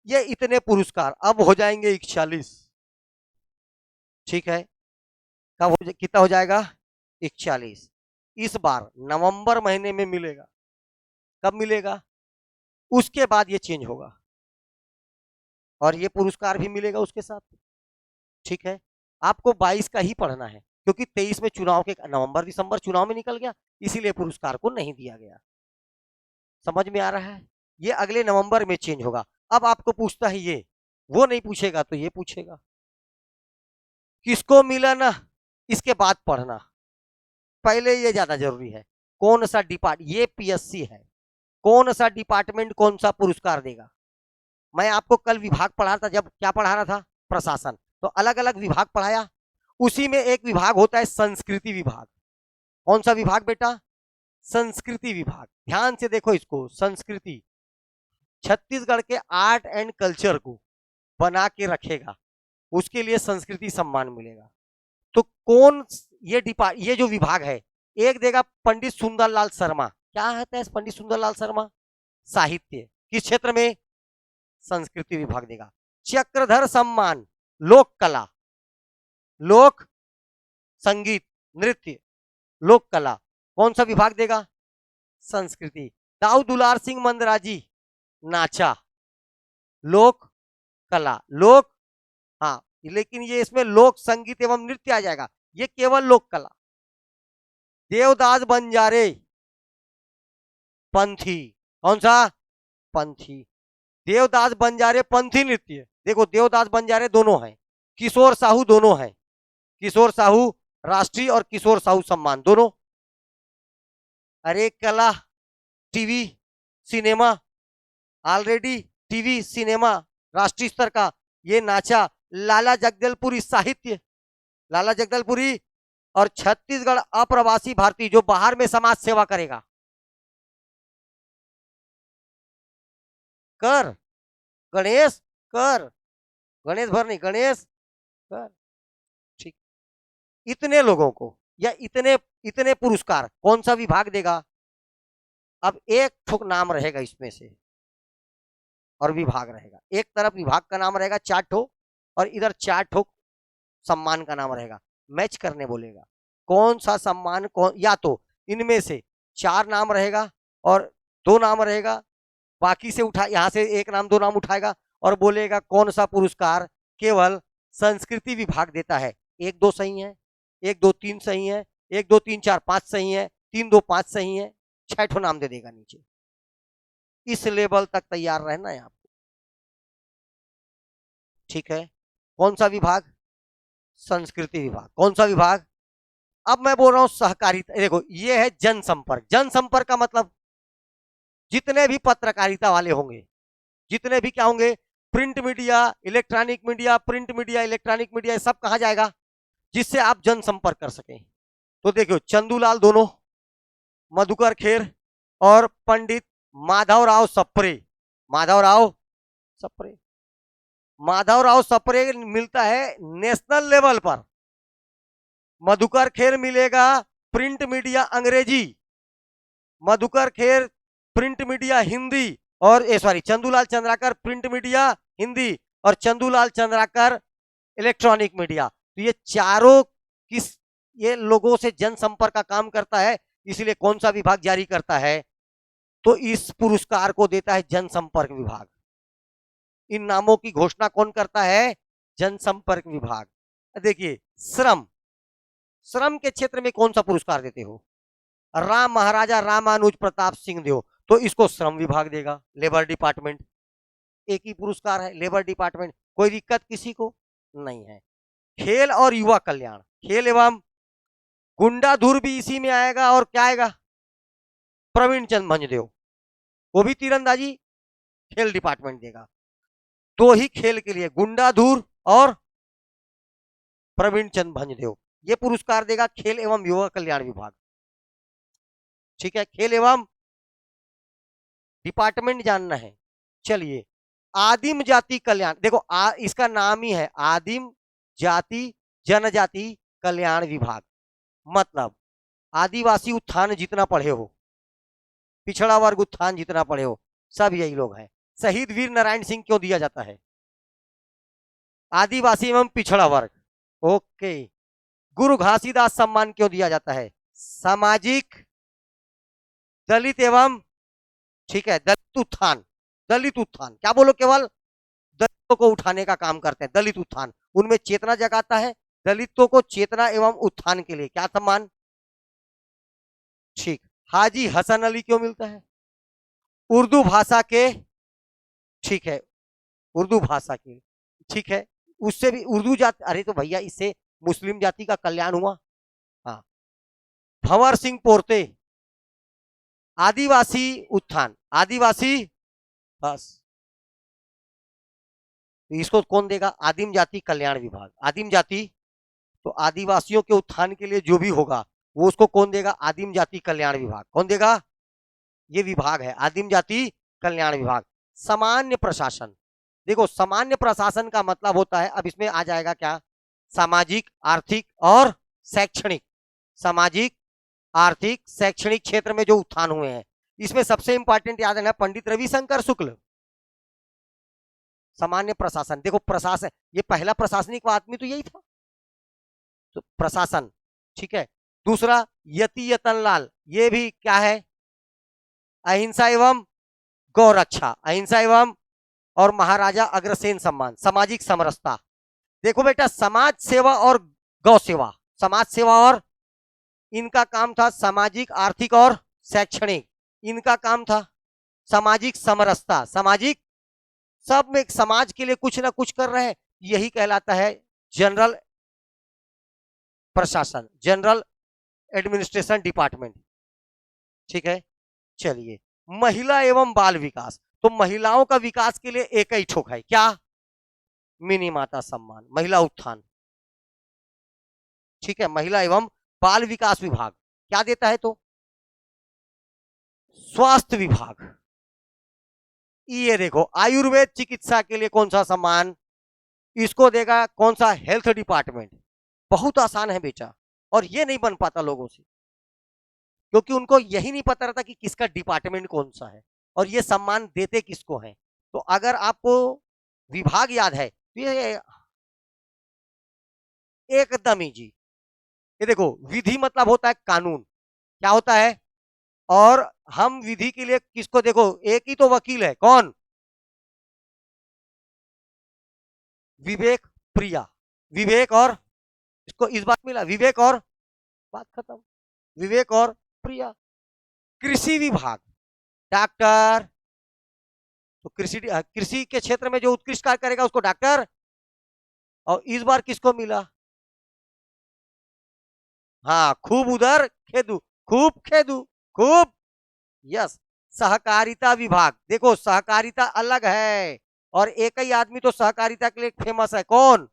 ये इतने पुरस्कार अब हो जाएंगे 41, ठीक है। कितना हो जाएगा? 41। इस बार नवंबर महीने में मिलेगा। कब मिलेगा? उसके बाद ये चेंज होगा और ये पुरस्कार भी मिलेगा उसके साथ, ठीक है। आपको 22 का ही पढ़ना है क्योंकि 23 में चुनाव के नवंबर दिसंबर चुनाव में निकल गया, इसीलिए पुरस्कार को नहीं दिया गया। समझ में आ रहा है? ये अगले नवंबर में चेंज होगा। अब आपको पूछता है ये, वो नहीं पूछेगा तो ये पूछेगा किसको मिला ना, इसके बाद पढ़ना, पहले ये ज्यादा जरूरी है। कौन सा ये पीएससी है, कौन सा डिपार्टमेंट कौन सा पुरस्कार देगा? मैं आपको कल विभाग पढ़ा था, जब क्या पढ़ा रहा था? प्रशासन। तो अलग अलग विभाग पढ़ाया, उसी में एक विभाग होता है संस्कृति विभाग। कौन सा विभाग बेटा? संस्कृति विभाग। ध्यान से देखो इसको, संस्कृति छत्तीसगढ़ के आर्ट एंड कल्चर को बना के रखेगा, उसके लिए संस्कृति सम्मान मिलेगा। तो कौन ये जो विभाग है, एक देगा पंडित सुंदरलाल शर्मा। क्या होता है पंडित सुंदरलाल शर्मा? साहित्य। किस क्षेत्र में? संस्कृति विभाग देगा। चक्रधर सम्मान लोक कला, लोक संगीत नृत्य लोक कला, कौन सा विभाग देगा? संस्कृति। दाऊ दुलार सिंह मंदराजी नाचा, लोक कला, लोक, हाँ, लेकिन ये इसमें लोक संगीत एवं नृत्य आ जाएगा, ये केवल लोक कला। देवदास बंजारे पंथी, कौन सा? पंथी। देवदास बंजारे पंथी नृत्य। देखो देवदास बंजारे दोनों हैं, किशोर साहू दोनों हैं, किशोर साहू राष्ट्रीय और किशोर साहू सम्मान दोनों। अरे कला, TV cinema, already TV cinema राष्ट्रीय स्तर का, ये नाचा। लाला जगदलपुरी साहित्य, लाला जगदलपुरी। और छत्तीसगढ़ अप्रवासी भारतीय जो बाहर में समाज सेवा करेगा, कर, गणेश कर, गणेश भर नहीं, गणेश कर। ठीक, इतने लोगों को या इतने इतने पुरस्कार कौन सा विभाग देगा? अब एक ठोक नाम रहेगा इसमें से और विभाग रहेगा, एक तरफ विभाग का नाम रहेगा 4 ठोक और इधर 4 ठोक सम्मान का नाम रहेगा। मैच करने बोलेगा कौन सा सम्मान कौन, या तो इनमें से 4 नाम रहेगा और 2 नाम रहेगा, बाकी से उठा यहां से 1 नाम 2 नाम उठाएगा और बोलेगा कौन सा पुरस्कार केवल संस्कृति विभाग देता है। 1 2 सही है, 1 2 3 सही है, 1 2 3 4 5 सही है, 3 2 5 सही है, 6 ठो नाम दे देगा नीचे। इस लेवल तक तैयार रहना है आपको। ठीक है, कौन सा विभाग? संस्कृति विभाग। कौन सा विभाग? अब मैं बोल रहा हूं सहकारिता। देखो ये है जनसंपर्क। जनसंपर्क का मतलब जितने भी पत्रकारिता वाले होंगे, जितने भी क्या होंगे, print media, electronic media, print media, electronic media, सब कहा जाएगा जिससे आप जनसंपर्क कर सकें। तो देखो चंदूलाल दोनों, मधुकर खेर और पंडित माधवराव सप्रे। माधवराव सप्रे, माधवराव सप्रे मिलता है नेशनल लेवल पर, मधुकर खेर मिलेगा प्रिंट मीडिया अंग्रेजी, मधुकर खेर प्रिंट मीडिया हिंदी, और sorry Chandulal Chandrakar print media Hindi और चंदूलाल चंद्राकर इलेक्ट्रॉनिक मीडिया। तो ये चारों किस ये लोगों से जनसंपर्क का काम करता है, इसलिए कौन सा विभाग जारी करता है? तो इस पुरस्कार को देता है जनसंपर्क विभाग। इन नामों की घोषणा कौन करता है? जनसंपर्क विभाग। देखिए श्रम, श्रम के क्षेत्र में कौन सा पुरस्कार देते हो? राम महाराजा रामानुज प्रताप सिंह देव, तो इसको श्रम विभाग देगा, लेबर डिपार्टमेंट। एक ही पुरस्कार है, लेबर डिपार्टमेंट, कोई दिक्कत किसी को नहीं है। खेल और युवा कल्याण, खेल एवं गुंडाधुर भी इसी में आएगा, और क्या आएगा? प्रवीण चंद भंजदेव, वो भी तीरंदाजी, खेल डिपार्टमेंट देगा। 2 ही खेल के लिए, गुंडाधुर और प्रवीण चंद भंजदेव, ये पुरस्कार देगा खेल एवं युवा कल्याण विभाग। ठीक है, खेल एवं डिपार्टमेंट जानना है। चलिए आदिम जाति कल्याण, देखो इसका नाम ही है आदिम जाति जनजाति कल्याण विभाग। मतलब आदिवासी उत्थान जितना पढ़े हो, पिछड़ा वर्ग उत्थान जितना पढ़े हो, सब यही लोग हैं। शहीद वीर नारायण सिंह क्यों दिया जाता है? आदिवासी एवं पिछड़ा वर्ग। ओके, गुरु घासीदास सम्मान क्यों दिया जाता है? सामाजिक दलित एवं, ठीक है, दलित उत्थान। दलित उत्थान क्या बोलो, केवल दलितों को उठाने का काम करते हैं, दलित उत्थान, उनमें चेतना जगाता है। दलितों को चेतना एवं उत्थान के लिए क्या सम्मान? ठीक, हाजी हसन अली क्यों मिलता है? उर्दू भाषा के, ठीक है, उर्दू भाषा के, ठीक है, उससे भी उर्दू जाति, अरे तो भैया इससे मुस्लिम जाति का कल्याण हुआ। हाँ, भंवर सिंह पोरते, आदिवासी उत्थान, आदिवासी, बस तो इसको कौन देगा? आदिम जाति कल्याण विभाग। आदिम जाति, तो आदिवासियों के उत्थान के लिए जो भी होगा वो उसको कौन देगा? आदिम जाति कल्याण विभाग। कौन देगा? ये विभाग है आदिम जाति कल्याण विभाग। सामान्य प्रशासन, देखो सामान्य प्रशासन का मतलब होता है, अब इसमें आ जाएगा क्या? सामाजिक, आर्थिक और शैक्षणिक। सामाजिक, आर्थिक, शैक्षणिक क्षेत्र में जो उत्थान हुए हैं, इसमें सबसे इंपॉर्टेंट याद है पंडित रविशंकर शुक्ल। सामान्य प्रशासन, देखो प्रशासन, ये पहला प्रशासनिक आदमी तो यही था, तो प्रशासन, ठीक है। दूसरा यति यतन लाल, ये भी क्या है? अहिंसा एवं गौरक्षा, अहिंसा एवं और महाराजा अग्रसेन सम्मान, सामाजिक समरसता। देखो बेटा, समाज सेवा और गौ सेवा, समाज सेवा और इनका काम था सामाजिक, आर्थिक और शैक्षणिक, इनका काम था सामाजिक समरसता, सामाजिक, सब में समाज के लिए कुछ ना कुछ कर रहे हैं, यही कहलाता है जनरल प्रशासन, जनरल एडमिनिस्ट्रेशन डिपार्टमेंट। ठीक है, चलिए महिला एवं बाल विकास, तो महिलाओं का विकास के लिए एक ही ठोक है, क्या? मिनी माता सम्मान, महिला उत्थान। ठीक है, महिला एवं बाल विकास विभाग क्या देता है? तो स्वास्थ्य विभाग, ये देखो आयुर्वेद चिकित्सा के लिए कौन सा सम्मान, इसको देगा कौन सा, हेल्थ डिपार्टमेंट। बहुत आसान है बेटा, और ये नहीं बन पाता लोगों से, क्योंकि उनको यही नहीं पता रहता कि किसका डिपार्टमेंट कौन सा है और ये सम्मान देते किसको है। तो अगर आपको विभाग याद है तो ये एकदम ही जी। ये देखो विधि मतलब होता है कानून, क्या होता है, और हम विधि के लिए किसको, देखो एक ही तो वकील है, कौन, विवेक प्रिया, विवेक और, इसको इस बात मिला, विवेक और, बात खत्म, विवेक और प्रिया। कृषि विभाग, डॉक्टर, तो कृषि के क्षेत्र में जो उत्कृष्ट कार्य करेगा उसको डॉक्टर। और इस बार किसको मिला, हाँ खूब उधर खेदू, खूब खेदू, खूब, यस। सहकारिता विभाग, देखो सहकारिता अलग है, और एक ही आदमी तो सहकारिता के लिए फेमस है, कौन,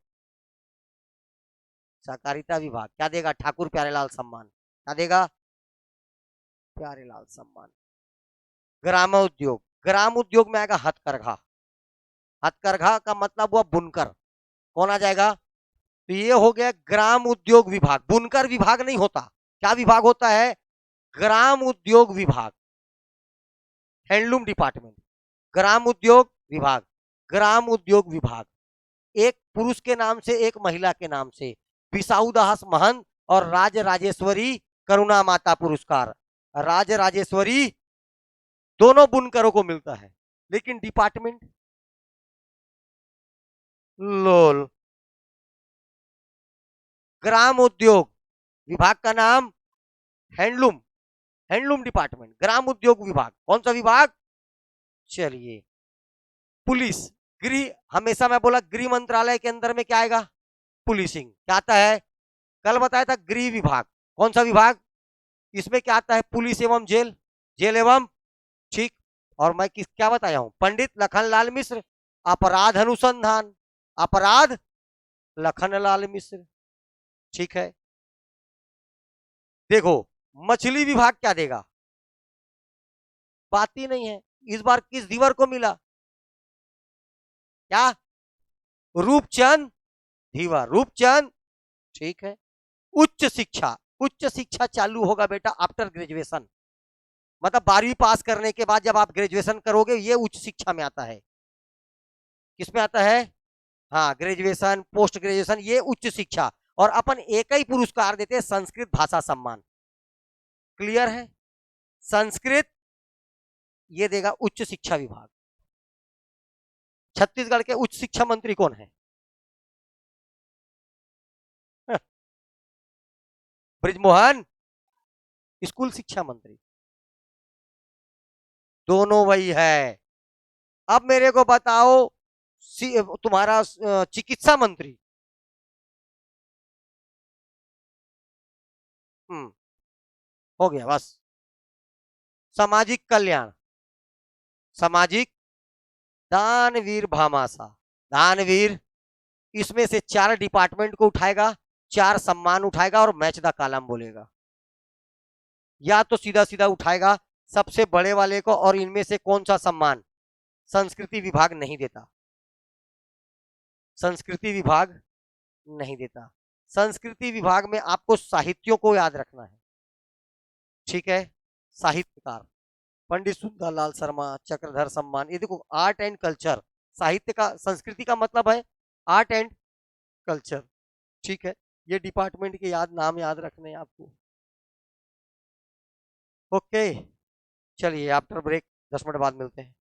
सहकारिता विभाग क्या देगा, ठाकुर प्यारेलाल सम्मान, क्या देगा, प्यारेलाल सम्मान। ग्राम उद्योग, ग्राम उद्योग में आएगा हथकरघा, हथकरघा का मतलब हुआ बुनकर, कौन आ जाएगा, तो ये हो गया ग्राम उद्योग विभाग। बुनकर विभाग नहीं होता, क्या विभाग होता है, ग्राम उद्योग विभाग, हैंडलूम डिपार्टमेंट, ग्राम उद्योग विभाग, ग्राम उद्योग विभाग, एक पुरुष के नाम से एक महिला के नाम से, बिसाऊदास महंत और राज राजेश्वरी करुणा माता पुरस्कार। राज राजेश्वरी दोनों बुनकरों को मिलता है, लेकिन डिपार्टमेंट लोल। ग्राम उद्योग विभाग का नाम हैंडलूम, हैंडलूम डिपार्टमेंट, ग्राम उद्योग विभाग कौन सा विभाग, चलिए। पुलिस, गृह, हमेशा मैं बोला गृह मंत्रालय के अंदर में क्या आएगा, पुलिसिंग, क्या आता है, कल बताया था गृह विभाग, कौन सा विभाग, इसमें क्या आता है, पुलिस एवं जेल, जेल एवं, ठीक। और मैं किस क्या बताया हूं, पंडित लखनलाल मिश्र, अपराध अनुसंधान, अपराध लखनलाल मिश्र, ठीक है। देखो मछली विभाग क्या देगा, बात ही नहीं है, इस बार किस धीवर को मिला, क्या, रूपचंद धीवर, रूपचंद, ठीक है। उच्च शिक्षा, उच्च शिक्षा चालू होगा बेटा आफ्टर ग्रेजुएशन, मतलब 12वीं पास करने के बाद जब आप ग्रेजुएशन करोगे, ये उच्च शिक्षा में आता है, किसमें आता है, हाँ ग्रेजुएशन, पोस्ट ग्रेजुएशन, ये उच्च शिक्षा। और अपन एक ही पुरस्कार देते हैं, संस्कृत भाषा सम्मान, क्लियर है, संस्कृत ये देगा उच्च शिक्षा विभाग। छत्तीसगढ़ के उच्च शिक्षा मंत्री कौन है, ब्रिजमोहन, स्कूल शिक्षा मंत्री, दोनों वही है। अब मेरे को बताओ तुम्हारा चिकित्सा मंत्री, हो गया बस। सामाजिक कल्याण, सामाजिक, दानवीर भामासा, दानवीर, इसमें से 4 डिपार्टमेंट को उठाएगा, 4 सम्मान उठाएगा और मैच द कॉलम बोलेगा, या तो सीधा सीधा उठाएगा सबसे बड़े वाले को, और इनमें से कौन सा सम्मान संस्कृति विभाग नहीं देता, संस्कृति विभाग नहीं देता। संस्कृति विभाग में आपको साहित्यों को याद रखना है, ठीक है, साहित्यकार, पंडित सुंदरलाल शर्मा, चक्रधर सम्मान, ये देखो आर्ट एंड कल्चर, साहित्य का, संस्कृति का मतलब है आर्ट एंड कल्चर, ठीक है। ये डिपार्टमेंट के नाम याद रखने हैं आपको, ओके। चलिए आफ्टर ब्रेक 10 मिनट बाद मिलते हैं।